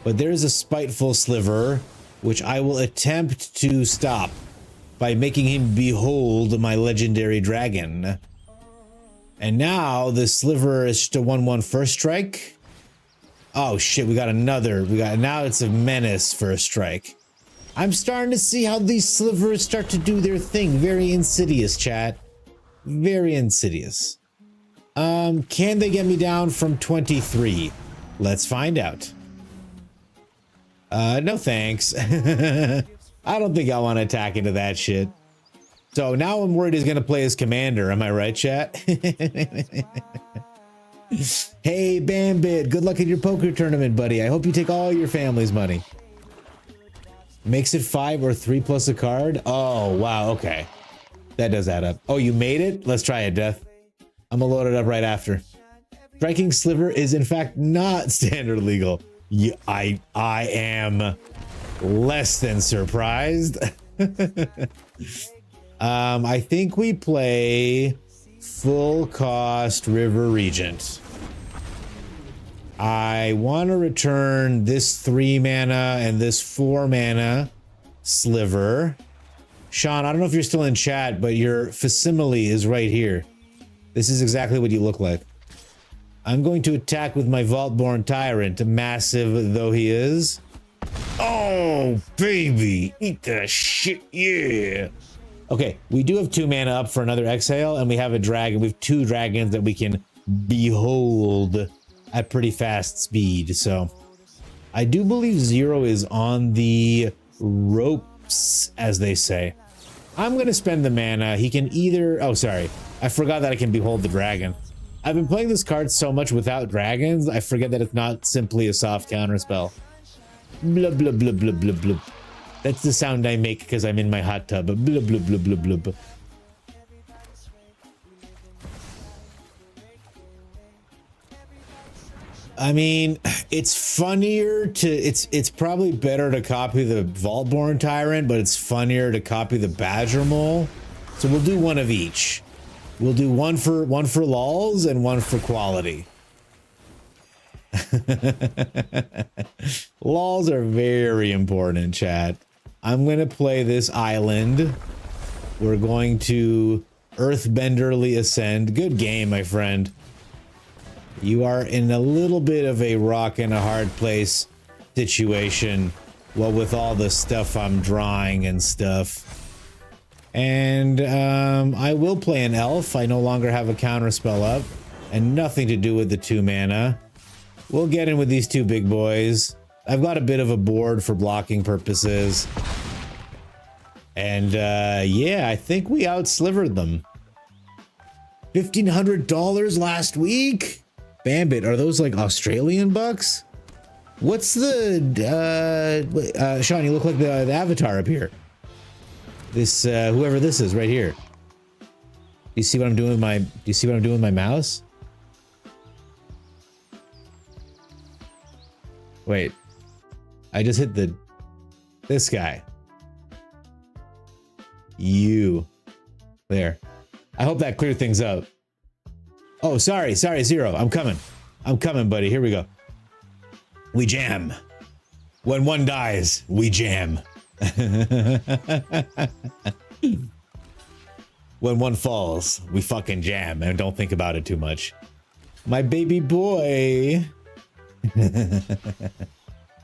But there's a Spiteful Sliver, which I will attempt to stop by making him behold my legendary dragon. And now the sliver is just a 1/1 first strike. Oh shit, we got another. Now it's a menace first strike. I'm starting to see how these slivers start to do their thing. Very insidious, chat. Very insidious. Can they get me down from 23? Let's find out. No thanks. I don't think I want to attack into that shit. So now I'm worried he's going to play as commander. Am I right, chat? Hey, Bambit, good luck in your poker tournament, buddy. I hope you take all your family's money. Makes it 5 or 3 plus a card? Oh, wow, okay. That does add up. Oh, you made it? Let's try it, Death. I'm gonna load it up right after. Striking Sliver is in fact not standard legal. I am less than surprised. I think we play full cost River Regent. I want to return this 3 mana and this 4 mana Sliver. Sean, I don't know if you're still in chat, but your facsimile is right here. This is exactly what you look like. I'm going to attack with my Vaultborn Tyrant, massive though he is. Oh, baby, eat that shit, yeah. Okay, we do have 2 mana up for another exhale, and we have a dragon. We have 2 dragons that we can behold at pretty fast speed. So I do believe 0 is on the ropes, as they say. I'm going to spend the mana. He can either... Oh, sorry. I forgot that I can behold the dragon. I've been playing this card so much without dragons, I forget that it's not simply a soft counter spell. Blub, blub, blub, blub, blub, blub. That's the sound I make because I'm in my hot tub. Blub, blub, blub, blub, blub. I mean, it's funnier to... It's probably better to copy the Vaultborn Tyrant, but it's funnier to copy the Badger Mole. So we'll do one of each. We'll do one for lols and one for quality. Lols are very important, chat. I'm going to play this island. We're going to Earthbenderly Ascend. Good game, my friend. You are in a little bit of a rock and a hard place situation. Well, with all the stuff I'm drawing and stuff. And I will play an elf. I no longer have a counter spell up. And nothing to do with the 2 mana. We'll get in with these 2 big boys. I've got a bit of a board for blocking purposes. And yeah, I think we out-slivered them. $1,500 last week? Bambit, are those like Australian bucks? What's the... Sean, you look like the avatar up here. This, whoever this is right here. Do you see what I'm doing with my... Do you see what I'm doing with my mouse? Wait. I just hit the... This guy. You. There. I hope that cleared things up. Oh, sorry, 0. I'm coming. I'm coming, buddy. Here we go. We jam. When one dies, we jam. When one falls, we fucking jam and don't think about it too much. My baby boy.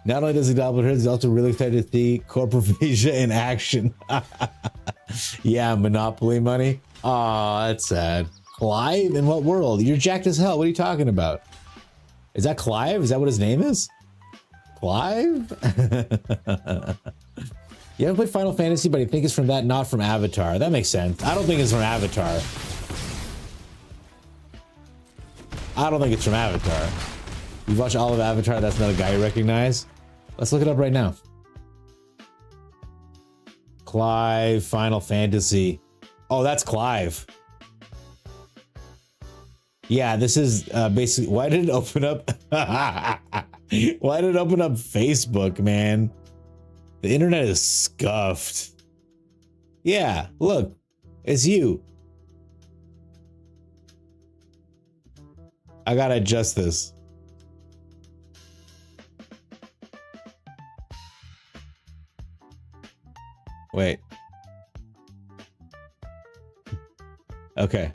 Not only does he double hurt, he's also really excited to see Corporasia in action. Yeah, Monopoly money. Aw, that's sad. Clive? In what world? You're jacked as hell. What are you talking about? Is that Clive? Is that what his name is? Clive? You haven't played Final Fantasy, but I think it's from that, not from Avatar. That makes sense. I don't think it's from Avatar. I don't think it's from Avatar. You've watched all of Avatar, that's not a guy you recognize? Let's look it up right now. Clive, Final Fantasy. Oh, that's Clive. Yeah, this is basically... Why did it open up... Why did it open up Facebook, man? The internet is scuffed. Yeah, look. It's you. I gotta adjust this. Wait. Okay.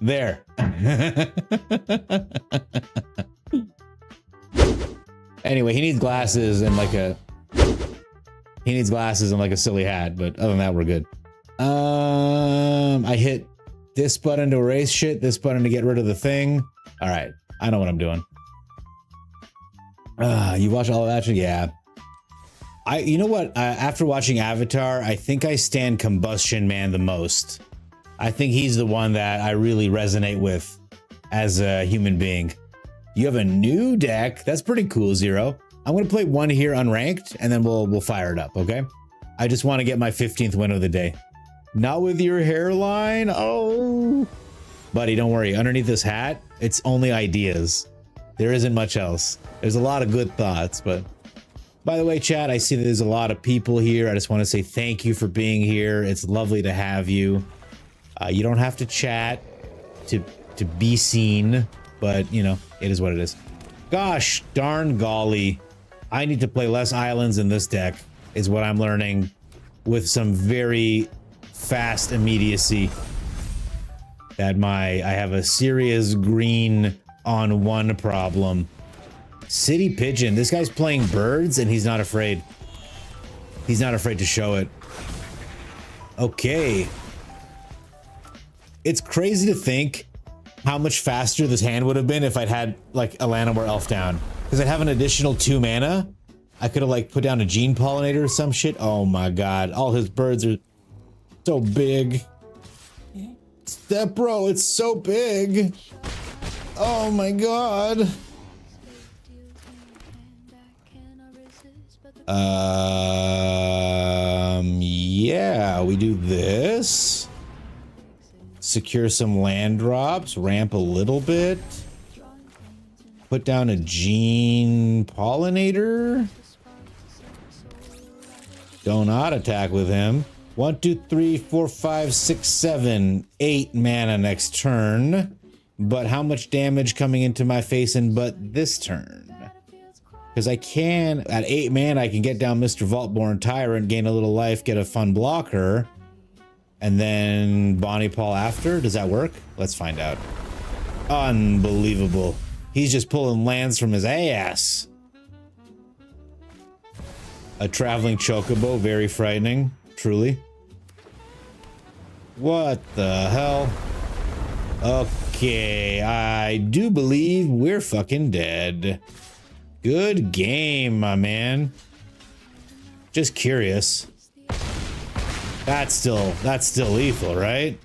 There. Anyway, he needs glasses and like a... He needs glasses and like a silly hat, but other than that, we're good. I hit this button to erase shit, this button to get rid of the thing. All right, I know what I'm doing. You watch all of that? Yeah. You know what? After watching Avatar, I think I stand Combustion Man the most. I think he's the one that I really resonate with as a human being. You have a new deck. That's pretty cool, Zero. I'm gonna play one here unranked, and then we'll fire it up. Okay? I just want to get my 15th win of the day. Not with your hairline. Oh, buddy, don't worry. Underneath this hat, it's only ideas. There isn't much else. There's a lot of good thoughts, but by the way, chat, I see that there's a lot of people here. I just want to say thank you for being here. It's lovely to have you. You don't have to chat to be seen, but you know, it is what it is. Gosh darn golly. I need to play less islands in this deck, is what I'm learning, with some very fast immediacy. That I have a serious green on one problem. City Pigeon. This guy's playing birds and he's not afraid. He's not afraid to show it. Okay. It's crazy to think how much faster this hand would have been if I'd had like a Llanowar Elf down. Because I'd have an additional 2 mana. I could have like put down a Gene Pollinator or some shit. Oh my god. All his birds are so big. That bro, it's so big. Oh my god. Yeah, we do this. Secure some land drops, ramp a little bit. Put down a Gene Pollinator. Do not attack with him. 1, 2, 3, 4, 5, 6, 7, 8 mana next turn. But how much damage coming into my face in but this turn? Because I can, at 8 mana, I can get down Mr. Vaultborn Tyrant, gain a little life, get a fun blocker, and then Bonnie Paul after. Does that work? Let's find out. Unbelievable. He's just pulling lands from his ass. A traveling chocobo, very frightening, truly. What the hell? Okay, I do believe we're fucking dead. Good game, my man. Just curious. That's still lethal, right?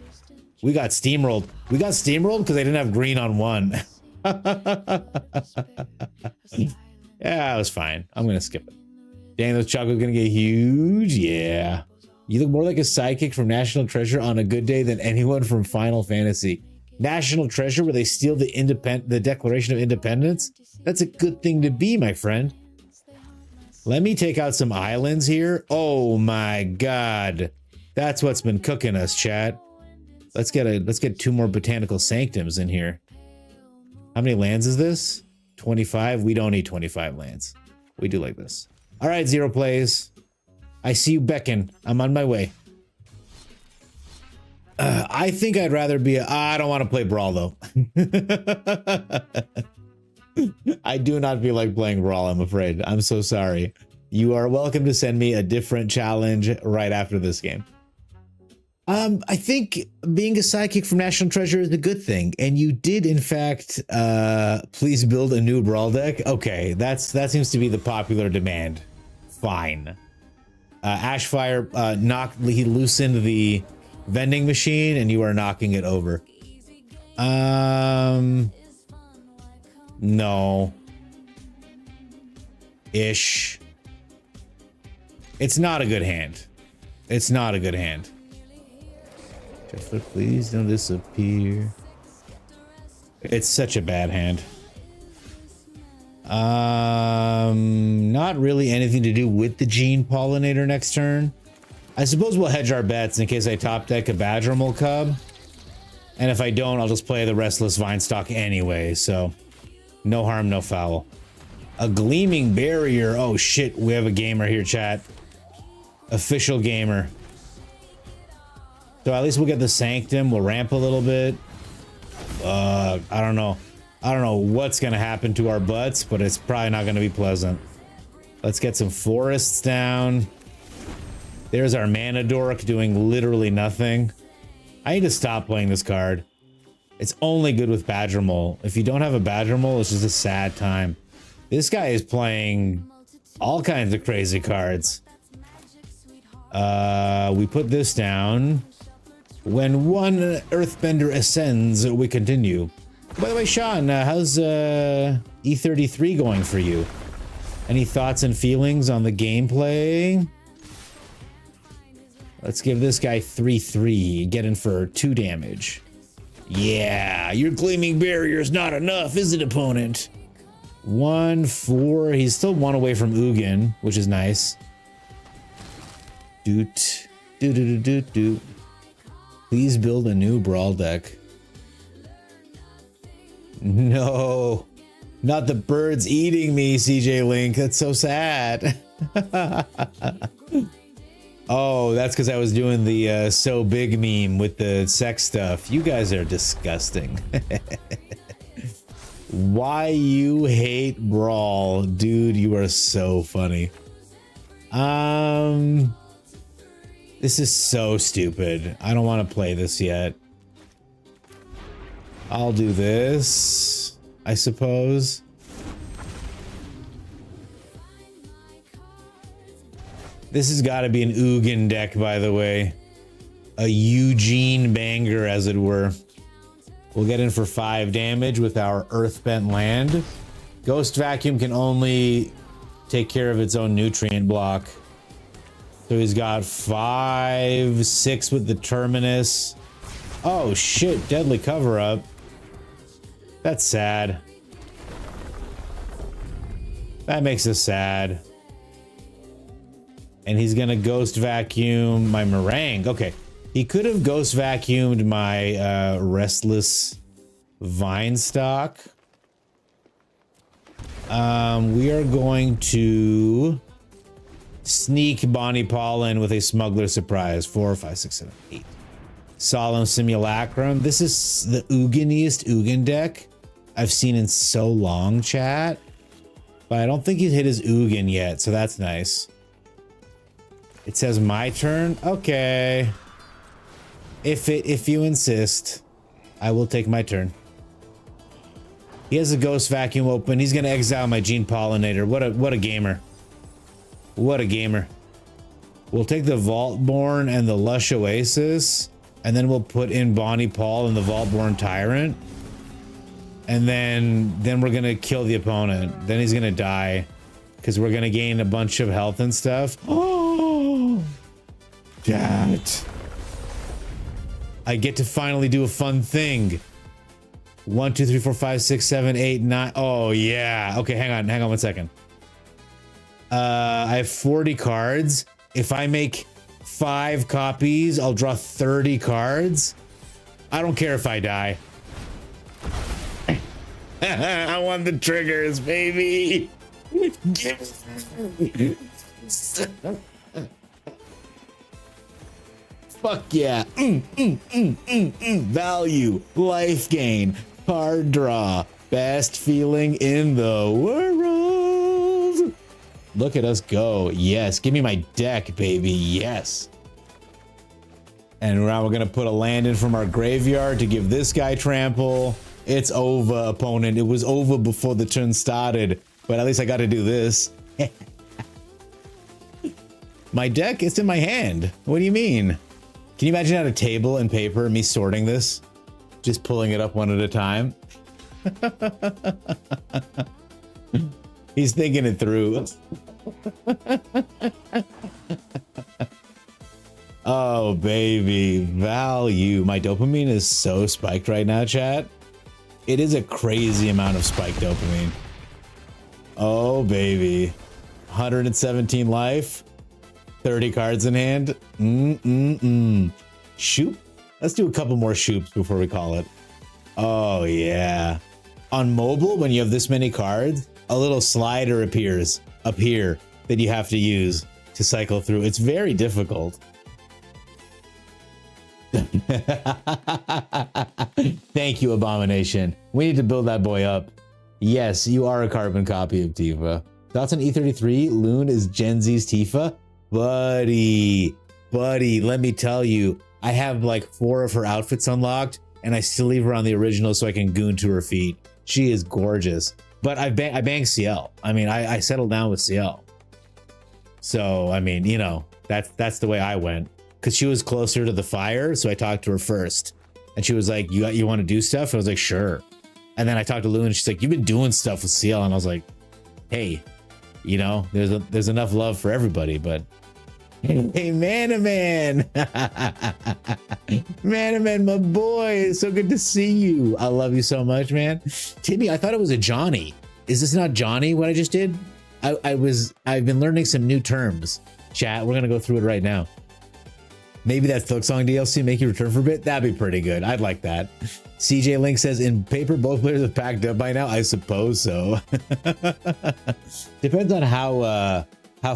We got steamrolled. We got steamrolled because they didn't have green on 1. Yeah, it was fine. I'm gonna skip it. Dang, those chocolate's gonna get huge. Yeah. You look more like a sidekick from National Treasure on a good day than anyone from Final Fantasy. National Treasure, where they steal the Declaration of Independence? That's a good thing to be, my friend. Let me take out some islands here. Oh my god. That's what's been cooking us, chat. Let's get 2 more Botanical Sanctums in here. How many lands is this? 25? We don't need 25 lands. We do like this. All right, Zero plays. I see you beckon. I'm on my way. I think I'd rather be I don't want to play Brawl, though. I do not feel like playing Brawl, I'm afraid. I'm so sorry. You are welcome to send me a different challenge right after this game. I think being a sidekick from National Treasure is a good thing. And you did, in fact, please build a new Brawl deck. Okay, that seems to be the popular demand. Fine. Ashfire, he loosened the vending machine and you are knocking it over. No. Ish. It's not a good hand. It's not a good hand. Jeffler, please don't disappear. It's such a bad hand. Not really anything to do with the Gene Pollinator next turn. I suppose we'll hedge our bets in case I top deck a Badgermal Cub. And if I don't, I'll just play the Restless Vinestock anyway, so no harm, no foul. A Gleaming Barrier. Oh shit, we have a gamer here, chat. Official gamer. So at least we'll get the Sanctum. We'll ramp a little bit. I don't know. I don't know what's going to happen to our butts, but it's probably not going to be pleasant. Let's get some forests down. There's our mana dork doing literally nothing. I need to stop playing this card. It's only good with Badger Mole. If you don't have a Badger Mole, it's just a sad time. This guy is playing all kinds of crazy cards. We put this down. When one Earthbender ascends, we continue. By the way, Sean, how's E33 going for you? Any thoughts and feelings on the gameplay? Let's give this guy 3/3. Get in for 2 damage. Yeah, your gleaming barrier's not enough, is it, opponent? 1/4. He's still 1 away from Ugin, which is nice. Doot. Doot. Please build a new Brawl deck. No. Not the birds eating me, CJ Link. That's so sad. Oh, that's because I was doing the so big meme with the sex stuff. You guys are disgusting. Why you hate Brawl? Dude, you are so funny. This is so stupid. I don't want to play this yet. I'll do this, I suppose. This has got to be an Ugin deck, by the way. A Eugene banger, as it were. We'll get in for 5 damage with our Earthbent land. Ghost Vacuum can only take care of its own nutrient block. So he's got 5, 6 with the Terminus. Oh shit, Deadly Cover-Up. That's sad. That makes us sad. And he's gonna Ghost Vacuum my Meringue. Okay, he could have Ghost Vacuumed my Restless Vine Stock. We are going to sneak Bonnie Pollen with a Smuggler Surprise. 4, 5, 6, 7, 8. Solemn Simulacrum. This is the Uginiest Ugin deck I've seen in so long, chat. But I don't think he's hit his Ugin yet, so that's nice. It says my turn. Okay. If you insist, I will take my turn. He has a Ghost Vacuum open. He's gonna exile my Gene Pollinator. What a gamer. What a gamer. We'll take the Vaultborn and the Lush Oasis, and then we'll put in Bonnie Paul and the Vaultborn Tyrant. And then we're gonna kill the opponent. Then he's gonna die because we're gonna gain a bunch of health and stuff. Oh, chat. I get to finally do a fun thing. 1, 2, 3, 4, 5, 6, 7, 8, 9. Oh yeah. Okay, hang on 1 second. I have 40 cards. If I make 5 copies, I'll draw 30 cards. I don't care if I die. I want the triggers, baby. Fuck yeah. Value, life gain, card draw, best feeling in the world. Look at us go. Yes, give me my deck, baby. Yes. And now we're gonna put a land in from our graveyard to give this guy trample. It's over, opponent. It was over before the turn started, but at least I got to do this. My deck, it's in my hand. What do you mean? Can you imagine at a table and paper me sorting this? Just pulling it up one at a time. He's thinking it through. Oh, baby. Value. My dopamine is so spiked right now, chat. It is a crazy amount of spiked dopamine. Oh, baby. 117 life. 30 cards in hand. Shoop. Let's do a couple more shoops before we call it. Oh, yeah. On mobile, when you have this many cards, a little slider appears up here that you have to use to cycle through. It's very difficult. Thank you, Abomination. We need to build that boy up. Yes, you are a carbon copy of Tifa. Thoughts on E33? Loon is Gen Z's Tifa? Buddy, buddy, let me tell you, I have like 4 of her outfits unlocked, and I still leave her on the original so I can goon to her feet. She is gorgeous. But I banged CL. I mean, I settled down with CL. So, I mean, you know, that's the way I went. Because she was closer to the fire, so I talked to her first. And she was like, you want to do stuff? I was like, sure. And then I talked to Lou, and she's like, you've been doing stuff with CL. And I was like, hey, you know, there's enough love for everybody, but hey, man, my boy, it's so good to see you. I love you so much, man. Timmy, I thought it was a Johnny. Is this not Johnny, what I just did? I've been learning some new terms. Chat, we're gonna go through it right now. Maybe that folk song DLC make you return for a bit. That'd be pretty good. I'd like that. CJ Link says, in paper, both players have packed up by now. I suppose so. Depends on how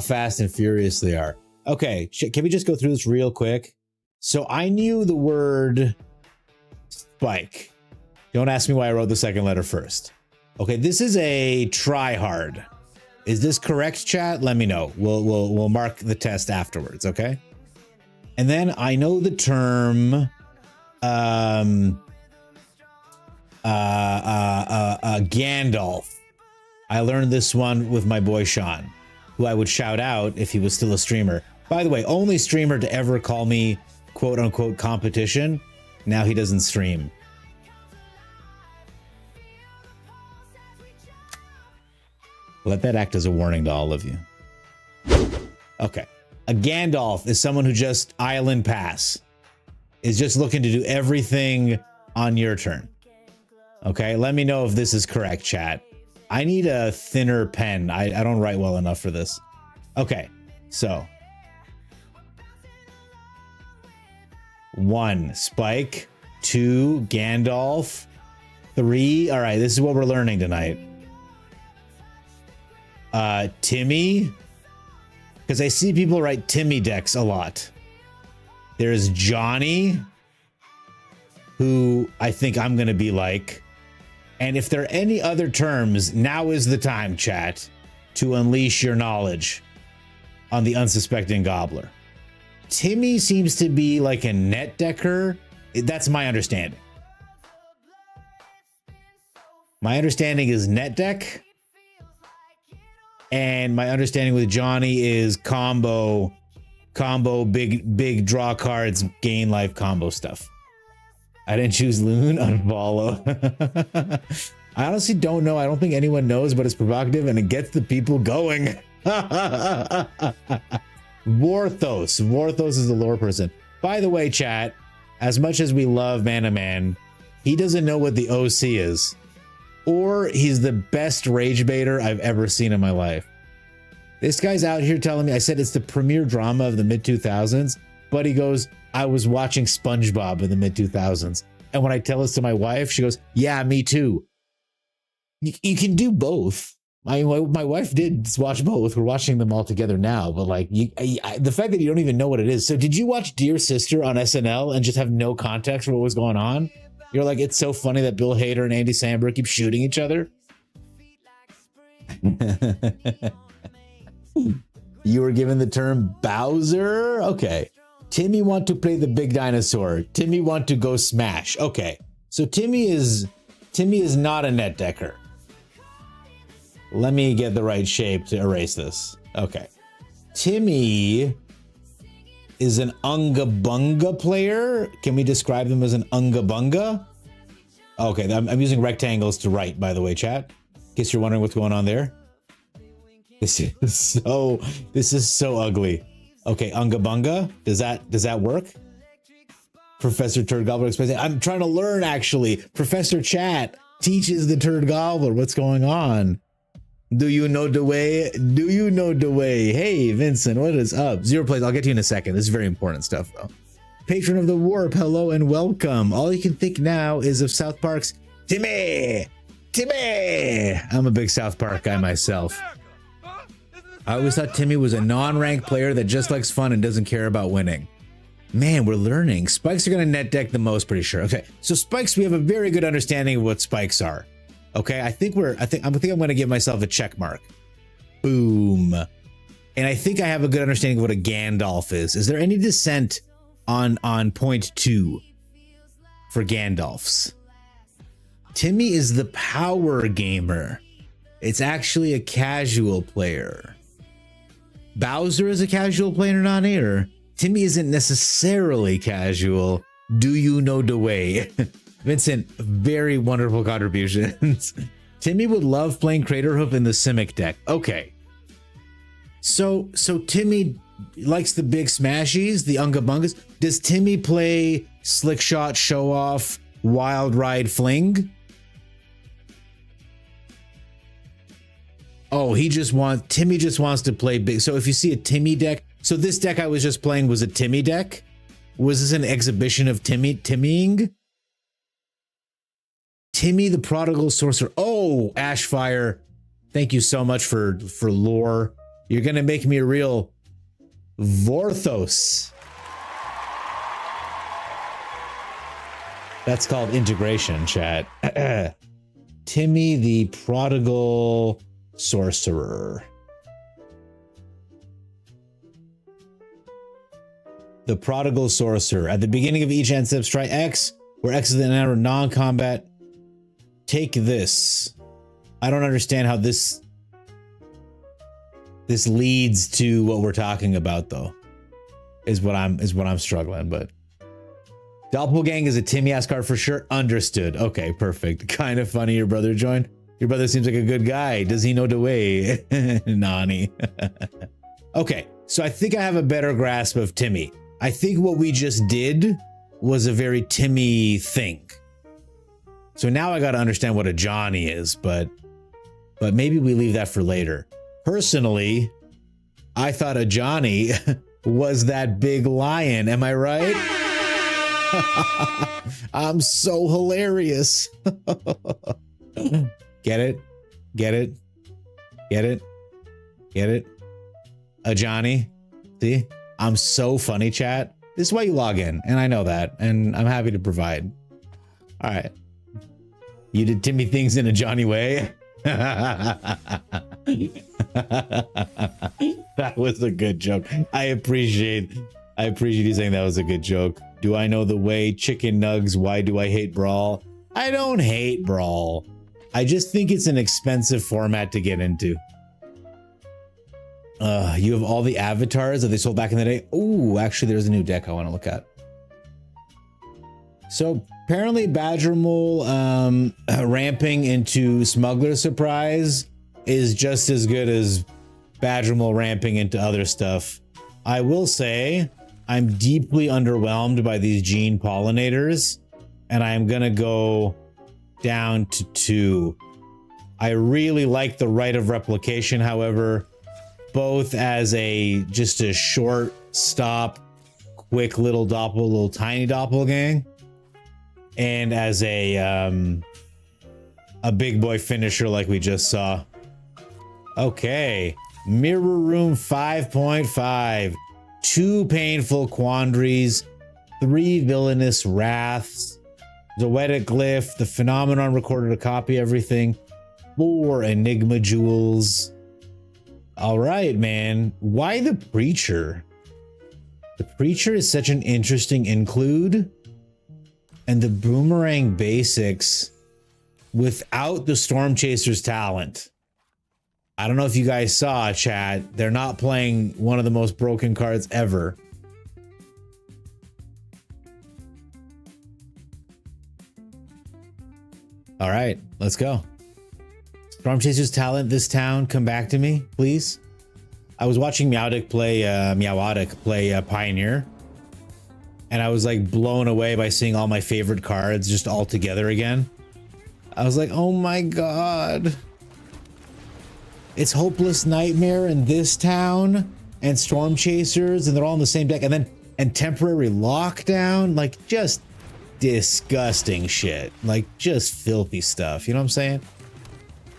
fast and furious they are. Okay, can we just go through this real quick? So I knew the word spike. Don't ask me why I wrote the second letter first. Okay, this is a try hard. Is this correct, chat? Let me know. We'll mark the test afterwards, okay? And then I know the term Gandalf. I learned this one with my boy Sean, who I would shout out if he was still a streamer. By the way, only streamer to ever call me quote unquote competition. Now he doesn't stream. Let that act as a warning to all of you. Okay. A Gandalf is someone who just island pass. Is just looking to do everything on your turn. Okay, let me know if this is correct, chat. I need a thinner pen. I don't write well enough for this. Okay, so. 1, Spike. 2, Gandalf. 3, all right, this is what we're learning tonight. Timmy. Because I see people write Timmy decks a lot. There's Johnny, who I think I'm going to be like. And if there are any other terms, now is the time, chat, to unleash your knowledge on the unsuspecting gobbler. Timmy seems to be like a net decker. That's my understanding. My understanding is net deck. And my understanding with Johnny is combo, big draw cards, gain life combo stuff. I didn't choose Loon, unfollow. I honestly don't know. I don't think anyone knows, but it's provocative and it gets the people going. Vorthos. Vorthos is the lore person. By the way, chat, as much as we love Man to Man, he doesn't know what the OC is. Or he's the best rage baiter I've ever seen in my life. This guy's out here telling me, I said it's the premier drama of the mid-2000s, but he goes, I was watching SpongeBob in the mid-2000s. And when I tell this to my wife, she goes, yeah, me too. You can do both. My wife did watch both. We're watching them all together now, but like the fact that you don't even know what it is. So did you watch Dear Sister on SNL and just have no context for what was going on? You're like, it's so funny that Bill Hader and Andy Samberg keep shooting each other. You were given the term Bowser? Okay. Timmy want to play the big dinosaur. Timmy want to go smash. Okay. So Timmy is not a net decker. Let me get the right shape to erase this. Okay. Timmy is an Unga Bunga player. Can we describe them as an Unga Bunga? Okay, I'm using rectangles to write, by the way, chat. In case you're wondering what's going on there. This is so ugly. Okay, Unga Bunga. Does that work? Professor Turd Gobbler explains it. I'm trying to learn, actually. Professor Chat teaches the Turd Gobbler what's going on. Do you know the way? Do you know the way? Hey, Vincent, what is up? 0 plays. I'll get to you in a second. This is very important stuff, though. Patron of the Warp, hello and welcome. All you can think now is of South Park's Timmy. Timmy. I'm a big South Park guy myself. I always thought Timmy was a non-ranked player that just likes fun and doesn't care about winning. Man, we're learning. Spikes are going to net deck the most, pretty sure. Okay, so spikes, we have a very good understanding of what spikes are. Okay, I think I'm going to give myself a check mark. Boom. And I think I have a good understanding of what a Gandalf is. Is there any dissent on point 2 for Gandalfs? Timmy is the power gamer. It's actually a casual player. Bowser is a casual player, Nani, or Timmy isn't necessarily casual. Do you know the way? Vincent, very wonderful contributions. Timmy would love playing Craterhoof in the Simic deck. Okay. So Timmy likes the big smashies, the Unga Bungas. Does Timmy play Slick Shot, Show Off, Wild Ride, Fling? Oh, Timmy just wants to play big. So if you see a Timmy deck, so this deck I was just playing was a Timmy deck. Was this an exhibition of Timmying? Timmy the Prodigal Sorcerer. Oh, Ashfire. Thank you so much for lore. You're going to make me a real Vorthos. That's called integration, chat. Timmy the Prodigal Sorcerer. The Prodigal Sorcerer. At the beginning of each end step, try X, where X is the number of non-combat. Take this. I don't understand how this leads to what we're talking about, though. Is what I'm struggling, but Doppelgang is a Timmy-ass card for sure. Understood. Okay, perfect. Kind of funny your brother joined. Your brother seems like a good guy. Does he know the way? Nani. Okay, so I think I have a better grasp of Timmy. I think what we just did was a very Timmy thing. So now I got to understand what a Johnny is, but maybe we leave that for later. Personally, I thought a Johnny was that big lion. Am I right? I'm so hilarious. Get it? Get it? Get it? Get it? A Johnny? See? I'm so funny, chat. This is why you log in, and I know that, and I'm happy to provide. All right. You did Timmy things in a Johnny way. That was a good joke. I appreciate you saying that was a good joke. Do I know the way? Chicken nugs. Why do I hate Brawl? I don't hate Brawl. I just think it's an expensive format to get into. You have all the avatars that they sold back in the day. Oh, actually, there's a new deck I want to look at. So apparently Badger Mole ramping into Smuggler Surprise is just as good as Badger Mole ramping into other stuff. I will say I'm deeply underwhelmed by these gene pollinators, and I'm gonna go down to 2. I really like the Rite of Replication, however, both as just a short stop, quick little tiny doppelgang, and as a big boy finisher like we just saw. Okay, Mirror Room 5.5. 2 Painful Quandaries, 3 Villainous Wraths, Zoetic Glyph, the Phenomenon Recorder to copy everything, 4 Enigma Jewels. All right, man. Why the Preacher? The Preacher is such an interesting include. And the Boomerang basics without the Storm Chaser's talent. I don't know if you guys saw, chat. They're not playing one of the most broken cards ever. All right, let's go. Storm Chaser's talent, this town, come back to me, please. I was watching Meowdic play Pioneer, and I was like blown away by seeing all my favorite cards just all together again. I was like, oh my god. It's Hopeless Nightmare in this town, and Storm Chasers, and they're all in the same deck, and Temporary Lockdown, like just disgusting shit, like just filthy stuff. You know what I'm saying?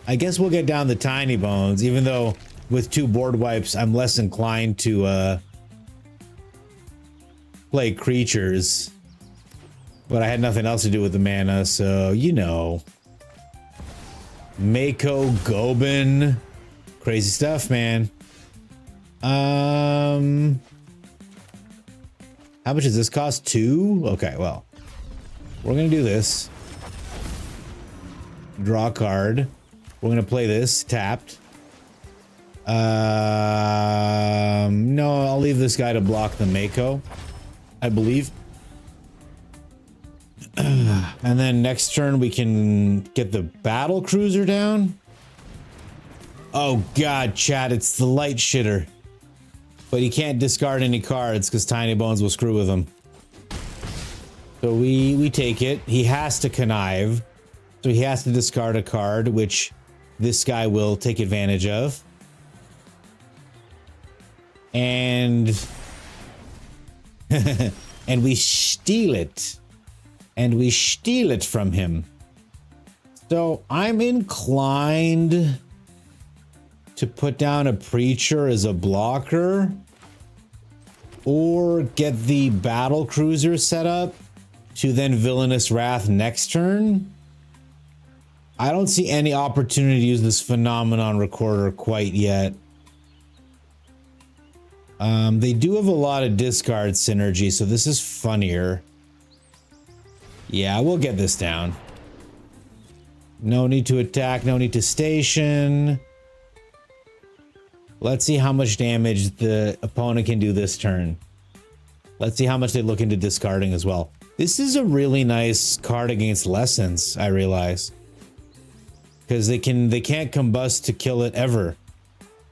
I guess we'll get down the tiny bones, even though with 2 board wipes, I'm less inclined to play creatures, but I had nothing else to do with the mana, so you know. Mako Gobin. Crazy stuff, man. How much does this cost? 2? Okay, well, we're gonna do this. Draw a card. We're gonna play this tapped. No, I'll leave this guy to block the Mako, I believe. And then next turn we can get the battle cruiser down. Oh god, chat, it's the light shitter. But he can't discard any cards because Tiny Bones will screw with him. So we take it. He has to connive. So he has to discard a card, which this guy will take advantage of. And and we steal it. And we steal it from him. So I'm inclined to put down a preacher as a blocker, or get the battle cruiser set up to then Villainous Wrath next turn. I don't see any opportunity to use this phenomenon recorder quite yet. They do have a lot of discard synergy, so this is funnier. Yeah, we'll get this down. No need to attack, no need to station. Let's see how much damage the opponent can do this turn. Let's see how much they look into discarding as well. This is a really nice card against Lessons, I realize. Because they can't combust to kill it ever.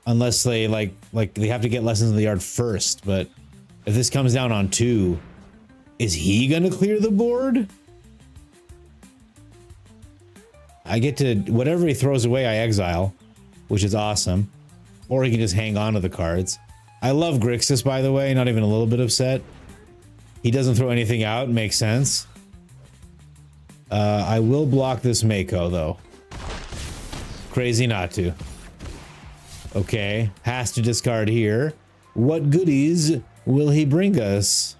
Unless they like they have to get Lessons in the yard first. But if this comes down on 2, is he gonna clear the board? I get to, whatever he throws away, I exile, which is awesome. Or he can just hang on to the cards. I love Grixis, by the way, not even a little bit upset. He doesn't throw anything out, makes sense. I will block this Mako, though. Crazy not to. Okay, has to discard here. What goodies will he bring us?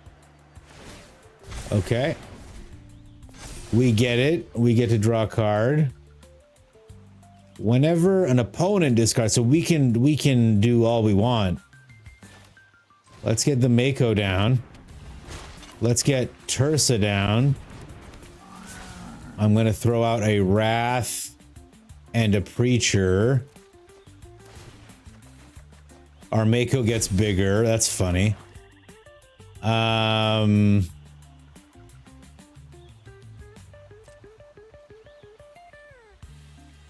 Okay. We get it. We get to draw a card. Whenever an opponent discards, so we can do all we want. Let's get the Mako down. Let's get Tursa down. I'm gonna throw out a Wrath and a Preacher. Our Mako gets bigger. That's funny.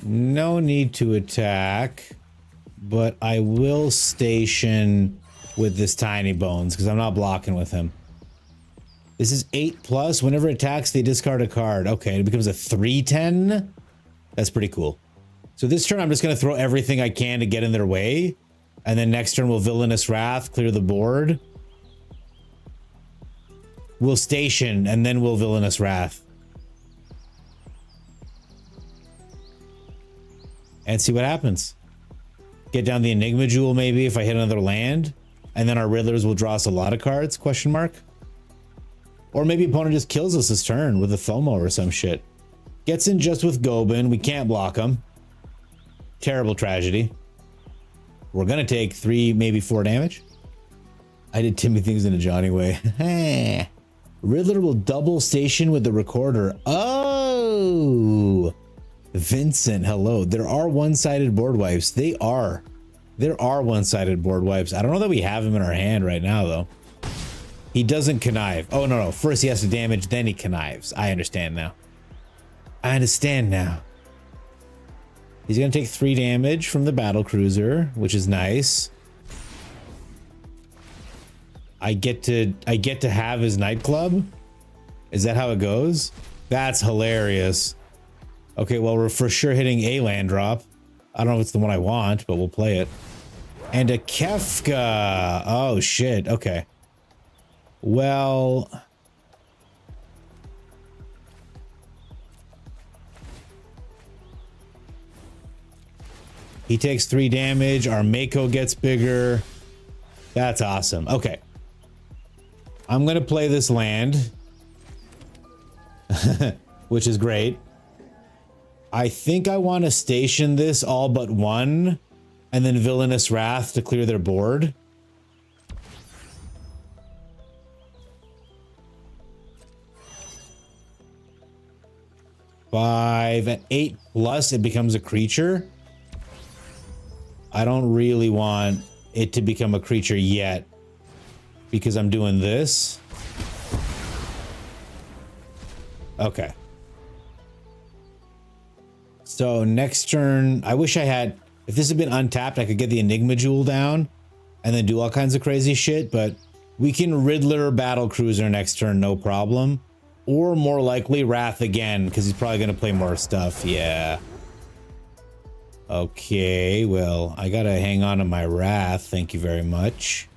No need to attack, but I will station with this Tiny Bones because I'm not blocking with him. This is 8+. Whenever it attacks, they discard a card. Okay, it becomes a 3/10. That's pretty cool. So this turn, I'm just going to throw everything I can to get in their way. And then next turn, we'll Villainous Wrath, clear the board. We'll station, and then we'll Villainous Wrath. And see what happens. Get down the Enigma Jewel, maybe, if I hit another land. And then our Riddlers will draw us a lot of cards, question mark. Or maybe opponent just kills us this turn with a Thomo or some shit. Gets in just with Gobin. We can't block him. Terrible tragedy. We're gonna take 3, maybe 4 damage. I did Timmy things in a Johnny way. Riddler will double station with the recorder. Oh! Vincent, hello. There are one-sided board wipes. There are one-sided board wipes. I don't know that we have him in our hand right now, though. He doesn't connive. Oh, no. First he has to damage, then he connives. I understand now. He's going to take 3 damage from the battle cruiser, which is nice. I get to have his nightclub? Is that how it goes? That's hilarious. Okay, well, we're for sure hitting a land drop. I don't know if it's the one I want, but we'll play it. And a Kefka. Oh, shit. Okay. Well... he takes 3 damage. Our Mako gets bigger. That's awesome. Okay. I'm going to play this land. Which is great. I think I want to station this all but 1 and then Villainous Wrath to clear their board. 5 at 8 plus it becomes a creature. I don't really want it to become a creature yet because I'm doing this. Okay. So next turn, I wish I had, if this had been untapped, I could get the Enigma Jewel down and then do all kinds of crazy shit, but we can Riddler Battle Cruiser next turn, no problem. Or more likely Wrath again, because he's probably going to play more stuff. Yeah. Okay, well, I got to hang on to my Wrath. Thank you very much.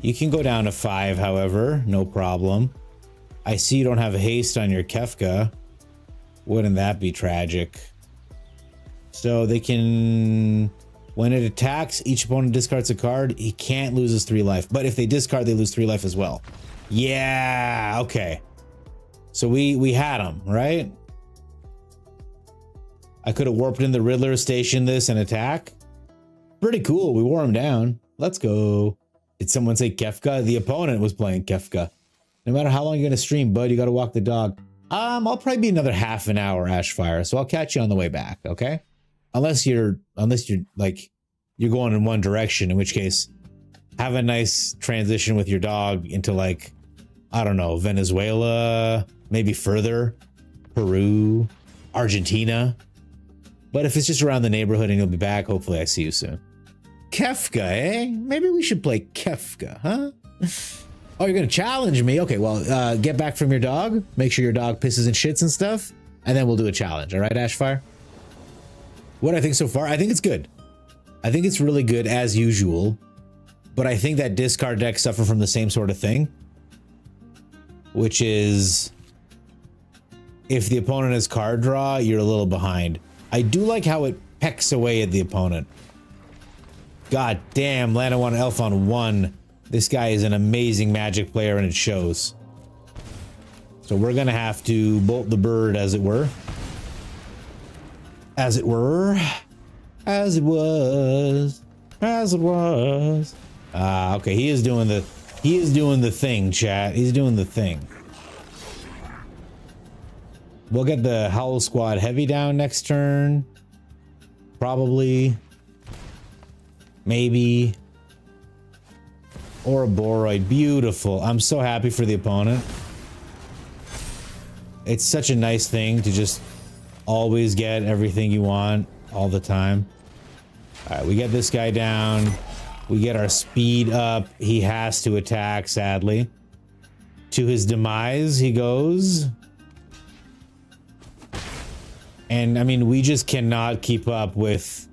You can go down to 5, however, no problem. I see you don't have haste on your Kefka. Wouldn't that be tragic? So they can... When it attacks, each opponent discards a card. He can't lose his 3 life. But if they discard, they lose 3 life as well. Yeah, okay. So we had him, right? I could have warped in the Riddler, station this, and attack. Pretty cool. We wore him down. Let's go. Did someone say Kefka? The opponent was playing Kefka. No matter how long you're going to stream, bud, you got to walk the dog. I'll probably be another half an hour, Ashfire. So I'll catch you on the way back, okay? Unless you're like, you're going in one direction, in which case, have a nice transition with your dog into like, I don't know, Venezuela, maybe further, Peru, Argentina. But if it's just around the neighborhood and you'll be back, hopefully I see you soon. Kefka, eh? Maybe we should play Kefka, huh? Oh, you're gonna challenge me? Okay, well, get back from your dog. Make sure your dog pisses and shits and stuff. And then we'll do a challenge, all right, Ashfire? What I think so far? I think it's good. I think it's really good as usual. But I think that discard decks suffer from the same sort of thing. Which is, if the opponent has card draw, you're a little behind. I do like how it pecks away at the opponent. God damn, land on elf on 1. This guy is an amazing Magic player and it shows. So we're gonna have to bolt the bird, as it were. As it were. As it was. As it was. Ah, okay, he is doing the thing, chat. He's doing the thing. We'll get the Howl Squad Heavy down next turn. Probably. Maybe. Or a Boroid. Beautiful. I'm so happy for the opponent. It's such a nice thing to just always get everything you want all the time. Alright, we get this guy down. We get our speed up. He has to attack, sadly. To his demise, he goes. And, I mean, we just cannot keep up with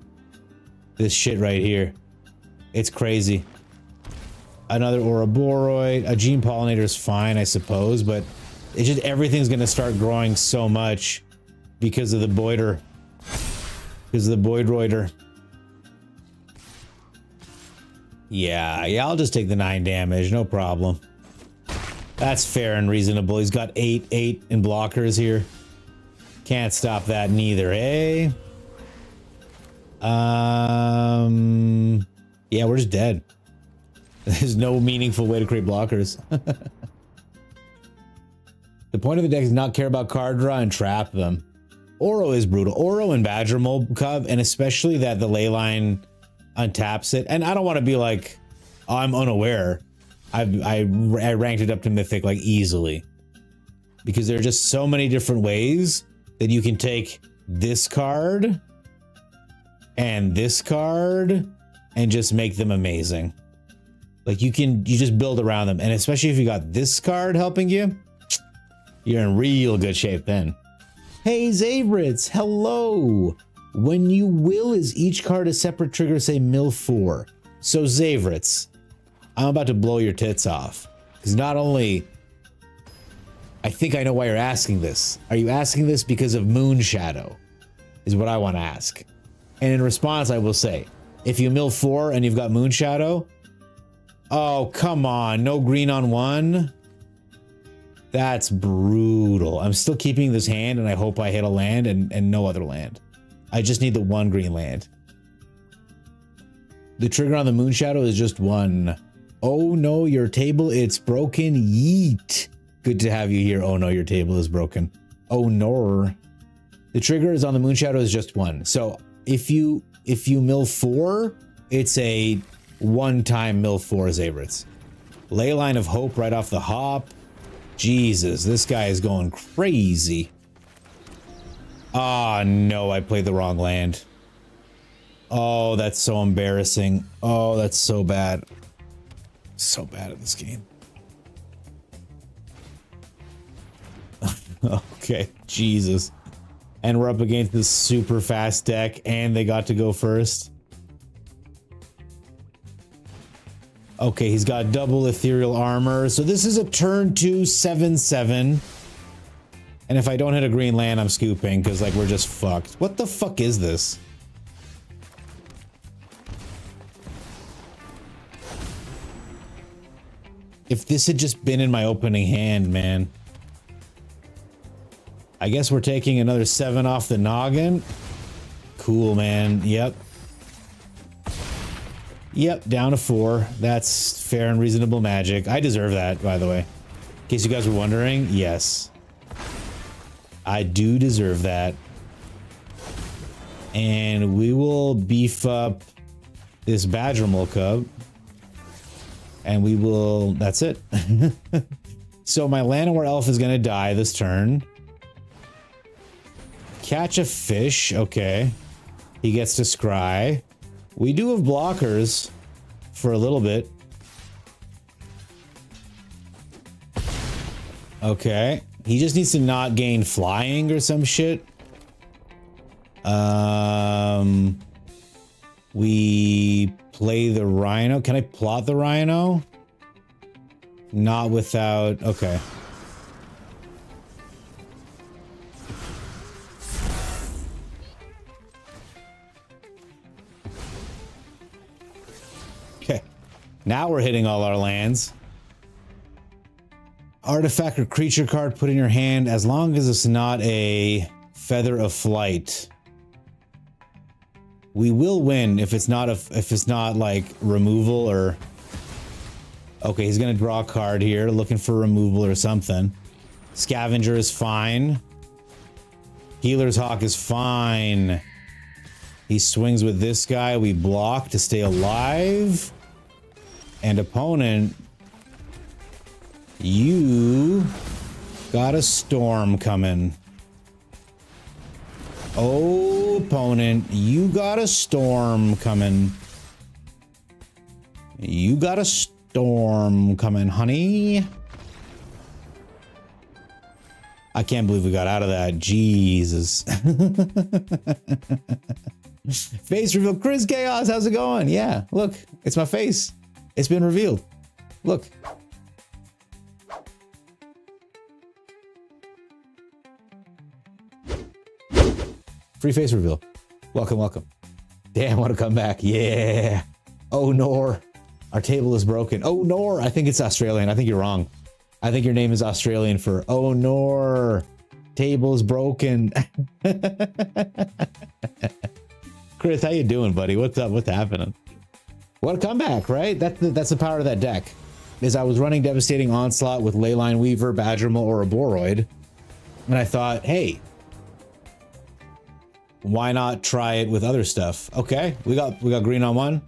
this shit right here. It's crazy. Another Ouroboros. A Gene Pollinator is fine, I suppose, but it's just everything's gonna start growing so much because of the Boider. Because of the Boidroider. Yeah, I'll just take the 9 damage, no problem. That's fair and reasonable. He's got 8 in blockers here. Can't stop that neither, eh? Yeah, we're just dead. There's no meaningful way to create blockers. The point of the deck is not care about card draw and trap them. Oro is brutal. Oro and Badger Mole Cub, and especially that the Leyline untaps it. And I don't want to be like, oh, I'm unaware. I ranked it up to Mythic like easily. Because there are just so many different ways that you can take this card and this card and just make them amazing. Like you just build around them. And especially if you got this card helping you, you're in real good shape then. Hey Zavritz, hello. When you will, is each card a separate trigger, say mill 4? So Zavritz, I'm about to blow your tits off. Because not only, I think I know why you're asking this. Are you asking this because of Moon Shadow? Is what I want to ask. And in response, I will say, if you mill 4 and you've got Moon Shadow, oh, come on, no green on 1? That's brutal. I'm still keeping this hand and I hope I hit a land and no other land. I just need the 1 green land. The trigger on the Moon Shadow is just 1. Oh no, your table, it's broken. Yeet. Good to have you here. Oh no, your table is broken. Oh no. The trigger is on the Moon Shadow is just 1. So if you mill 4, it's a one-time mill 4 Zabrits. Leyline of Hope right off the hop. Jesus, this guy is going crazy. Ah, no, I played the wrong land. Oh, that's so embarrassing. Oh, that's so bad. So bad at this game. Okay, Jesus. And we're up against this super fast deck, and they got to go first. Okay, he's got double ethereal armor. So this is a turn 2 7/7. And if I don't hit a green land, I'm scooping, because like we're just fucked. What the fuck is this? If this had just been in my opening hand, man. I guess we're taking another 7 off the noggin. Cool, man. Yep. Yep, down to 4. That's fair and reasonable magic. I deserve that, by the way. In case you guys were wondering, yes. I do deserve that. And we will beef up this Badgermole Cub. And we will... That's it. So my Llanowar Elf is going to die this turn. Catch a fish. Okay. He gets to scry. We do have blockers for a little bit. Okay. He just needs to not gain flying or some shit. We play the Rhino. Can I plot the Rhino? Not without... Okay. Okay. Now we're hitting all our lands. Artifact or creature card put in your hand as long as it's not a Feather of Flight. We will win if it's not like removal or... Okay, he's gonna draw a card here, looking for removal or something. Scavenger is fine. Healer's Hawk is fine. He swings with this guy. We block to stay alive. And opponent, you got a storm coming. Oh, opponent, you got a storm coming. You got a storm coming, honey. I can't believe we got out of that. Jesus. Face reveal. Chris Chaos, how's it going? Yeah, look, it's my face. It's been revealed. Look. Free face reveal. Welcome, welcome. Damn, want to come back. Yeah. Oh, Nor. Our table is broken. Oh, Nor. I think it's Australian. I think you're wrong. I think your name is Australian for oh, Nor. Table is broken. Chris, how you doing, buddy? What's up? What's happening? What a comeback, right? That's the power of that deck. Is I was running Devastating Onslaught with Leyline Weaver, Badgermole, or a Boroid. And I thought, hey, why not try it with other stuff? Okay, we got green on 1.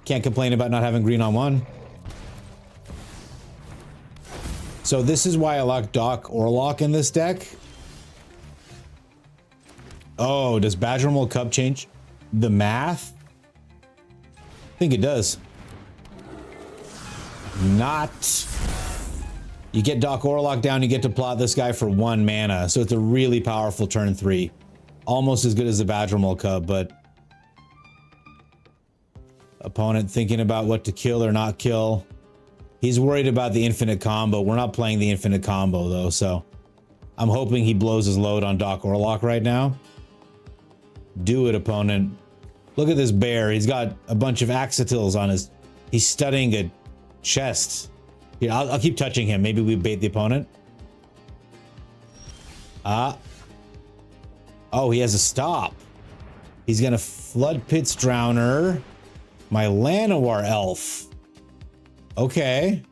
Can't complain about not having green on 1. So this is why I like Doc Orlock in this deck. Oh, does Badgermole Cub change the math? I think it does. Not. You get Doc Orlock down, you get to plot this guy for 1 mana. So it's a really powerful turn 3. Almost as good as the Badgermole Cub, but... Opponent thinking about what to kill or not kill. He's worried about the infinite combo. We're not playing the infinite combo, though, so... I'm hoping he blows his load on Doc Orlock right now. Do it, opponent. Look at this bear. He's got a bunch of Axatils on his... He's studying a chest. Here, I'll keep touching him. Maybe we bait the opponent. Ah. Oh, he has a stop. He's gonna Flood Pits Drowner. My Llanowar Elf. Okay.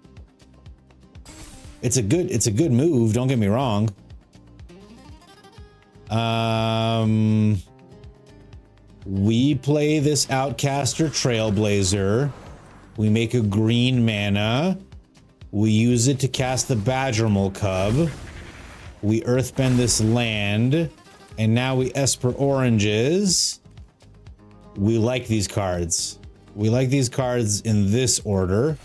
It's a good move, don't get me wrong. We play this Outcaster Trailblazer. We make a green mana. We use it to cast the Badgermole Cub. We earthbend this land. And now we Esper Oranges. We like these cards. We like these cards in this order.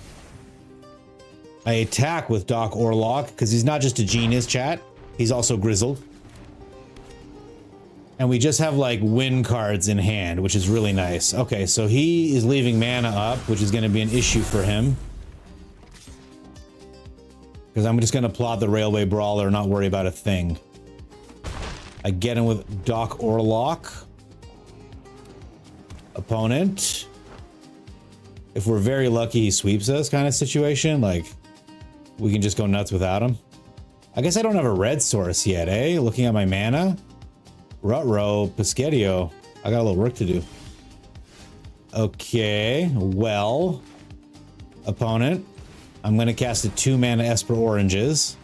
I attack with Doc Orlock because he's not just a genius, chat. He's also grizzled. And we just have like win cards in hand, which is really nice. Okay, so he is leaving mana up, which is going to be an issue for him. Because I'm just going to plot the Railway Brawler, not worry about a thing. I get him with Doc Orlock. Opponent. If we're very lucky, he sweeps us kind of situation. Like, we can just go nuts without him. I guess I don't have a red source yet, eh? Looking at my mana. Ruh-roh, Piscettio. I got a little work to do. Okay, well. Opponent. I'm going to cast a 2-mana Esper Oranges.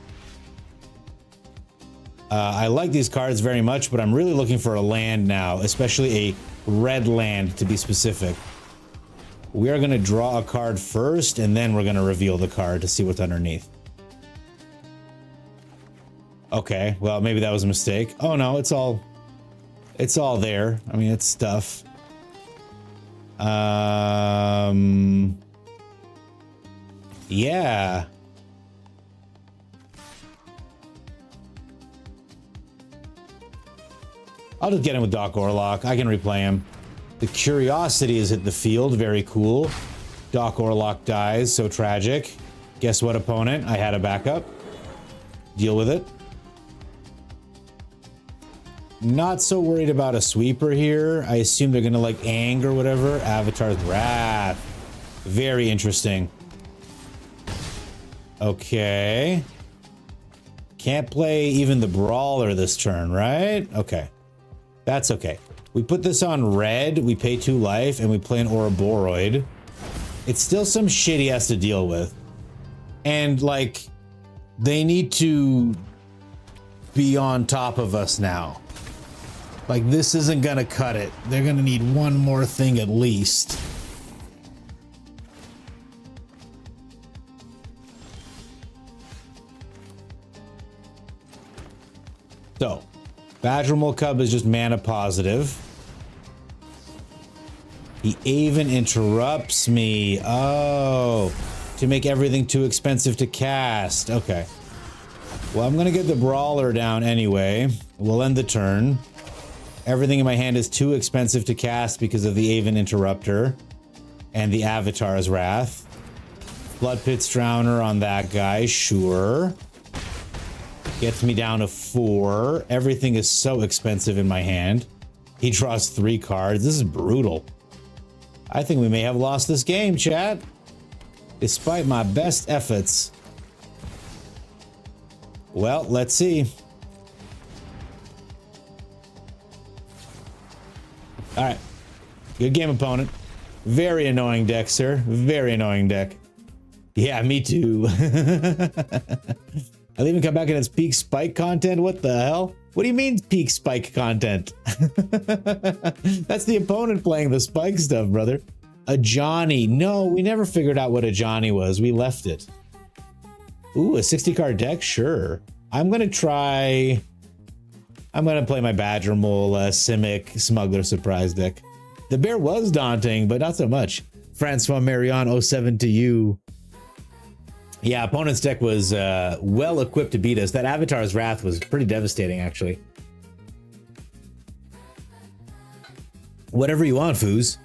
I like these cards very much, but I'm really looking for a land now, especially a red land to be specific. We are going to draw a card first, and then we're going to reveal the card to see what's underneath. Okay, well, maybe that was a mistake. Oh no, it's all there. I mean, it's stuff. Yeah. I'll just get him with Doc Orlock. I can replay him. The Curiosity has hit the field. Very cool. Doc Orlock dies. So tragic. Guess what, opponent? I had a backup. Deal with it. Not so worried about a sweeper here. I assume they're gonna like Ang or whatever. Avatar's Wrath. Very interesting. Okay. Can't play even the Brawler this turn, right? Okay. That's okay. We put this on red, we pay 2 life, and we play an Ouroboros. It's still some shit he has to deal with. And, like, they need to be on top of us now. Like, this isn't gonna cut it. They're gonna need one more thing at least. So, Badgermole Cub is just mana positive. He even interrupts me. Oh, to make everything too expensive to cast. Okay. Well, I'm gonna get the Brawler down anyway. We'll end the turn. Everything in my hand is too expensive to cast because of the Aven Interrupter and the Avatar's Wrath. Blood Pit's Drowner on that guy, sure. Gets me down to 4. Everything is so expensive in my hand. He draws 3 cards. This is brutal. I think we may have lost this game, chat. Despite my best efforts. Well, let's see. Alright. Good game, opponent. Very annoying deck, sir. Very annoying deck. Yeah, me too. I'll even come back and it's peak spike content. What the hell? What do you mean peak spike content? That's the opponent playing the spike stuff, brother. A Johnny. No, we never figured out what a Johnny was. We left it. Ooh, a 60 card deck? Sure. I'm going to play my Badgermole Simic Smuggler Surprise deck. The bear was daunting, but not so much. Francois Marion 07 to you. Yeah, opponent's deck was well equipped to beat us. That Avatar's Wrath was pretty devastating, actually. Whatever you want, Foos.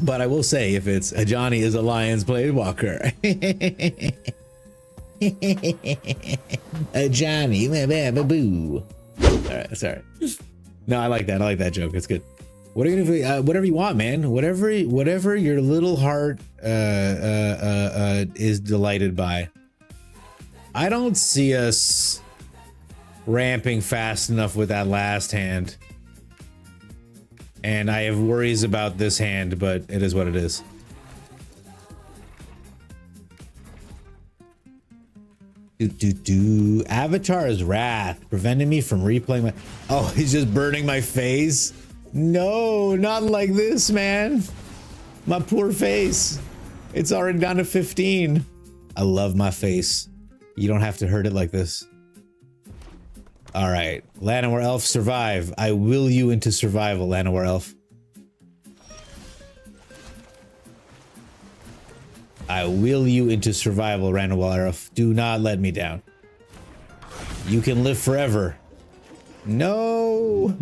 But I will say, if it's a Johnny is a Lion's Blade Walker. A Johnny, boo. All right, sorry. No, I like that. I like that joke. It's good. What are you gonna do? Whatever you want, man. Whatever your little heart is delighted by. I don't see us ramping fast enough with that last hand, and I have worries about this hand, but it is what it is. Avatar's Wrath, preventing me from replaying my... Oh, he's just burning my face? No, not like this, man. My poor face. It's already down to 15. I love my face. You don't have to hurt it like this. All right, Llanowar Elf, survive. I will you into survival, Llanowar Elf. I will you into survival, Llanowar Elf. Do not let me down. You can live forever. No,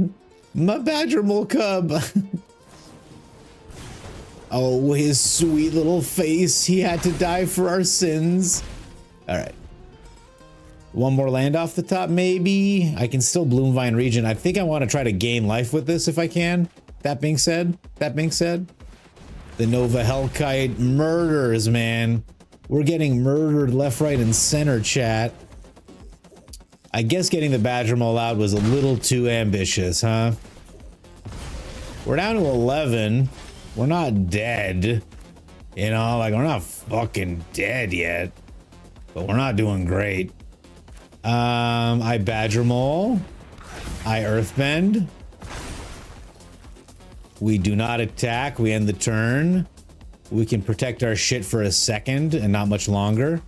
my Badger Mole Cub. Oh, his sweet little face. He had to die for our sins. All right. One more land off the top, maybe. I can still Bloom Vine Region. I think I want to try to gain life with this if I can. That being said, the Nova Hellkite murders, man. We're getting murdered left, right, and center, chat. I guess getting the Badger Mole out was a little too ambitious, huh? We're down to 11. We're not dead. You know, like, we're not fucking dead yet. But we're not doing great. I Badger Mole. I Earthbend. We do not attack. We end the turn. We can protect our shit for a second and not much longer.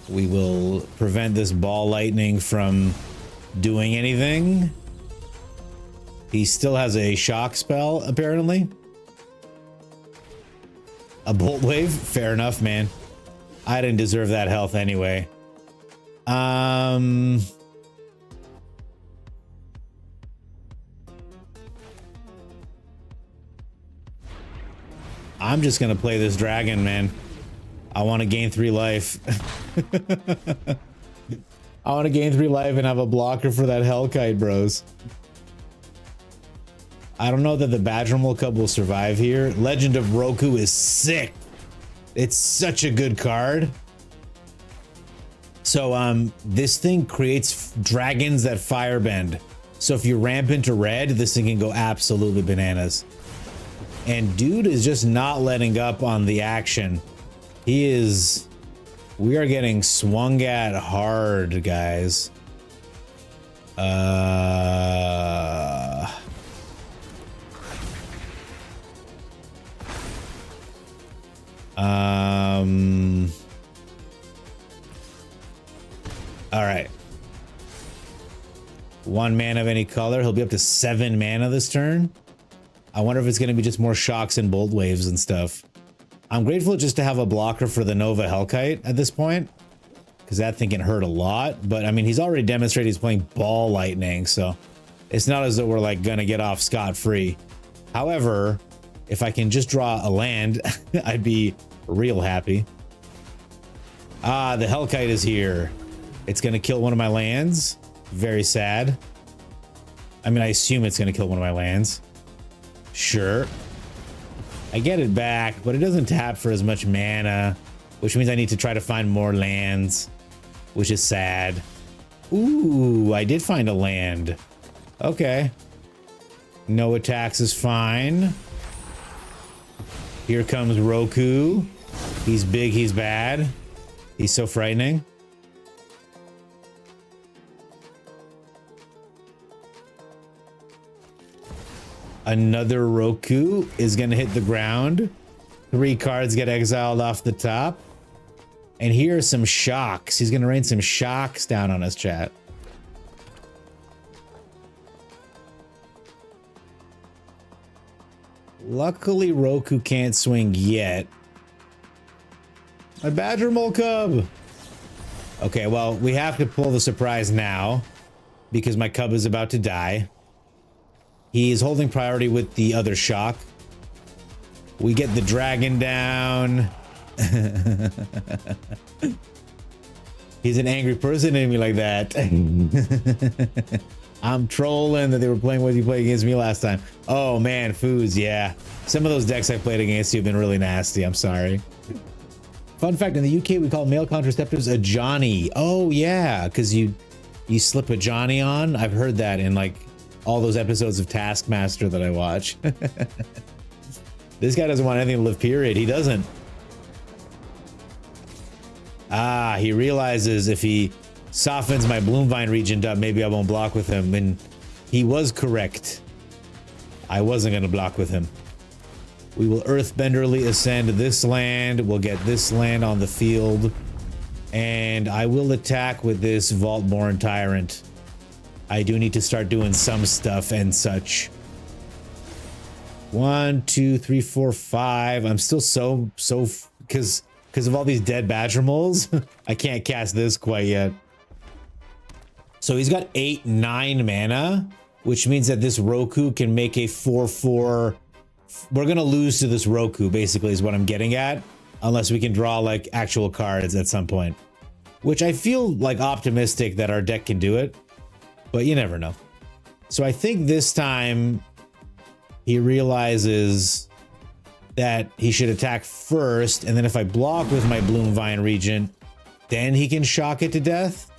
We will prevent this ball lightning from doing anything. He still has a shock spell, apparently. A bolt wave? Fair enough, man. I didn't deserve that health anyway. I'm just gonna play this dragon, man. I want to gain 3 life. I want to gain 3 life and have a blocker for that Hellkite, bros. I don't know that the Badger Mole Cub will survive here. Legend of Roku is sick. It's such a good card. So this thing creates dragons that firebend. So if you ramp into red, this thing can go absolutely bananas. And dude is just not letting up on the action. He is... We are getting swung at hard, guys. All right. 1 mana of any color. He'll be up to 7 mana this turn. I wonder if it's going to be just more shocks and bolt waves and stuff. I'm grateful just to have a blocker for the Nova Hellkite at this point, because that thing can hurt a lot. But I mean, he's already demonstrated he's playing ball lightning, so it's not as though we're like gonna get off scot-free. However, if I can just draw a land, I'd be real happy. Ah, the Hellkite is here. It's gonna kill one of my lands. Very sad. I mean, I assume it's gonna kill one of my lands. Sure. I get it back, but it doesn't tap for as much mana, which means I need to try to find more lands, which is sad. Ooh, I did find a land. Okay. No attacks is fine. Here comes Roku. He's big, he's bad. He's so frightening. Another Roku is going to hit the ground. 3 cards get exiled off the top. And here are some shocks. He's going to rain some shocks down on us, chat. Luckily, Roku can't swing yet. My Badger Mole Cub. Okay, well, we have to pull the surprise now because my cub is about to die. He is holding priority with the other shock. We get the dragon down. He's an angry person in me like that. I'm trolling that they were playing what you played against me last time. Oh man, Foos, yeah. Some of those decks I played against you have been really nasty. I'm sorry. Fun fact, in the UK we call male contraceptives a Johnny. Oh yeah, because you slip a Johnny on. I've heard that in like all those episodes of Taskmaster that I watch. This guy doesn't want anything to live, period. He doesn't. Ah, he realizes if he softens my Bloomvine Regent up, maybe I won't block with him. And he was correct. I wasn't going to block with him. We will Earthbenderly ascend this land. We'll get this land on the field. And I will attack with this Vaultborn Tyrant. I do need to start doing some stuff and such. 1, 2, 3, 4, 5. I'm still because of all these dead Badger moles, I can't cast this quite yet. So he's got 8, 9 mana, which means that this Roku can make a 4/4. We're gonna lose to this Roku, basically, is what I'm getting at, unless we can draw like actual cards at some point, which I feel like optimistic that our deck can do it, but you never know. So I think this time he realizes that he should attack first, and then if I block with my Bloomvine Regent, then he can shock it to death.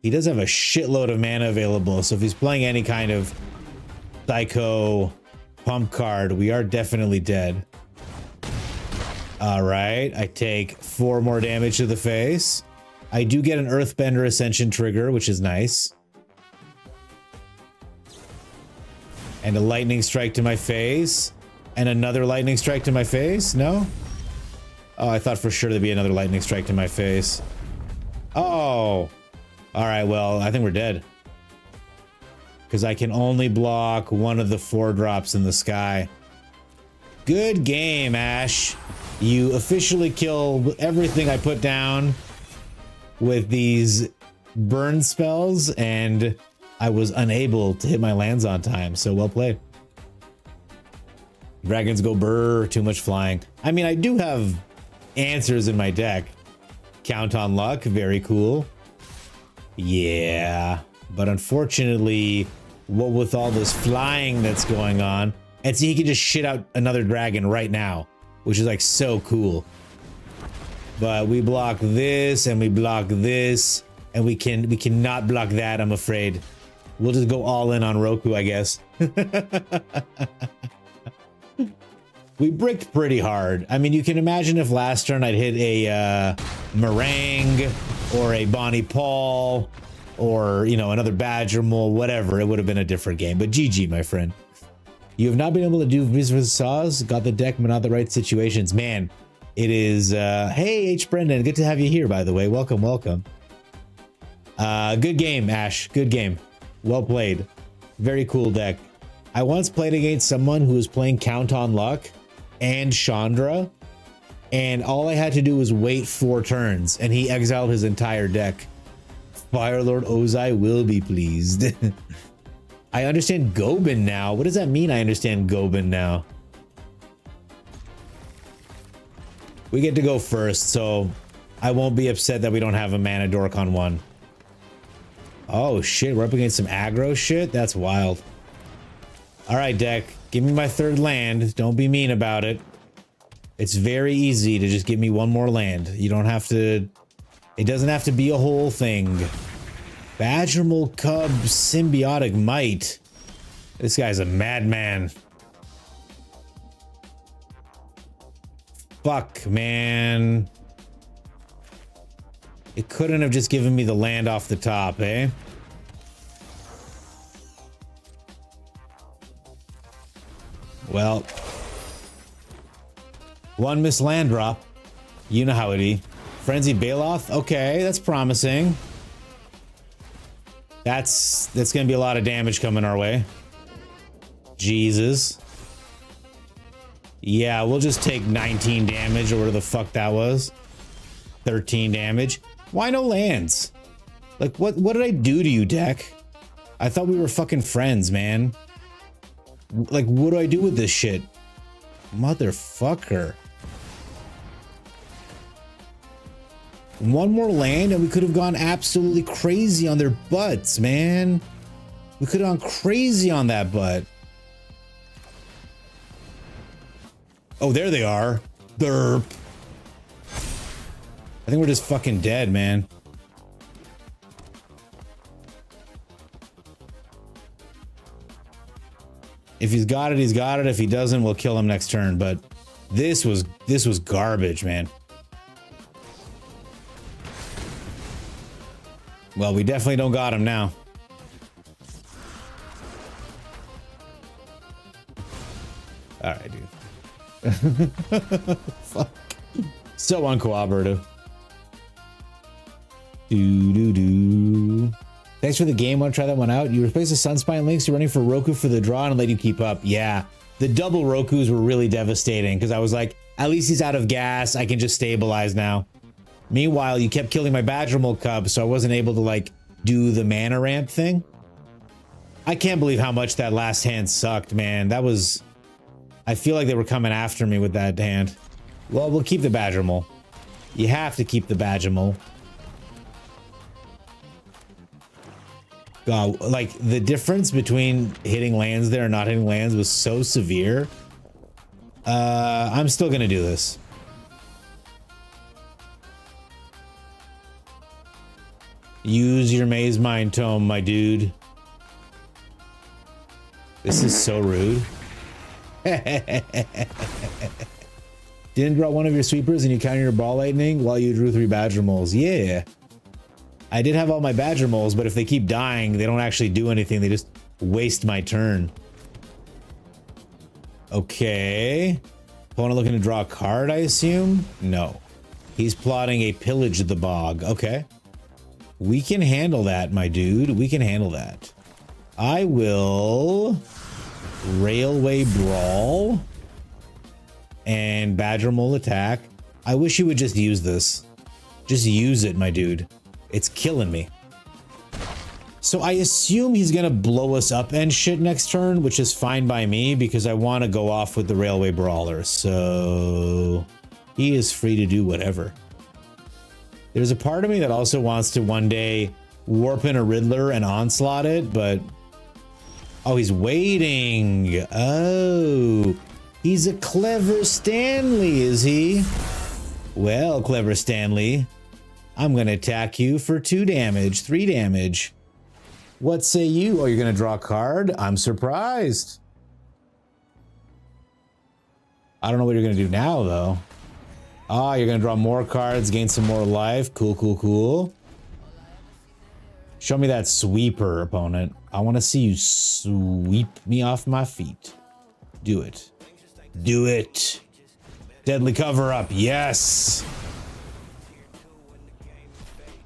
He does have a shitload of mana available, so if he's playing any kind of Psycho pump card, we are definitely dead. All right, I take 4 more damage to the face. I do get an Earthbender Ascension trigger, which is nice. And a Lightning Strike to my face. And another Lightning Strike to my face? No? Oh, I thought for sure there'd be another Lightning Strike to my face. Oh! Alright, well, I think we're dead. Because I can only block one of the 4 drops in the sky. Good game, Ash. You officially killed everything I put down with these burn spells, and I was unable to hit my lands on time, so well played. Dragons go brr, too much flying. I mean, I do have answers in my deck. Count on Luck, very cool. Yeah, but unfortunately, what with all this flying that's going on, and see, he can just shit out another dragon right now, which is like so cool. But we block this and we block this, and we cannot block that, I'm afraid. We'll just go all in on Roku, I guess. We bricked pretty hard. I mean, you can imagine if last turn I'd hit a Meringue or a Bonnie Paul or, you know, another Badger Mole, whatever, it would have been a different game. But GG, my friend. You have not been able to do Beast vs. Saws, got the deck, but not the right situations. Man, it is, hey, H. Brendan, good to have you here, by the way. Welcome, welcome. Good game, Ash, good game. Well played. Very cool deck. I once played against someone who was playing Count on Luck and Chandra, and all I had to do was wait 4 turns, and he exiled his entire deck. Firelord Ozai will be pleased. I understand Gobin now. What does that mean, I understand Gobin now? We get to go first, so I won't be upset that we don't have a mana dork on 1. Oh shit, we're up against some aggro shit? That's wild. Alright, deck. Give me my 3rd land. Don't be mean about it. It's very easy to just give me 1 more land. You don't have to... It doesn't have to be a whole thing. Badgermole Cub Symbiotic Might. This guy's a madman. Fuck, man. It couldn't have just given me the land off the top, eh? Well, 1 missed land drop. You know how it be. Frenzied Baloth? Okay, that's promising. That's gonna be a lot of damage coming our way. Jesus. Yeah, we'll just take 19 damage or whatever the fuck that was. 13 damage. Why no lands? Like, what did I do to you, deck? I thought we were fucking friends, man. Like, what do I do with this shit? Motherfucker. 1 more land and we could have gone absolutely crazy on their butts, man. We could have gone crazy on that butt. Oh, there they are. Derp. I think we're just fucking dead, man. If he's got it, he's got it. If he doesn't, we'll kill him next turn. But this was garbage, man. Well, we definitely don't got him now. All right, dude. Fuck. So uncooperative. Do. Thanks for the game. Want to try that one out? You replaced the Sunspine links. You're running for Roku for the draw and let you keep up. Yeah, the double Rokus were really devastating because I was like, at least he's out of gas. I can just stabilize now. Meanwhile, you kept killing my Badgermole Cub, so I wasn't able to like do the mana ramp thing. I can't believe how much that last hand sucked, man. That was... I feel like they were coming after me with that hand. Well, we'll keep the Badgermole. You have to keep the Badgermole. God, like the difference between hitting lands there and not hitting lands was so severe. I'm still gonna do this. Use your Maze Mind Tome, my dude. This is so rude. Didn't draw one of your sweepers and you counted your ball lightning while you drew 3 Badgermoles. Yeah. I did have all my Badgermoles, but if they keep dying, they don't actually do anything. They just waste my turn. Okay. Opponent looking to draw a card, I assume? No. He's plotting a pillage the bog. Okay. We can handle that, my dude. We can handle that. I will Railway Brawl and Badgermole attack. I wish you would just use this. Just use it, my dude. It's killing me. So I assume he's gonna blow us up and shit next turn, which is fine by me because I want to go off with the Railway Brawler. So he is free to do whatever. There's a part of me that also wants to one day warp in a Riddler and onslaught it, but... Oh, he's waiting. Oh, he's a clever Stanley, is he? Well, clever Stanley, I'm going to attack you for 2 damage, 3 damage. What say you? Oh, you're going to draw a card? I'm surprised. I don't know what you're going to do now, though. Ah, you're going to draw more cards, gain some more life. Cool, cool, cool. Show me that sweeper, opponent. I want to see you sweep me off my feet. Do it. Do it. Deadly cover up. Yes.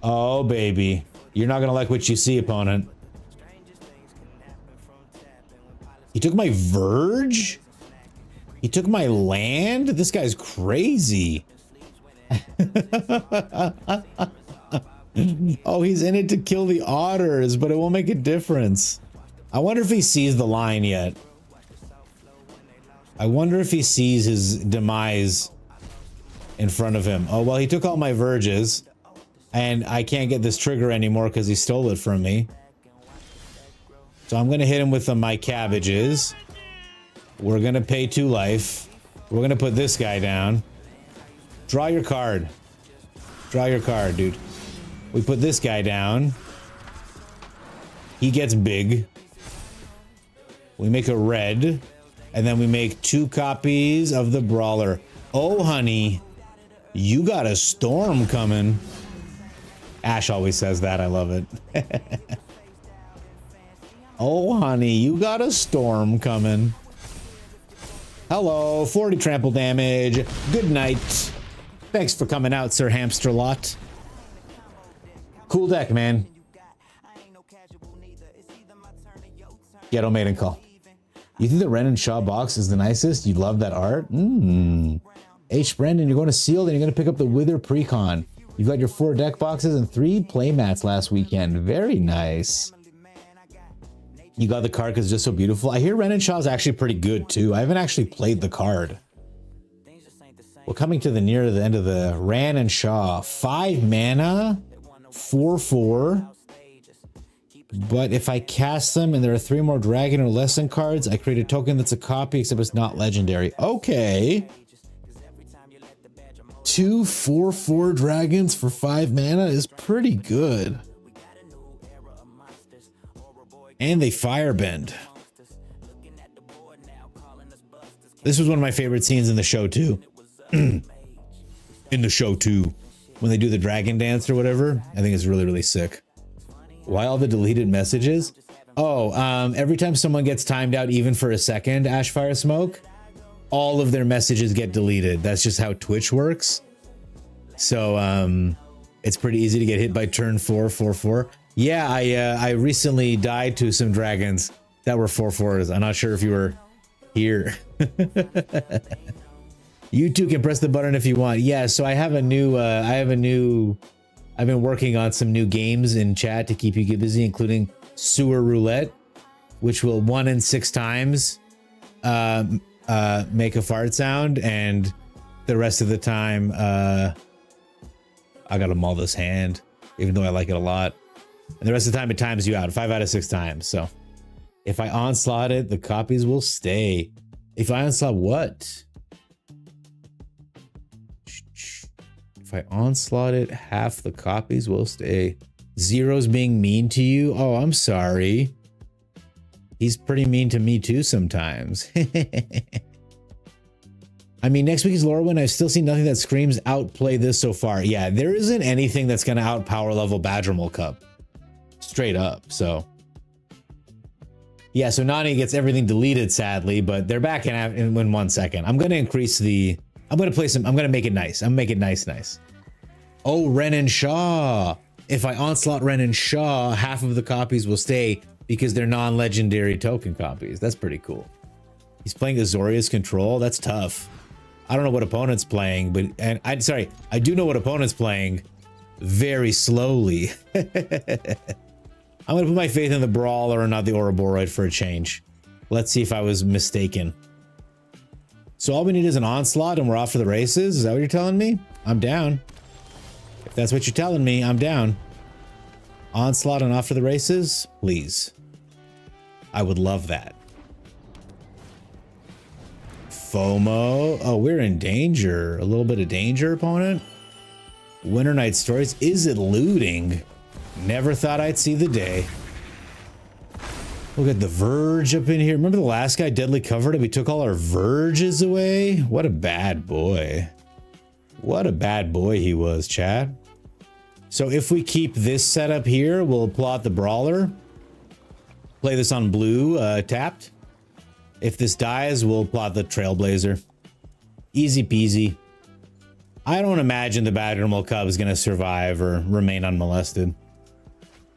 Oh, baby. You're not going to like what you see, opponent. He took my Verge? He took my land? This guy's crazy. Oh, he's in it to kill the otters, but it won't make a difference. I wonder if he sees the line yet. I wonder if he sees his demise in front of him. Oh, well, he took all my Verges, and I can't get this trigger anymore because he stole it from me. So I'm going to hit him with my cabbages. We're going to pay 2 life. We're going to put this guy down. Draw your card. Draw your card, dude. We put this guy down. He gets big. We make a red. And then we make 2 copies of the Brawler. Oh, honey. You got a storm coming. Ash always says that. I love it. Oh, honey. You got a storm coming. Hello. 40 trample damage. Good night. Thanks for coming out, Sir Hamster Lot. Cool deck, man. Ghetto Maiden Call. You think the Ren and Shaw box is the nicest? You love that art? H. Brendan, you're going to Sealed and you're going to pick up the Wither Precon. You've got your 4 deck boxes and 3 playmats last weekend. Very nice. You got the card because it's just so beautiful. I hear Ren and Shaw is actually pretty good too. I haven't actually played the card. We're coming to the near the end of the Ran and Shaw. 5 mana, 4/4. But if I cast them and there are 3 more dragon or lesson cards, I create a token that's a copy, except it's not legendary. Okay. 2 4/4 dragons for 5 mana is pretty good. And they firebend. This was one of my favorite scenes in the show too. In the show too. When they do the dragon dance or whatever. I think it's really, really sick. Why all the deleted messages? Oh, every time someone gets timed out even for a second, Ashfire Smoke, all of their messages get deleted. That's just how Twitch works. So it's pretty easy to get hit by turn 444. Yeah, I recently died to some dragons that were 4/4s. I'm not sure if you were here. You too can press the button if you want. Yeah, so I have a new I've been working on some new games in chat to keep you busy, including Sewer Roulette, which will 1 in 6 times make a fart sound, and the rest of the time I gotta maul this hand, even though I like it a lot. And the rest of the time it times you out 5 out of 6 times. So if I onslaught it, the copies will stay. If I onslaught what? If I onslaught it, half the copies will stay. Zero's being mean to you? Oh, I'm sorry. He's pretty mean to me too sometimes. I mean, next week is Lorwyn. I've still seen nothing that screams outplay this so far. Yeah, there isn't anything that's going to out power level Badgermole Cup. Straight up, so. Yeah, so Nani gets everything deleted, sadly, but they're back in 1 second. I'm going to increase the... I'm going to play some... I'm going to make it nice. I'm going to make it nice. Oh, Ren and Shaw. If I onslaught Ren and Shaw, half of the copies will stay because they're non-legendary token copies. That's pretty cool. He's playing Azorius Control. That's tough. I don't know what opponent's playing, but... I do know what opponent's playing very slowly. I'm going to put my faith in the Brawler and not the Ouroboros for a change. Let's see if I was mistaken. So all we need is an onslaught and we're off for the races? Is that what you're telling me? I'm down. If that's what you're telling me, I'm down. Onslaught and off for the races? Please. I would love that. FOMO. Oh, we're in danger. A little bit of danger, opponent. Winter Night Stories. Is it looting? Never thought I'd see the day. Look at the Verge up in here. Remember the last guy deadly covered it? We took all our Verges away? What a bad boy. What a bad boy he was, Chad. So if we keep this setup here, we'll plot the Brawler. Play this on blue, tapped. If this dies, we'll plot the Trailblazer. Easy peasy. I don't imagine the Badgermole Cub is going to survive or remain unmolested.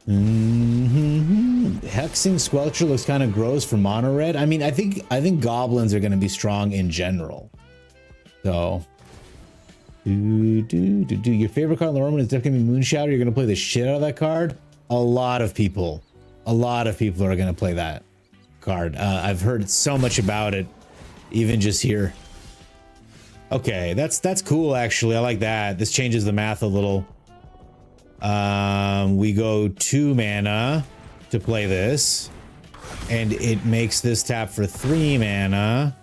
Hexing Squelcher looks kind of gross for mono red. I mean, I think goblins are going to be strong in general. So, your favorite card in the Roman is definitely Moonshadow. You're going to play the shit out of that card. A lot of people are going to play that card. I've heard so much about it, even just here. Okay, that's cool actually. I like that. This changes the math a little. We go 2 mana to play this, and it makes this tap for 3 mana.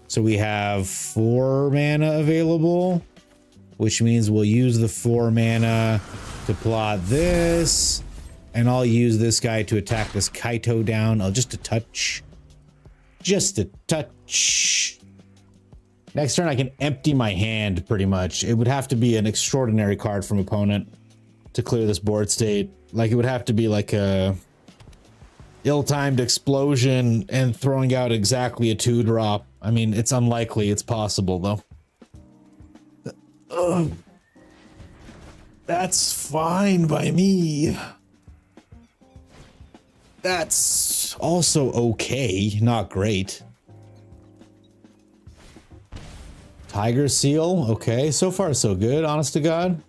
So we have 4 mana available, which means we'll use the 4 mana to plot this, and I'll use this guy to attack this Kaito down. Oh, just a touch. Just a touch. Next turn, I can empty my hand, pretty much. It would have to be an extraordinary card from opponent to clear this board state. Like, it would have to be like a ill-timed explosion and throwing out exactly a 2-drop. I mean, it's unlikely. It's possible, though. That's fine by me. That's also okay, not great. Tiger Seal, okay. So far, so good, honest to God.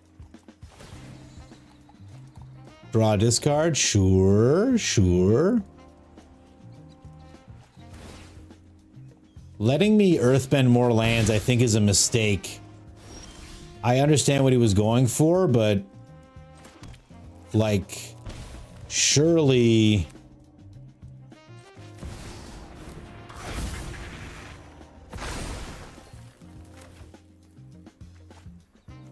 Draw a discard, sure. Letting me earthbend more lands, I think, is a mistake. I understand what he was going for, but like, surely...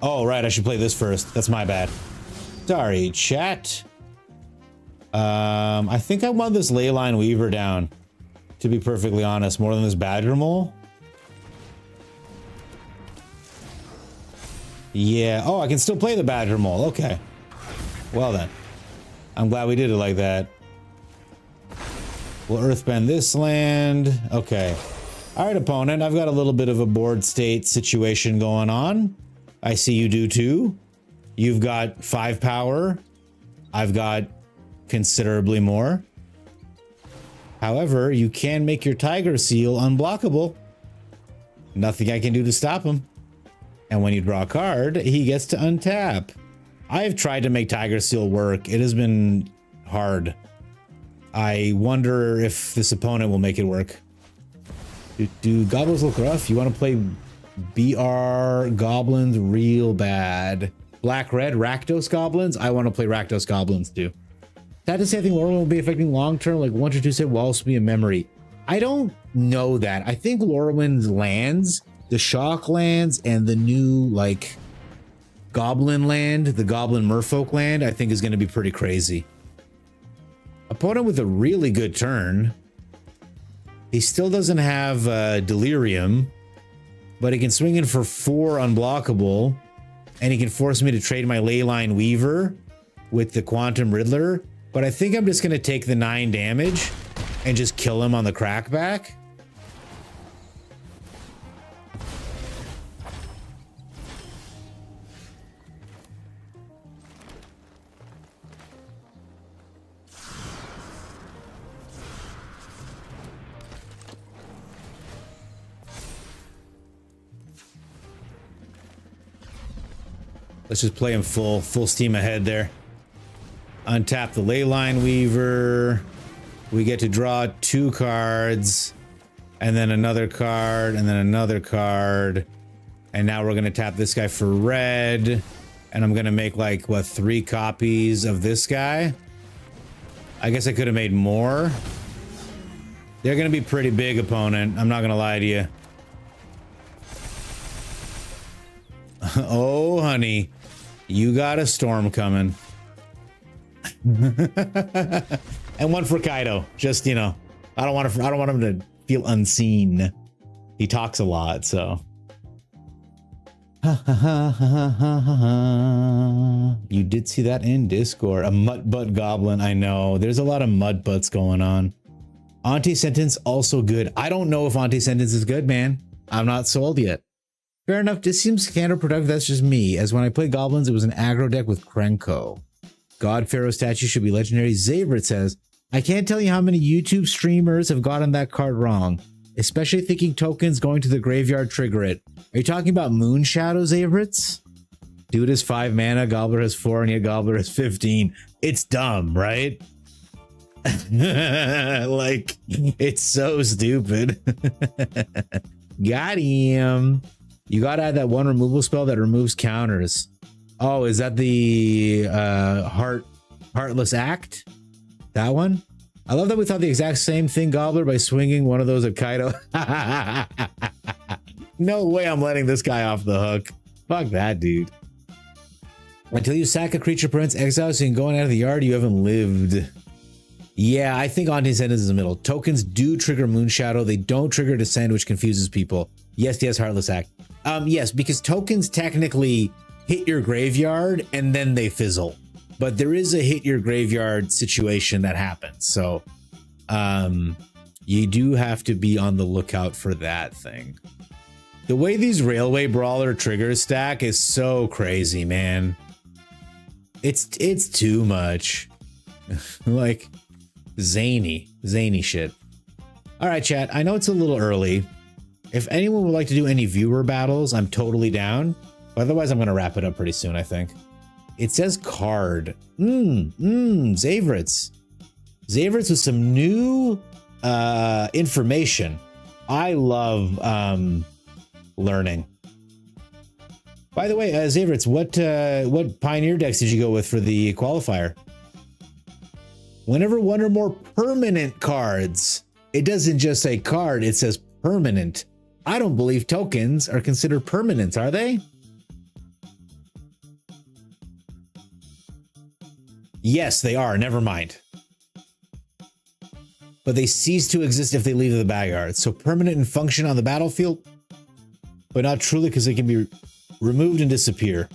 Oh, right, I should play this first. That's my bad. Sorry, chat. I think I want this Leyline Weaver down, to be perfectly honest, more than this Badgermole. Yeah. Oh, I can still play the Badger Mole. Okay. Well then. I'm glad we did it like that. We'll earthbend this land. Okay. All right, opponent. I've got a little bit of a board state situation going on. I see you do too. You've got 5 power. I've got considerably more. However, you can make your Tiger Seal unblockable. Nothing I can do to stop him. And when you draw a card, he gets to untap. I've tried to make Tiger Seal work. It has been hard. I wonder if this opponent will make it work. Do goblins look rough? You want to play BR goblins real bad. Black red Rakdos goblins? I want to play Rakdos goblins too. Sad to say I think Lorwyn will be affecting long term, like 1 or 2 set will also be a memory. I don't know that. I think Lorwyn's lands, the shock lands, and the new like goblin land, the goblin merfolk land, I think is going to be pretty crazy. Opponent with a really good turn. He still doesn't have delirium, but he can swing in for 4 unblockable, and he can force me to trade my Leyline Weaver with the Quantum Riddler. But I think I'm just going to take the 9 damage and just kill him on the crackback. Let's just play him full steam ahead there. Untap the Leyline Weaver. We get to draw 2 cards, and then another card, and then another card. And now we're gonna tap this guy for red. And I'm gonna make like, what, 3 copies of this guy? I guess I could have made more. They're gonna be pretty big, opponent. I'm not gonna lie to you. Oh, honey. You got a storm coming. And 1 for Kaido. Just, you know, I don't want him to feel unseen. He talks a lot, so. You did see that in Discord. A mud butt goblin. I know. There's a lot of mud butts going on. Auntie Sentence also good. I don't know if Auntie Sentence is good, man. I'm not sold yet. Fair enough, this seems counterproductive, that's just me, as when I played Goblins, it was an aggro deck with Krenko. God Pharaoh statue should be legendary. Zavrit says, I can't tell you how many YouTube streamers have gotten that card wrong, especially thinking tokens going to the graveyard trigger it. Are you talking about Moon Shadow, Zavrits? Dude has 5 mana, Gobbler has 4, and yet Gobbler has 15. It's dumb, right? Like, it's so stupid. Got him. You gotta add that 1 removal spell that removes counters. Oh, is that the Heartless Act? That one? I love that we thought the exact same thing, Gobbler, by swinging one of those at Kaido. No way I'm letting this guy off the hook. Fuck that, dude. Until you sack a creature permanent exile so you can go out of the yard, you haven't lived. Yeah, I think Auntie Sentence is the middle. Tokens do trigger Moonshadow. They don't trigger Descend, which confuses people. Yes, Heartless Act. Yes, because tokens technically hit your graveyard and then they fizzle. But there is a hit your graveyard situation that happens. So you do have to be on the lookout for that thing. The way these Railway Brawler triggers stack is so crazy, man. It's too much. Like zany shit. All right, chat. I know it's a little early. If anyone would like to do any viewer battles, I'm totally down. But otherwise, I'm going to wrap it up pretty soon, I think. It says card. Zavrits. Zavrits with some new information. I love learning. By the way, Zavrits, what Pioneer decks did you go with for the qualifier? Whenever 1 or more permanent cards, it doesn't just say card, it says permanent. I don't believe tokens are considered permanents, are they? Yes, they are. Never mind. But they cease to exist if they leave the backyard. So permanent in function on the battlefield, but not truly because they can be removed and disappear.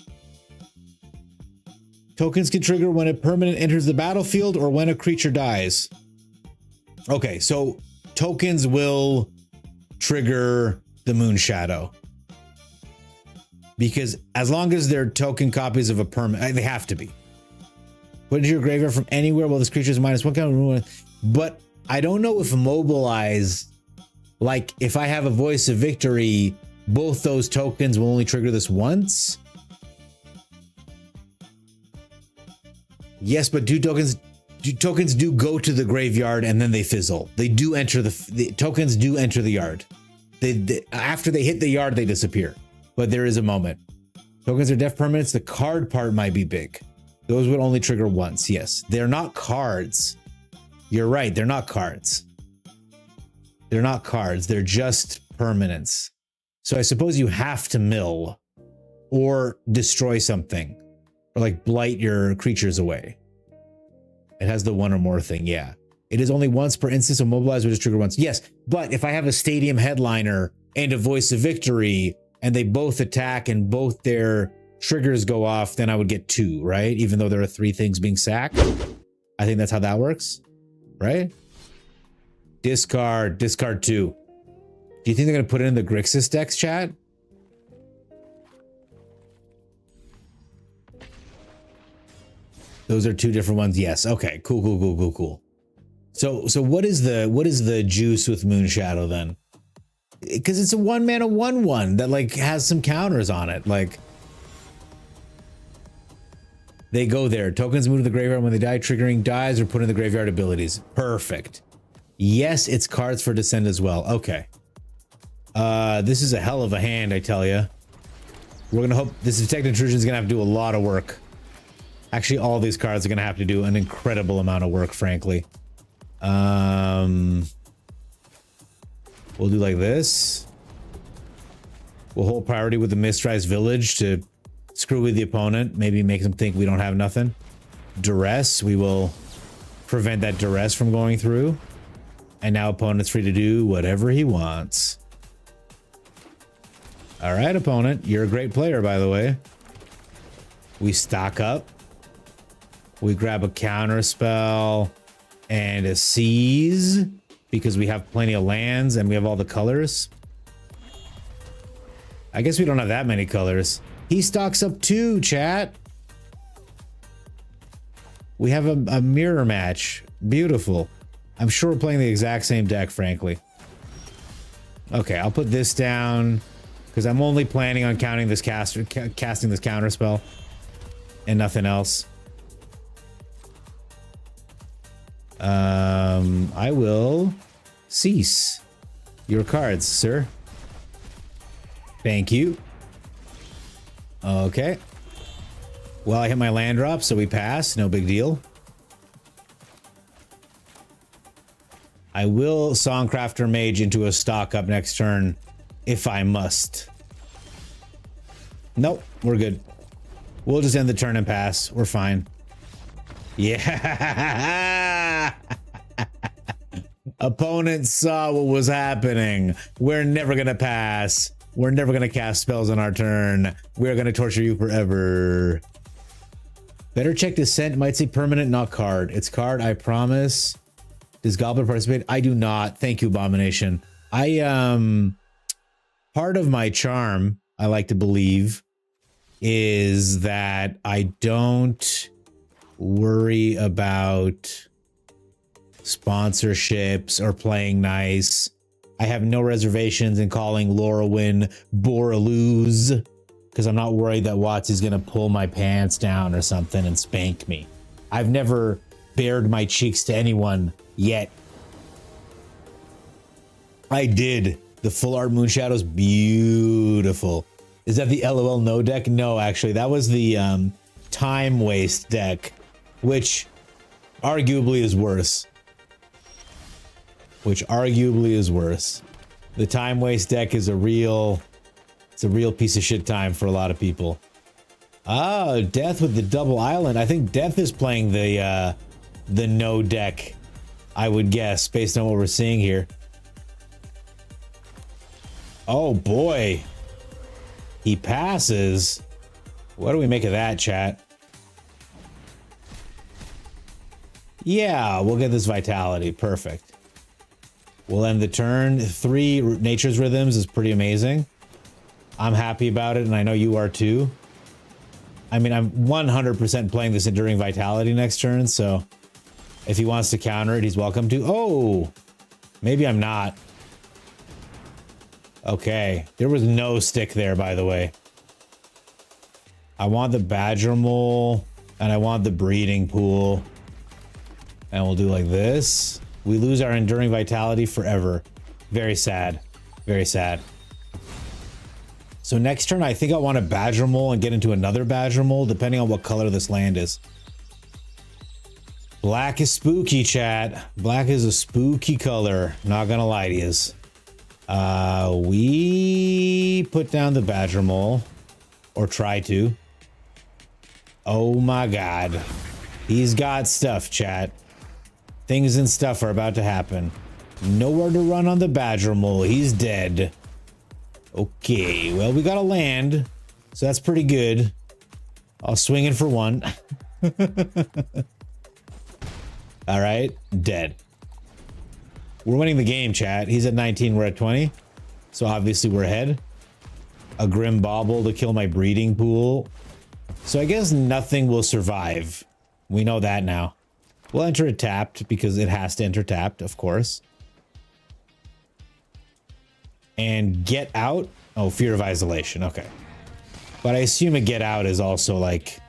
Tokens can trigger when a permanent enters the battlefield or when a creature dies. Okay, so tokens will trigger the Moon Shadow. Because as long as they're token copies of a permanent, they have to be. Put into your graveyard from anywhere while this creature is -1 counter. But I don't know if mobilize, like if I have a Voice of Victory, both those tokens will only trigger this once. Yes, but do tokens do go to the graveyard and then they fizzle? They do enter the tokens do enter the yard. They after they hit the yard, they disappear. But there is a moment. Tokens are def permanents. The card part might be big. Those would only trigger once. Yes, they're not cards. You're right. They're not cards. They're not cards. They're just permanents. So I suppose you have to mill or destroy something or like blight your creatures away. It has the one or more thing. Yeah. It is only once per instance, so mobilize will just trigger once. Yes, but if I have a stadium headliner and a Voice of Victory and they both attack and both their triggers go off, then I would get 2, right? Even though there are 3 things being sacked. I think that's how that works, right? Discard 2. Do you think they're going to put it in the Grixis decks, chat? Those are 2 different ones. Yes. Okay. Cool. So what is the juice with Moon Shadow then? Because it's a 1-mana 1/1 that like has some counters on it. Like they go there. Tokens move to the graveyard when they die, triggering dies or put in the graveyard abilities. Perfect. Yes, it's cards for Descend as well. Okay. This is a hell of a hand, I tell you. We're gonna hope this Detect Intrusion is gonna have to do a lot of work. Actually, all these cards are gonna have to do an incredible amount of work, frankly. We'll do like this. We'll hold priority with the Mistrise Village to screw with the opponent. Maybe make them think we don't have nothing. Duress. We will prevent that duress from going through. And now opponent's free to do whatever he wants. All right, opponent. You're a great player, by the way. We stock up. We grab a counter spell and a seize because we have plenty of lands and we have all the colors. I guess we don't have that many colors. He stocks up 2, chat. We have a mirror match. Beautiful. I'm sure we're playing the exact same deck, frankly. Okay, I'll put this down because I'm only planning on casting this counter spell and nothing else. I will cease your cards, sir. Thank you. Okay. Well, I hit my land drop, so we pass. No big deal. I will Songcrafter Mage into a stock up next turn if I must. Nope, we're good. We'll just end the turn and pass. We're fine. Yeah. Opponent saw what was happening. We're never gonna pass. We're never gonna cast spells on our turn. We're gonna torture you forever. Better check Descent. Might say permanent, not card. It's card, I promise. Does Goblin participate? I do not. Thank you, Abomination. Part of my charm, I like to believe, is that I don't worry about sponsorships or playing nice. I have no reservations in calling Lorwyn Boraloos because I'm not worried that Watts is going to pull my pants down or something and spank me. I've never bared my cheeks to anyone yet. I did. The full art Moon Shadow's beautiful. Is that the LOL no deck? No, actually, that was the time waste deck, which arguably is worse. The time waste deck is a real piece of shit time for a lot of people. Oh, Death with the double island. I think Death is playing the no deck, I would guess, based on what we're seeing here. Oh boy. He passes. What do we make of that, chat? Yeah, we'll get this vitality. Perfect. We'll end the turn. 3 Nature's Rhythms is pretty amazing. I'm happy about it, and I know you are too. I mean, I'm 100% playing this Enduring Vitality next turn, so if he wants to counter it, he's welcome to. Oh! Maybe I'm not. Okay. There was no stick there, by the way. I want the Badger Mole, and I want the Breeding Pool. And we'll do like this. We lose our Enduring Vitality forever. Very sad. Very sad. So next turn, I think I want a Badger Mole and get into another Badger Mole, depending on what color this land is. Black is spooky, chat. Black is a spooky color. Not gonna lie to yous. We put down the Badger Mole. Or try to. Oh my god. He's got stuff, chat. Things and stuff are about to happen. Nowhere to run on the Badger Mole. He's dead. Okay, well, we got a land, so that's pretty good. I'll swing it for 1. All right, dead. We're winning the game, chat. He's at 19, we're at 20. So obviously we're ahead. A Grim Bauble to kill my Breeding Pool. So I guess nothing will survive. We know that now. We'll enter it tapped because it has to enter tapped, of course. And get out. Oh, Fear of Isolation. Okay. But I assume a get out is also like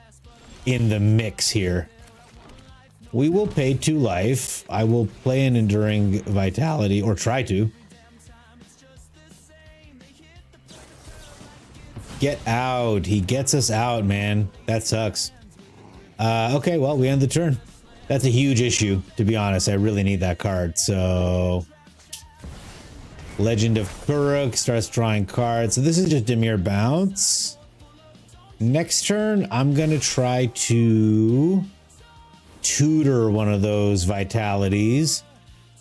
in the mix here. We will pay 2 life. I will play an Enduring Vitality, or try to. Get out. He gets us out, man. That sucks. Okay, well, we end the turn. That's a huge issue, to be honest. I really need that card, so... Legend of Kuruk starts drawing cards. So this is just a mere bounce. Next turn, I'm going to try to tutor one of those vitalities.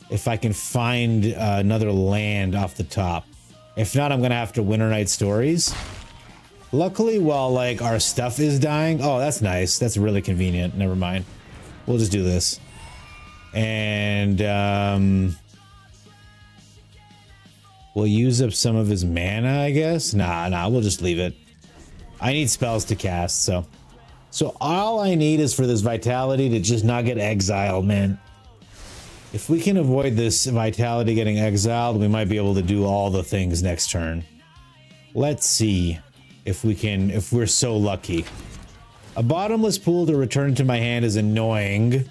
If I can find another land off the top. If not, I'm going to have to Winter Night Stories. Luckily, while like our stuff is dying... Oh, that's nice. That's really convenient. Never mind. We'll just do this. And... we'll use up some of his mana, I guess. Nah, we'll just leave it. I need spells to cast, so all I need is for this vitality to just not get exiled, man. If we can avoid this vitality getting exiled, we might be able to do all the things next turn. Let's see if we can, if we're so lucky. A bottomless pool to return to my hand is annoying.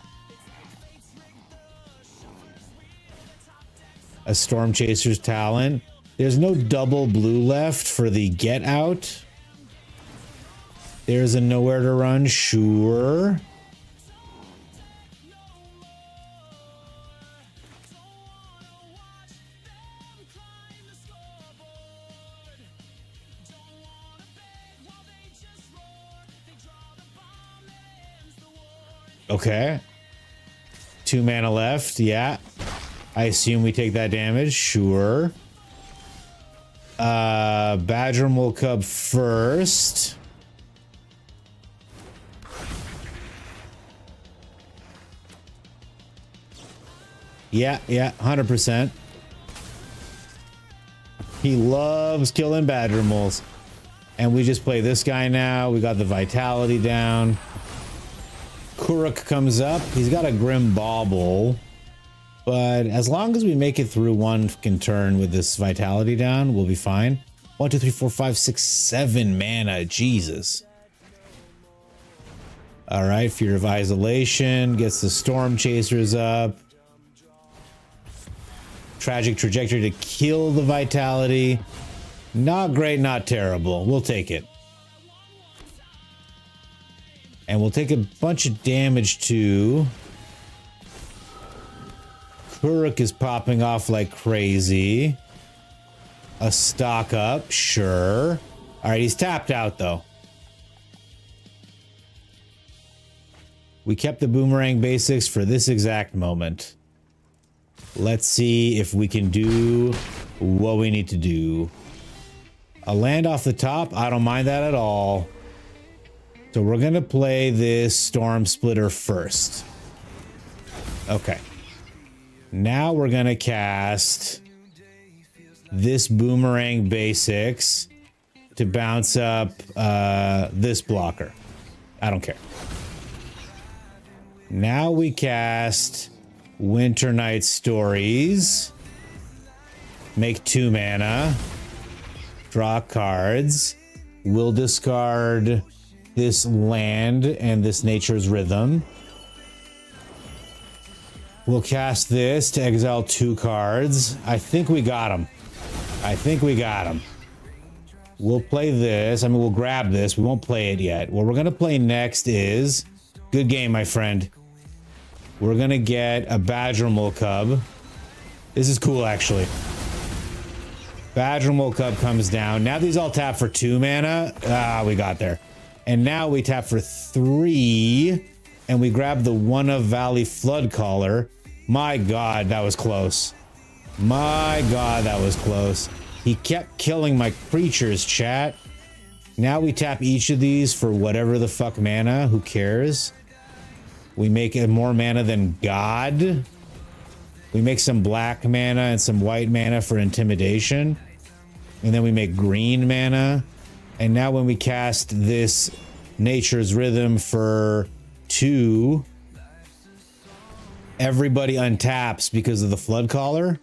A Storm Chaser's Talent. There's no double blue left for the get out. There's a Nowhere to Run, sure. Okay. 2 mana left, yeah. I assume we take that damage, sure. Badger Mole Cub first. Yeah, 100%. He loves killing Badger Moles. And we just play this guy now. We got the vitality down. Kuruk comes up. He's got a Grim Bauble. But as long as we make it through 1 fucking turn with this vitality down, we'll be fine. 1, 2, 3, 4, 5, 6, 7 mana. Jesus. All right. Fear of Isolation. Gets the Storm Chasers up. Tragic Trajectory to kill the vitality. Not great, not terrible. We'll take it. And we'll take a bunch of damage too. Kuruk is popping off like crazy. A stock up, sure. All right, he's tapped out though. We kept the boomerang basics for this exact moment. Let's see if we can do what we need to do. A land off the top, I don't mind that at all. So we're gonna play this Storm Splitter first. Okay. Now we're gonna cast this Boomerang Basics to bounce up this blocker. I don't care. Now we cast Winter Night Stories. Make 2 mana. Draw cards. We'll discard this land and this Nature's Rhythm. We'll cast this to exile 2 cards. I think we got him. I think we got him. We'll play this. I mean, we'll grab this. We won't play it yet. What we're going to play next is... Good game, my friend. We're going to get a Badgermole Cub. This is cool, actually. Badgermole Cub comes down. Now these all tap for 2 mana. Ah, we got there. And now we tap for 3. And we grab the One of Valley Flood Caller. My God, that was close. My God, that was close. He kept killing my creatures, chat. Now we tap each of these for whatever the fuck mana. Who cares? We make it more mana than God. We make some black mana and some white mana for intimidation. And then we make green mana. And now when we cast this Nature's Rhythm for 2, everybody untaps because of the Flood Caller.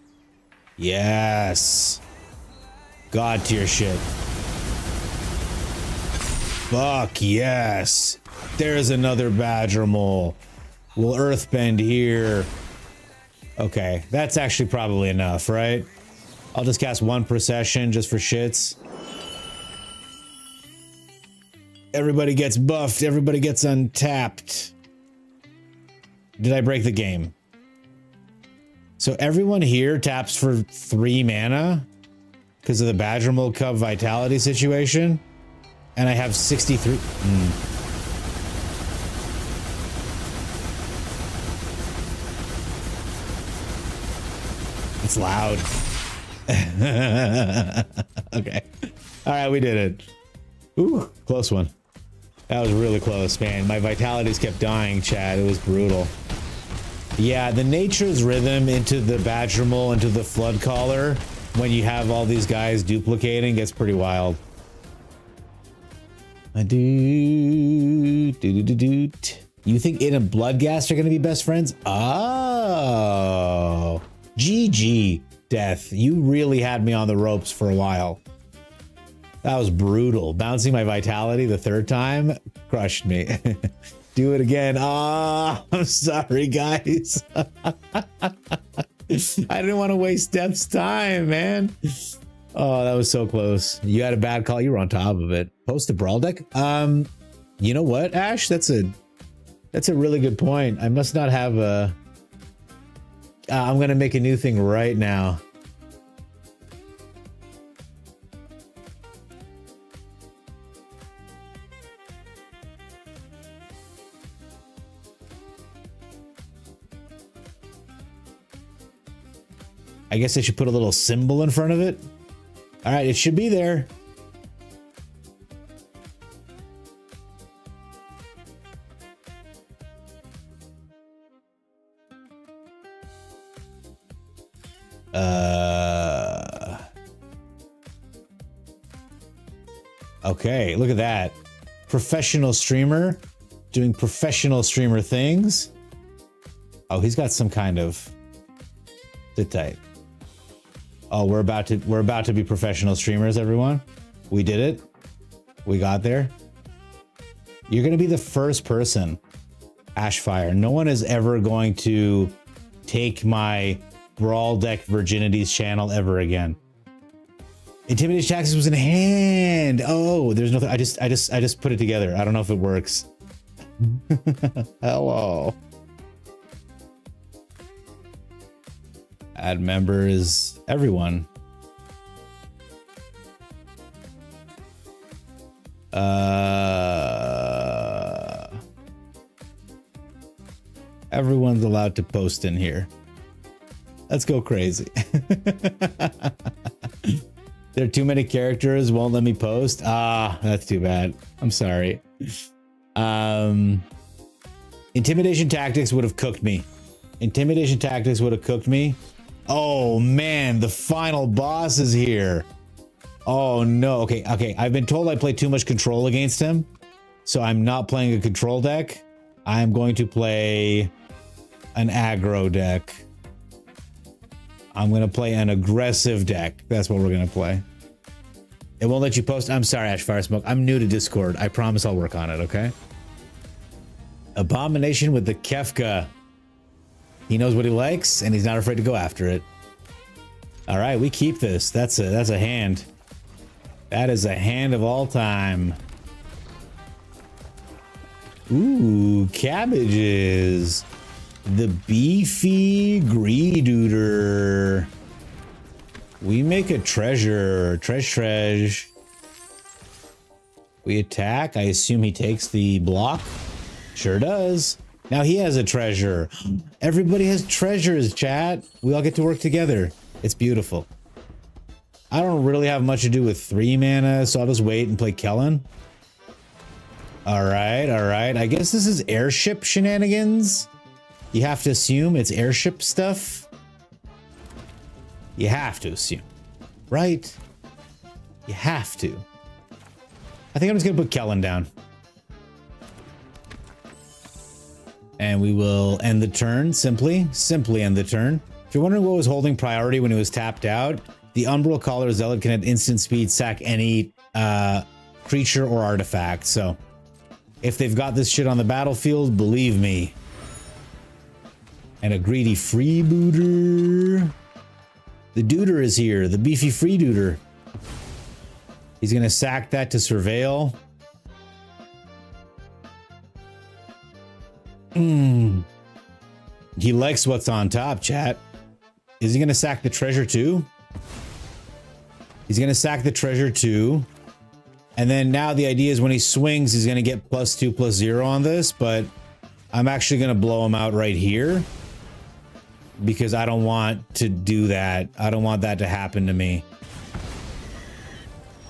Yes. God tier shit. Fuck yes. There's another Badgermole. We'll Earthbend here. Okay, that's actually probably enough, right? I'll just cast 1 Procession just for shits. Everybody gets buffed. Everybody gets untapped. Did I break the game? So everyone here taps for 3 mana because of the Badgermole Cub Vitality situation. And I have 63. It's loud. Okay. All right, we did it. Ooh, close one. That was really close, man. My vitalities kept dying, Chad. It was brutal. Yeah, the Nature's Rhythm into the Badgermole, into the Flood Caller, when you have all these guys duplicating, gets pretty wild. You think it and Bloodghast are going to be best friends? Oh. GG, Death. You really had me on the ropes for a while. That was brutal. Bouncing my vitality the 3rd time crushed me. Do it again. Ah, I'm sorry, guys. I didn't want to waste Death's time, man. Oh, that was so close. You had a bad call. You were on top of it. Post a brawl deck. You know what, Ash? That's a really good point. I must not have a. I'm gonna make a new thing right now. I guess I should put a little symbol in front of it. All right, it should be there. Okay, look at that. Professional streamer doing professional streamer things. Oh, he's got some kind of... Sit tight. Oh, we're about to be professional streamers, everyone. We did it. We got there. You're going to be the first person, Ashfire. No one is ever going to take my Brawl Deck Virginities channel ever again. Intimidation Taxes was in hand. Oh, there's nothing. I just put it together. I don't know if it works. Hello. Add members, everyone. Everyone's allowed to post in here. Let's go crazy. There are too many characters, won't let me post. Ah, that's too bad. I'm sorry. Intimidation tactics would have cooked me. Intimidation tactics would have cooked me. Oh man, the final boss is here. Oh no, okay. I've been told I play too much control against him. So I'm not playing a control deck. I'm going to play an aggro deck. I'm going to play an aggressive deck. That's what we're going to play. It won't let you post. I'm sorry, Ash Fire Smoke. I'm new to Discord. I promise I'll work on it, okay? Abomination with the Kefka. He knows what he likes, and he's not afraid to go after it. All right, we keep this. That's a hand. That is a hand of all time. Ooh, cabbages. The beefy greedooter. We make a treasure. Treasure. We attack. I assume he takes the block. Sure does. Now he has a treasure. Everybody has treasures, chat. We all get to work together. It's beautiful. I don't really have much to do with 3 mana, so I'll just wait and play Kellen. All right. I guess this is airship shenanigans. You have to assume it's airship stuff. You have to assume, right? You have to. I think I'm just gonna put Kellen down. And we will end the turn, simply end the turn. If you're wondering what was holding priority when it was tapped out, the Umbral Collar Zealot can at instant speed sack any creature or artifact. So if they've got this shit on the battlefield, believe me. And a greedy freebooter. The Duder is here, the beefy freedooter. He's gonna sack that to surveil. He likes what's on top, chat. Is he gonna sack the treasure too? He's gonna sack the treasure too. And then now the idea is when he swings, he's gonna get +2/+0 on this, but I'm actually gonna blow him out right here. Because I don't want to do that. I don't want that to happen to me.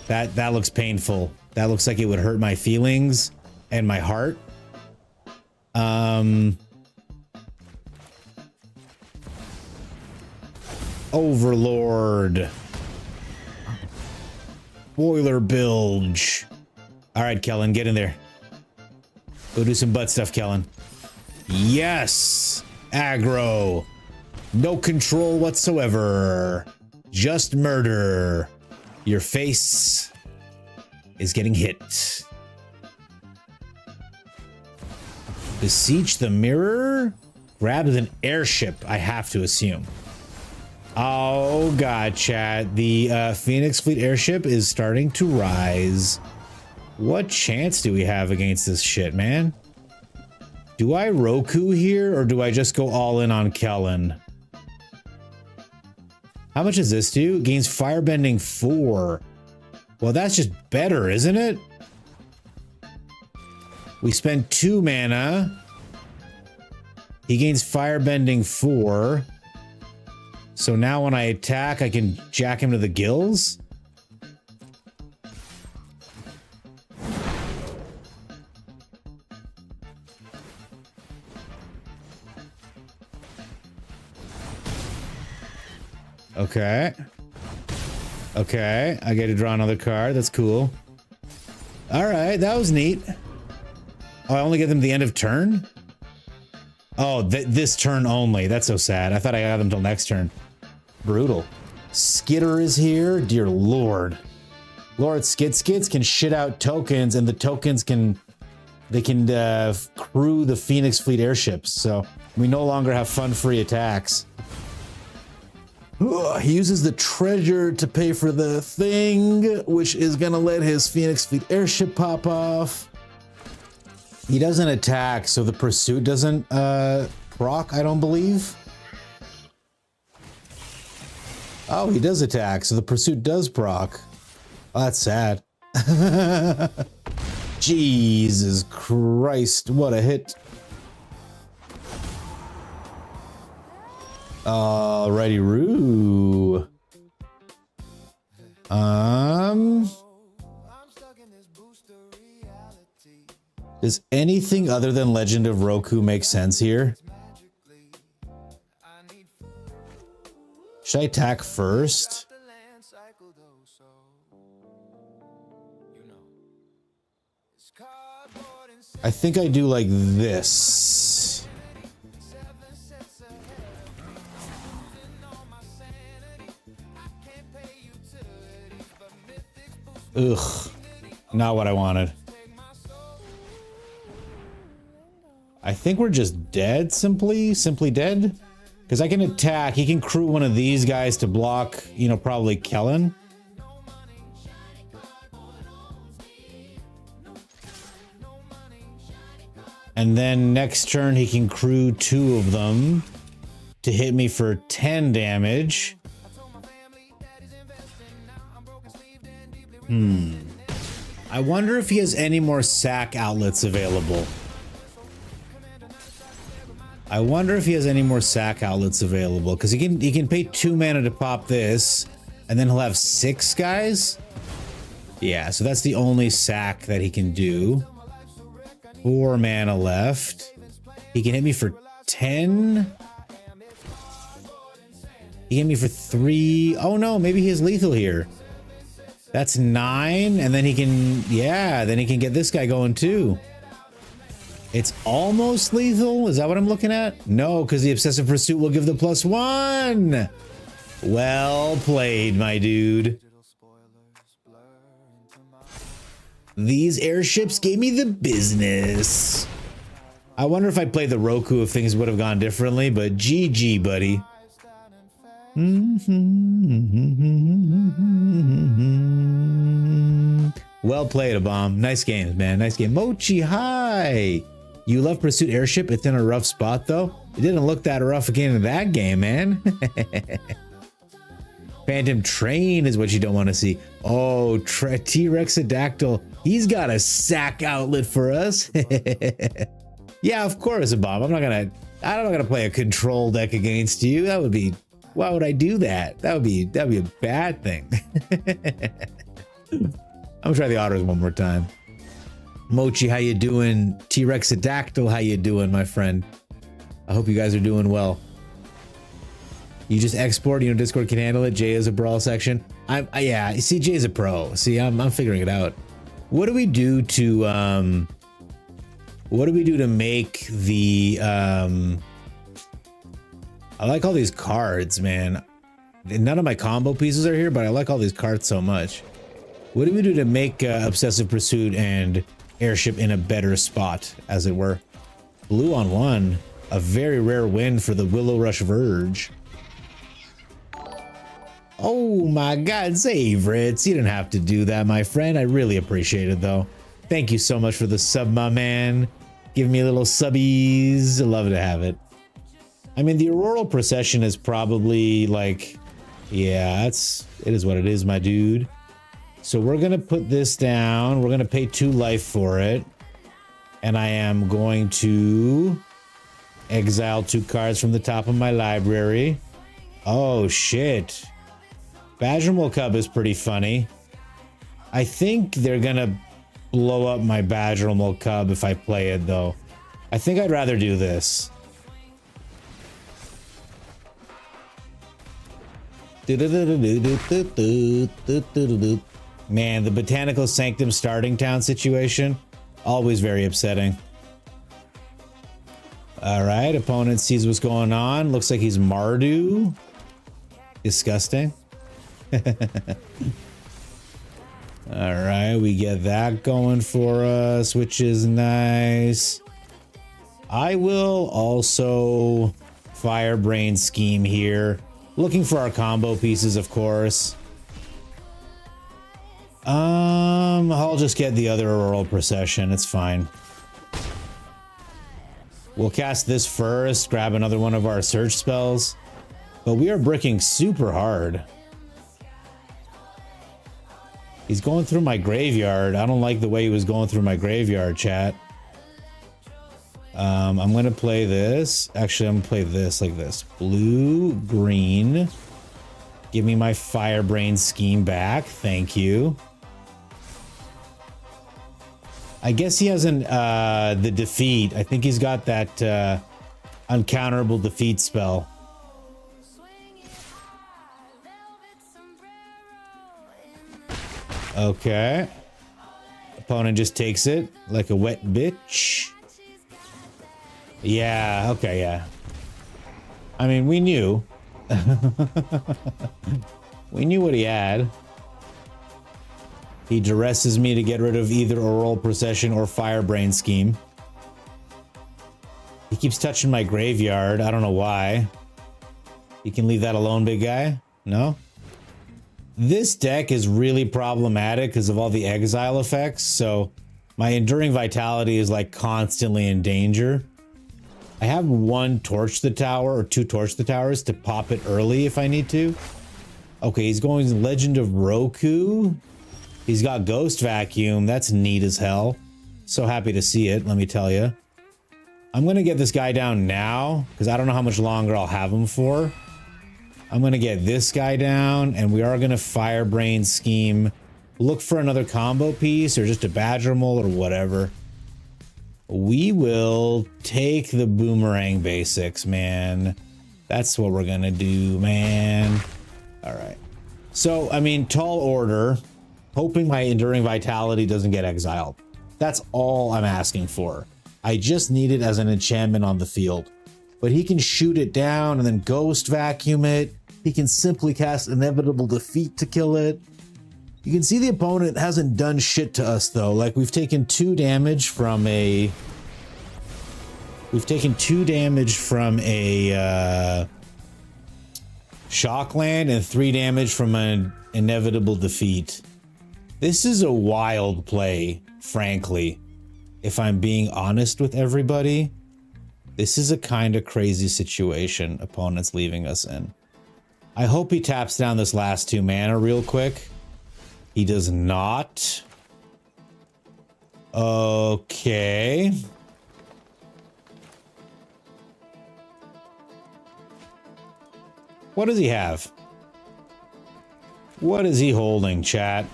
That looks painful. That looks like it would hurt my feelings and my heart. Overlord. Boiler bilge. All right, Kellen, get in there. Go do some butt stuff, Kellen. Yes! Aggro. No control whatsoever. Just murder. Your face is getting hit. Beseech the mirror? Grabs an airship, I have to assume. Oh god, chat. The Phoenix Fleet airship is starting to rise. What chance do we have against this shit, man? Do I Roku here, or do I just go all in on Kellen? How much does this do? Gains Firebending 4. Well, that's just better, isn't it? We spend 2 mana. He gains Firebending 4. So now when I attack, I can jack him to the gills? Okay. Okay, I get to draw another card. That's cool. All right, that was neat. Oh, I only get them at the end of turn? Oh, this turn only. That's so sad. I thought I got them till next turn. Brutal. Skitter is here. Dear Lord. Lord Skids can shit out tokens, and the tokens can crew the Phoenix Fleet airships. So we no longer have fun-free attacks. Ugh, he uses the treasure to pay for the thing, which is gonna let his Phoenix Fleet airship pop off. He doesn't attack, so the pursuit doesn't proc, I don't believe. Oh, he does attack, so the pursuit does proc. Oh, that's sad. Jesus Christ, what a hit. Alrighty, Roo. Does anything other than Legend of Roku make sense here? Should I attack first? I think I do like this. Ugh, not what I wanted. I think we're just dead, simply dead. Because I can attack, he can crew one of these guys to block, you know, probably Kellen. And then next turn he can crew 2 of them to hit me for 10 damage. I wonder if he has any more sack outlets available. I wonder if he has any more sack outlets available, because he can pay 2 mana to pop this, and then he'll have 6 guys. Yeah, so that's the only sack that he can do. 4 mana left. He can hit me for 10. He hit me for 3. Oh no, maybe he has lethal here. That's 9, and then he can, yeah, then he can get this guy going too. It's almost lethal. Is that what I'm looking at? No, because the Obsessive Pursuit will give the +1. Well played, my dude. These airships gave me the business. I wonder if I played the Roku if things would have gone differently, but GG, buddy. Well played, a bomb. Nice games, man. Nice game. Mochi, hi. You love Pursuit Airship. It's in a rough spot, though. It didn't look that rough again in that game, man. Phantom Train is what you don't want to see. Oh, T-Rexadactyl. He's got a sack outlet for us. Yeah, of course, a bomb. I'm not gonna play a control deck against you. That would be, why would I do that? That'd be a bad thing. I'm gonna try the otters one more time. Mochi, how you doing? T-Rexadactyl, how you doing, my friend? I hope you guys are doing well. You just export, you know, Discord can handle it. Jay is a brawl section. Yeah, see, Jay's a pro. See, I'm figuring it out. What do we do to make the I like all these cards, man. None of my combo pieces are here, but I like all these cards so much. What do we do to make Obsessive Pursuit and Airship in a better spot, as it were? Blue on 1. A very rare win for the Willow Rush Verge. Oh my God, favorites. You didn't have to do that, my friend. I really appreciate it, though. Thank you so much for the sub, my man. Give me a little subbies. I love to have it. I mean, the Auroral Procession is probably like, yeah, it is what it is, my dude. So we're going to put this down. We're going to pay 2 life for it. And I am going to exile 2 cards from the top of my library. Oh, shit. Badgermole Cub is pretty funny. I think they're going to blow up my Badgermole Cub if I play it, though. I think I'd rather do this. Man, the Botanical Sanctum starting town situation, always very upsetting. All right, opponent sees what's going on. Looks like he's Mardu. Disgusting. All right, we get that going for us, which is nice. I will also Firebrain scheme here. Looking for our combo pieces, of course. I'll just get the other Auroral Procession. It's fine. We'll cast this first, grab another one of our search spells. But we are bricking super hard. He's going through my graveyard. I don't like the way he was going through my graveyard, chat. I'm going to play this. Actually, I'm going to play this like this. Blue, green. Give me my Firebrain scheme back. Thank you. I guess he hasn't the defeat. I think he's got that uncounterable defeat spell. Okay. Opponent just takes it like a wet bitch. Yeah, okay, yeah. I mean, we knew. We knew what he had. He duresses me to get rid of either Auroral Procession or Firebrain Scheme. He keeps touching my graveyard. I don't know why. You can leave that alone, big guy? No? This deck is really problematic because of all the exile effects, so my Enduring Vitality is like constantly in danger. I have one Torch the Tower or two Torch the Towers to pop it early if I need to. Okay, he's going Legend of Roku. He's got Ghost Vacuum. That's neat as hell. So happy to see it, let me tell you. I'm going to get this guy down now because I don't know how much longer I'll have him for. I'm going to get this guy down, and we are going to Firebrain Scheme. Look for another combo piece or just a Badger Mold or whatever. We will take the Boomerang basics, man. That's what we're going to do, man. All right. So, I mean, Tall Order, hoping my Enduring Vitality doesn't get exiled. That's all I'm asking for. I just need it as an enchantment on the field. But he can shoot it down and then Ghost Vacuum it. He can simply cast Inevitable Defeat to kill it. You can see the opponent hasn't done shit to us though. Like we've taken 2 damage from a... Shockland and 3 damage from an Inevitable Defeat. This is a wild play, frankly. If I'm being honest with everybody, this is a kind of crazy situation opponent's leaving us in. I hope he taps down this last 2 mana real quick. He does not. Okay. What does he have? What is he holding, chat?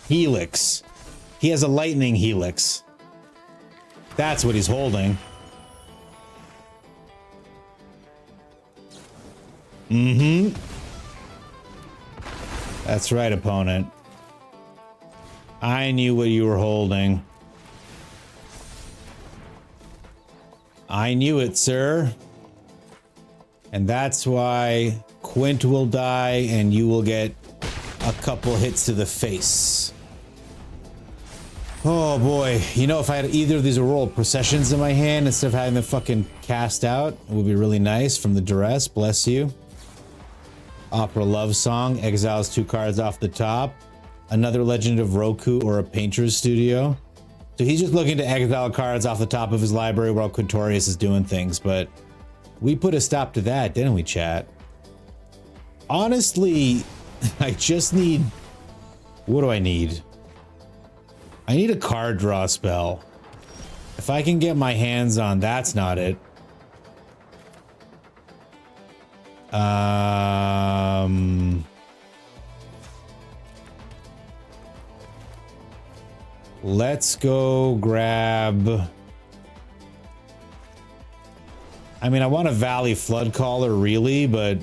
Helix. He has a lightning helix. That's what he's holding. Mm-hmm. That's right, opponent. I knew what you were holding. I knew it, sir. And that's why Quint will die and you will get a couple hits to the face. Oh boy, you know, if I had either of these Auroral Processions in my hand instead of having them fucking cast out, it would be really nice from the duress, bless you. Opera Love Song, exiles 2 cards off the top. Another Legend of Roku or a Painter's Studio. So he's just looking to exile cards off the top of his library while Quintorius is doing things, but we put a stop to that, didn't we, chat? Honestly, I just need... What do I need? I need a card draw spell. If I can get my hands on... That's not it. Let's go grab... I mean, I want a Valley Flood Caller, really, but...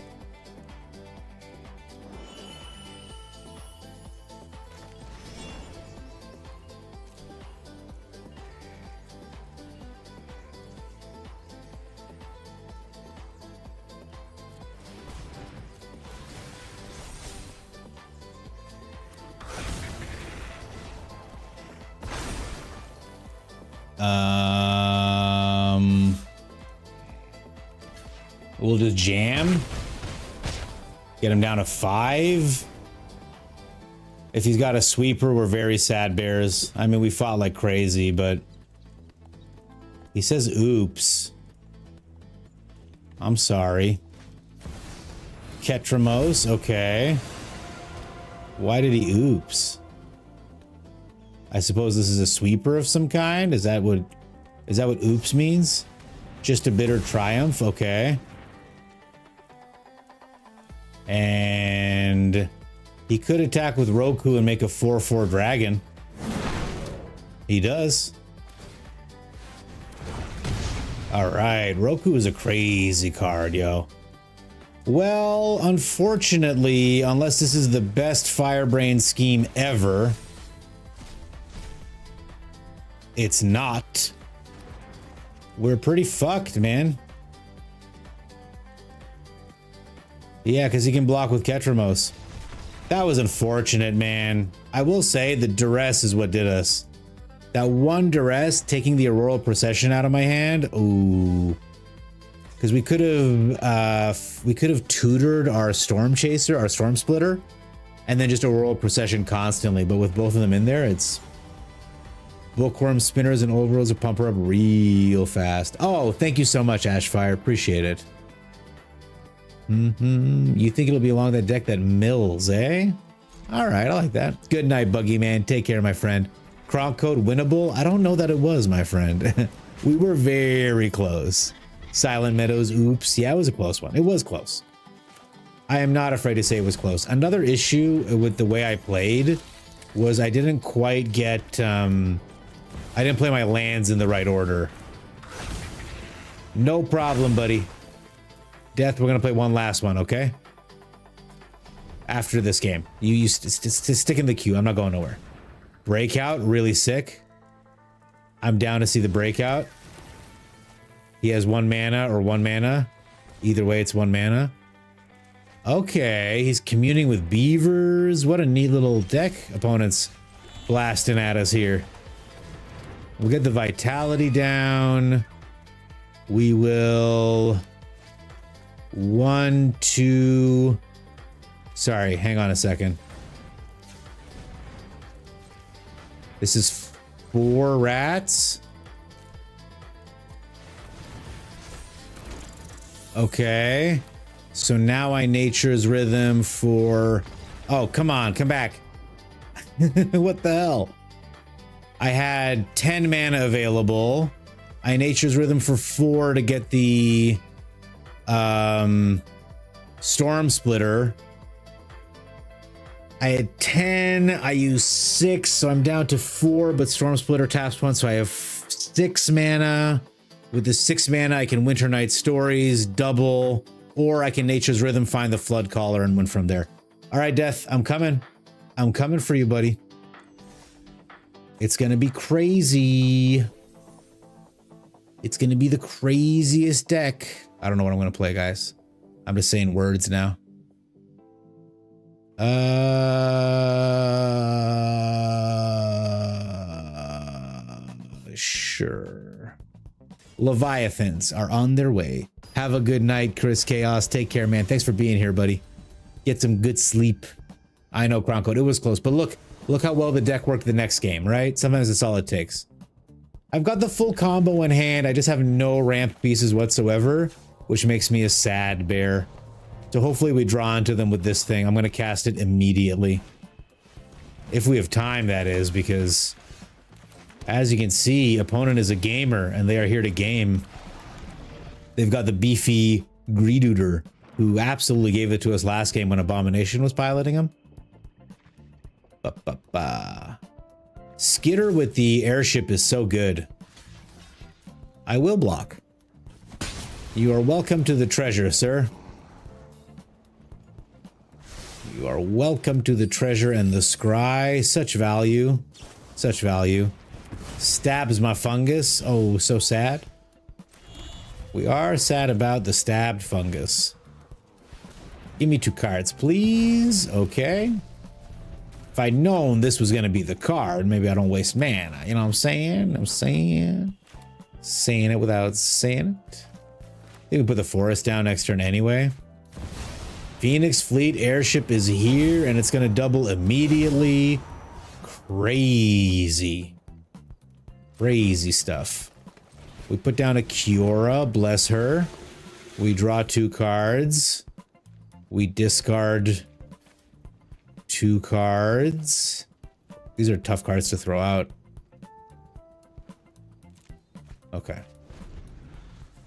We'll just jam. Get him down to 5. If he's got a sweeper, we're very sad bears. I mean, we fought like crazy, but... He says, oops. I'm sorry. Ketramos, okay. Why did he oops? I suppose this is a sweeper of some kind. Is that what oops means? Just a bitter triumph. Okay. And he could attack with Roku and make a 4/4 dragon. He does. All right, Roku is a crazy card, yo. Well, unfortunately, unless this is the best Firebrain scheme ever, it's not. We're pretty fucked, man. Yeah, because he can block with Ketramos. That was unfortunate, man. I will say the duress is what did us. That one duress taking the Auroral Procession out of my hand. Ooh. Because we could have tutored our Storm Chaser, our Storm Splitter, and then just Auroral Procession constantly. But with both of them in there, it's Bookworm Spinners and Old Worlds will pump her up real fast. Oh, thank you so much, Ashfire. Appreciate it. You think it'll be along that deck that mills, eh? All right, I like that. Good night, Buggy Man. Take care, my friend. Kronk code winnable? I don't know that it was, my friend. We were very close. Silent Meadows, oops. Yeah, it was a close one. It was close. I am not afraid to say it was close. Another issue with the way I played was I didn't quite get... I didn't play my lands in the right order. No problem, buddy. Death, we're going to play one last one, okay? After this game. You stick in the queue. I'm not going nowhere. Breakout, really sick. I'm down to see the breakout. He has 1 mana or 1 mana. Either way, it's 1 mana. Okay, he's communing with beavers. What a neat little deck. Opponents blasting at us here. We'll get the vitality down. We will... 1, 2... Sorry, hang on a second. This is 4 rats. Okay. So now I Nature's Rhythm for... Oh, come on, come back. What the hell? I had 10 mana available. I Nature's Rhythm for 4 to get the... Storm Splitter. I had 10, I used 6, so I'm down to 4, but Storm Splitter taps 1, so I have 6 mana. With the 6 mana, I can Winter Night Stories, double, or I can Nature's Rhythm, find the Flood Caller, and win from there. All right, Death, I'm coming. I'm coming for you, buddy. It's gonna be crazy. It's gonna be the craziest deck. I don't know what I'm gonna play, guys. I'm just saying words now. Sure. Leviathans are on their way. Have a good night, Chris Chaos. Take care, man. Thanks for being here, buddy. Get some good sleep. I know, Croncode, it was close, but look how well the deck worked the next game, right? Sometimes it's all it takes. I've got the full combo in hand. I just have no ramp pieces whatsoever, which makes me a sad bear. So hopefully we draw into them with this thing. I'm going to cast it immediately. If we have time, that is, because as you can see, opponent is a gamer and they are here to game. They've got the beefy Greedooter, who absolutely gave it to us last game when Abomination was piloting him. Skitter with the airship is so good. I will block. You are welcome to the treasure, sir. You are welcome to the treasure and the scry. Such value. Such value. Stabs my fungus. Oh, so sad. We are sad about the stabbed fungus. Give me 2 cards, please. Okay. If I'd known this was going to be the card, maybe I don't waste mana. You know what I'm saying? Saying it without saying it. I think we put the forest down next turn anyway. Phoenix Fleet airship is here and it's going to double immediately. Crazy. Crazy stuff. We put down a Kiora, bless her. We draw 2 cards. We discard 2 cards. These are tough cards to throw out. Okay.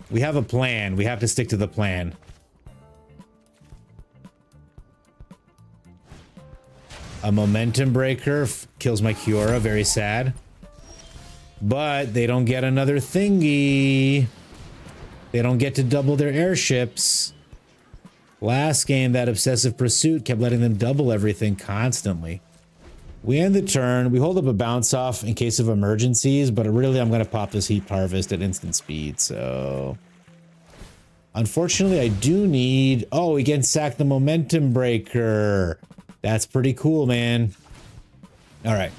We have a plan. We have to stick to the plan. A momentum breaker kills my Kiora. Very sad. But they don't get another thingy. They don't get to double their airships. Last game, that obsessive pursuit kept letting them double everything constantly. We end the turn. We hold up a bounce off in case of emergencies, but really I'm going to pop this Heap Harvest at instant speed, so... Unfortunately, I do need... Oh, we can sack the momentum breaker. That's pretty cool, man. All right.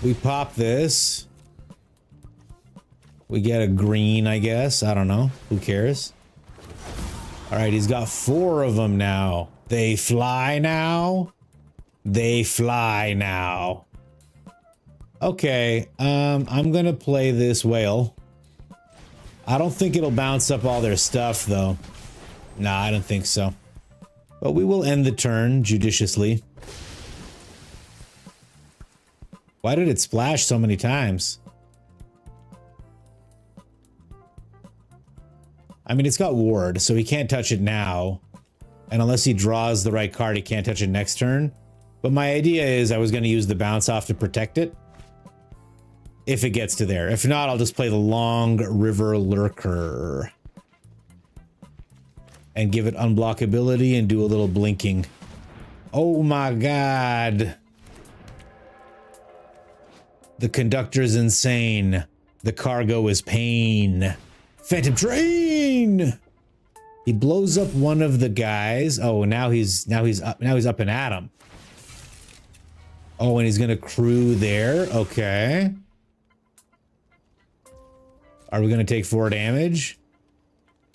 We pop this. We get a green, I guess. I don't know. Who cares? All right, he's got 4 of them now. They fly now. They fly now. Okay, I'm gonna play this whale. I don't think it'll bounce up all their stuff, though. Nah, I don't think so. But we will end the turn judiciously. Why did it splash so many times? I mean, it's got ward, so he can't touch it now. And unless he draws the right card, he can't touch it next turn. But my idea is I was going to use the bounce off to protect it. If it gets to there. If not, I'll just play the Long River Lurker. And give it unblockability and do a little blinking. Oh my god. The conductor's insane. The cargo is pain. Phantom Train! He blows up one of the guys. Oh, now he's up and at him. Oh, and he's gonna crew there. Okay. Are we gonna take 4 damage?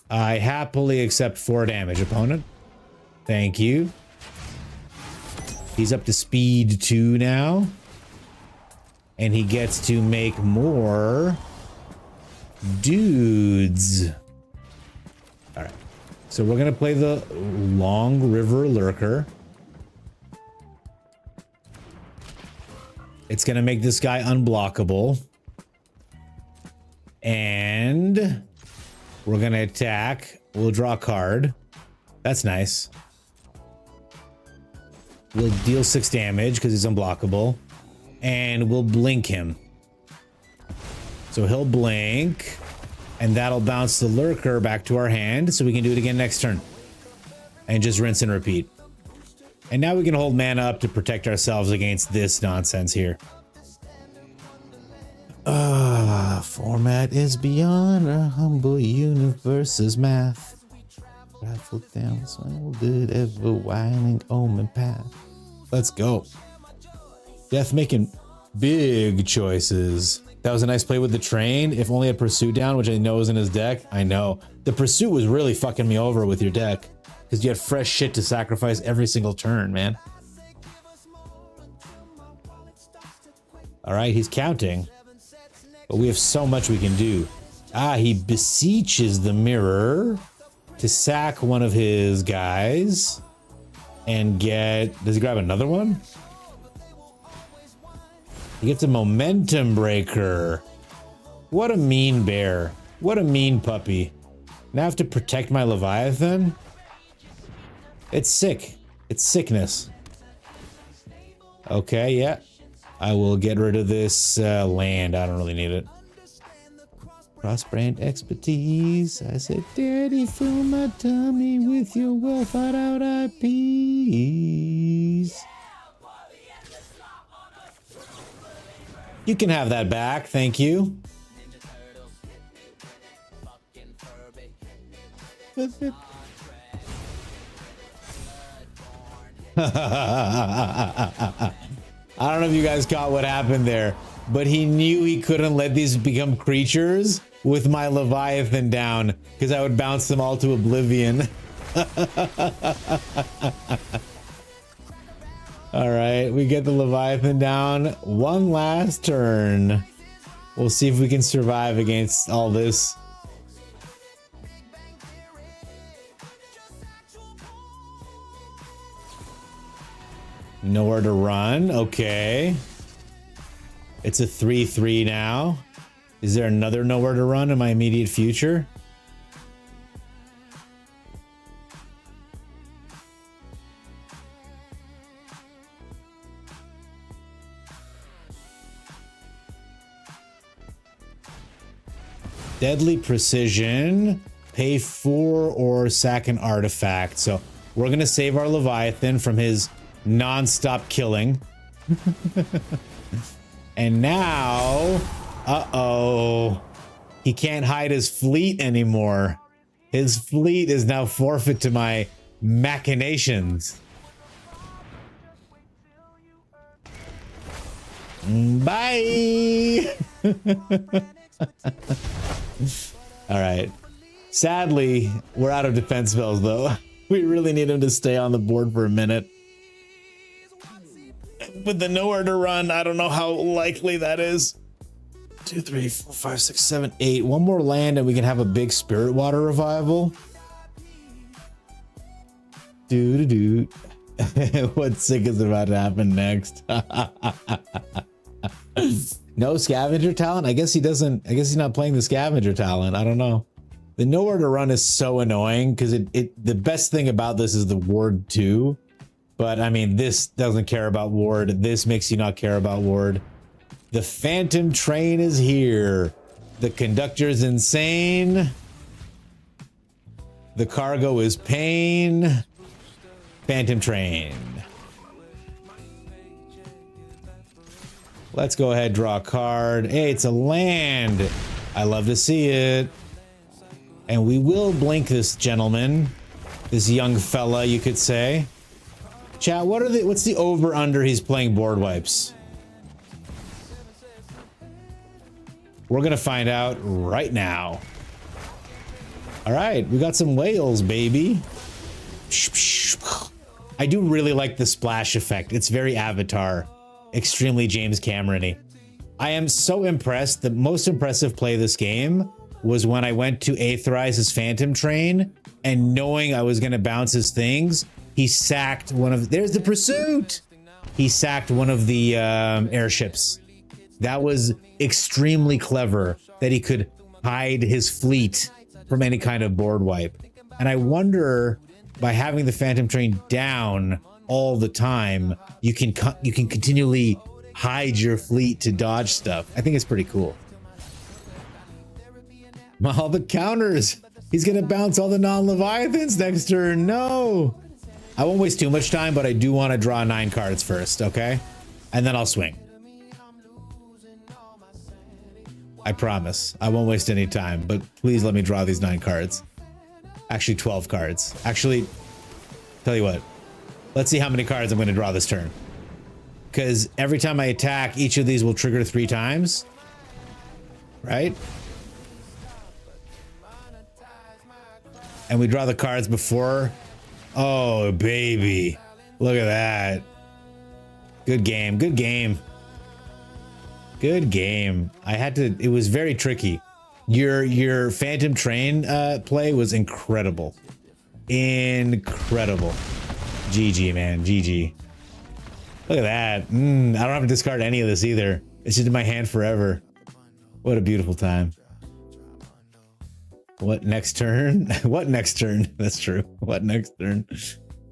I happily accept 4 damage, opponent. Thank you. He's up to speed 2 now. And he gets to make more dudes. All right. So we're going to play the Long River Lurker. It's going to make this guy unblockable. And we're going to attack. We'll draw a card. That's nice. We'll deal 6 damage because he's unblockable. And we'll blink him. So he'll blink. And that'll bounce the Lurker back to our hand. So we can do it again next turn. And just rinse and repeat. And now we can hold mana up to protect ourselves against this nonsense here. Format is beyond our humble universe's math. Rifle down, so good, ever winding omen path. Let's go. Death making big choices. That was a nice play with the train. If only a pursuit down, which I know is in his deck. I know. The pursuit was really fucking me over with your deck. Because you had fresh shit to sacrifice every single turn, man. Alright, he's counting. But we have so much we can do. Ah, he beseeches the mirror to sack one of his guys. And get... Does he grab another one? He gets a momentum breaker. What a mean bear. What a mean puppy. Now I have to protect my Leviathan? It's sick. It's sickness. Okay, yeah. I will get rid of this land. I don't really need it. Cross-brand expertise. I said, Daddy, fill my tummy with your well thought out IPs. You can have that back, thank you. I don't know if you guys caught what happened there, but he knew he couldn't let these become creatures with my Leviathan down because I would bounce them all to oblivion. All right, we get the Leviathan down. One last turn. We'll see if we can survive against all this. Nowhere to run. Okay. It's a 3-3 now. Is there another nowhere to run in my immediate future? Deadly precision. Pay 4 or sack an artifact. So we're going to save our Leviathan from his non-stop killing. And now, uh-oh, he can't hide his fleet anymore. His fleet is now forfeit to my machinations. Bye. All right. Sadly, we're out of defense spells, though. We really need him to stay on the board for a minute. With the nowhere to run, I don't know how likely that is. 2, 3, 4, 5, 6, 7, 8. One more land and we can have a big spirit water revival. Doo-doo-doo. What sick is about to happen next? No scavenger talent? I guess he doesn't. I guess he's not playing the scavenger talent. I don't know. The nowhere to run is so annoying because the best thing about this is the ward 2. But I mean, this doesn't care about ward. This makes you not care about ward. The phantom train is here. The conductor's insane. The cargo is pain. Phantom train. Let's go ahead, draw a card. Hey, it's a land. I love to see it. And we will blink this gentleman. This young fella, you could say. Chat, what's the over-under he's playing board wipes? We're gonna find out right now. All right, we got some whales, baby. I do really like the splash effect. It's very Avatar. Extremely James Cameron-y. I am so impressed. The most impressive play of this game was when I went to Aetherize his Phantom Train, and knowing I was gonna bounce his things, he sacked one of... There's the pursuit! He sacked one of the airships. That was extremely clever, that he could hide his fleet from any kind of board wipe. And I wonder, by having the Phantom Train down all the time, you can continually hide your fleet to dodge stuff. I think it's pretty cool. All the counters! He's gonna bounce all the non-Leviathans next turn. No! I won't waste too much time, but I do want to draw 9 cards first, okay? And then I'll swing. I promise. I won't waste any time, but please let me draw these 9 cards. Actually, 12 cards. Actually, tell you what. Let's see how many cards I'm going to draw this turn. Because every time I attack, each of these will trigger 3 times. Right? And we draw the cards before... Oh, baby. Look at that. Good game. Good game. Good game. I had to... It was very tricky. Your Phantom Train play was incredible. Incredible. GG, man. GG. Look at that. I don't have to discard any of this either. It's just in my hand forever. What a beautiful time. What next turn? What next turn? That's true. What next turn?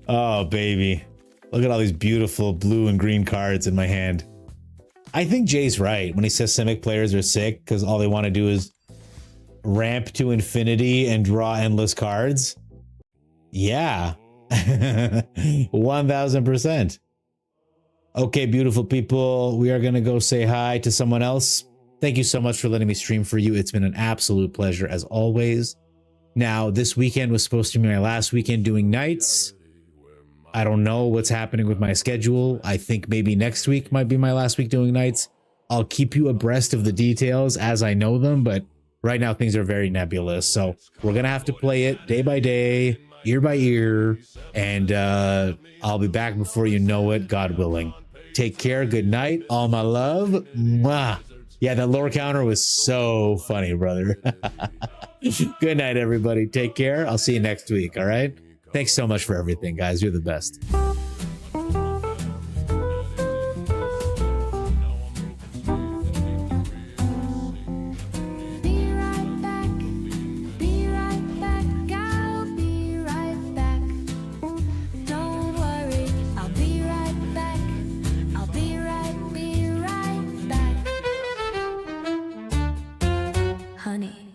Oh, baby. Look at all these beautiful blue and green cards in my hand. I think Jay's right when he says Simic players are sick because all they want to do is ramp to infinity and draw endless cards. Yeah. 1000%. Okay, beautiful people. We are going to go say hi to someone else. Thank you so much for letting me stream for you. It's been an absolute pleasure as always. Now, this weekend was supposed to be my last weekend doing nights. I don't know what's happening with my schedule. I think maybe next week might be my last week doing nights. I'll keep you abreast of the details as I know them, but right now things are very nebulous. So we're going to have to play it day by day, ear by ear, and I'll be back before you know it, God willing. Take care. Good night. All my love. Mwah. Yeah, that lower counter was so funny, brother. Good night, everybody. Take care. I'll see you next week, all right? Thanks so much for everything, guys. You're the best. honey.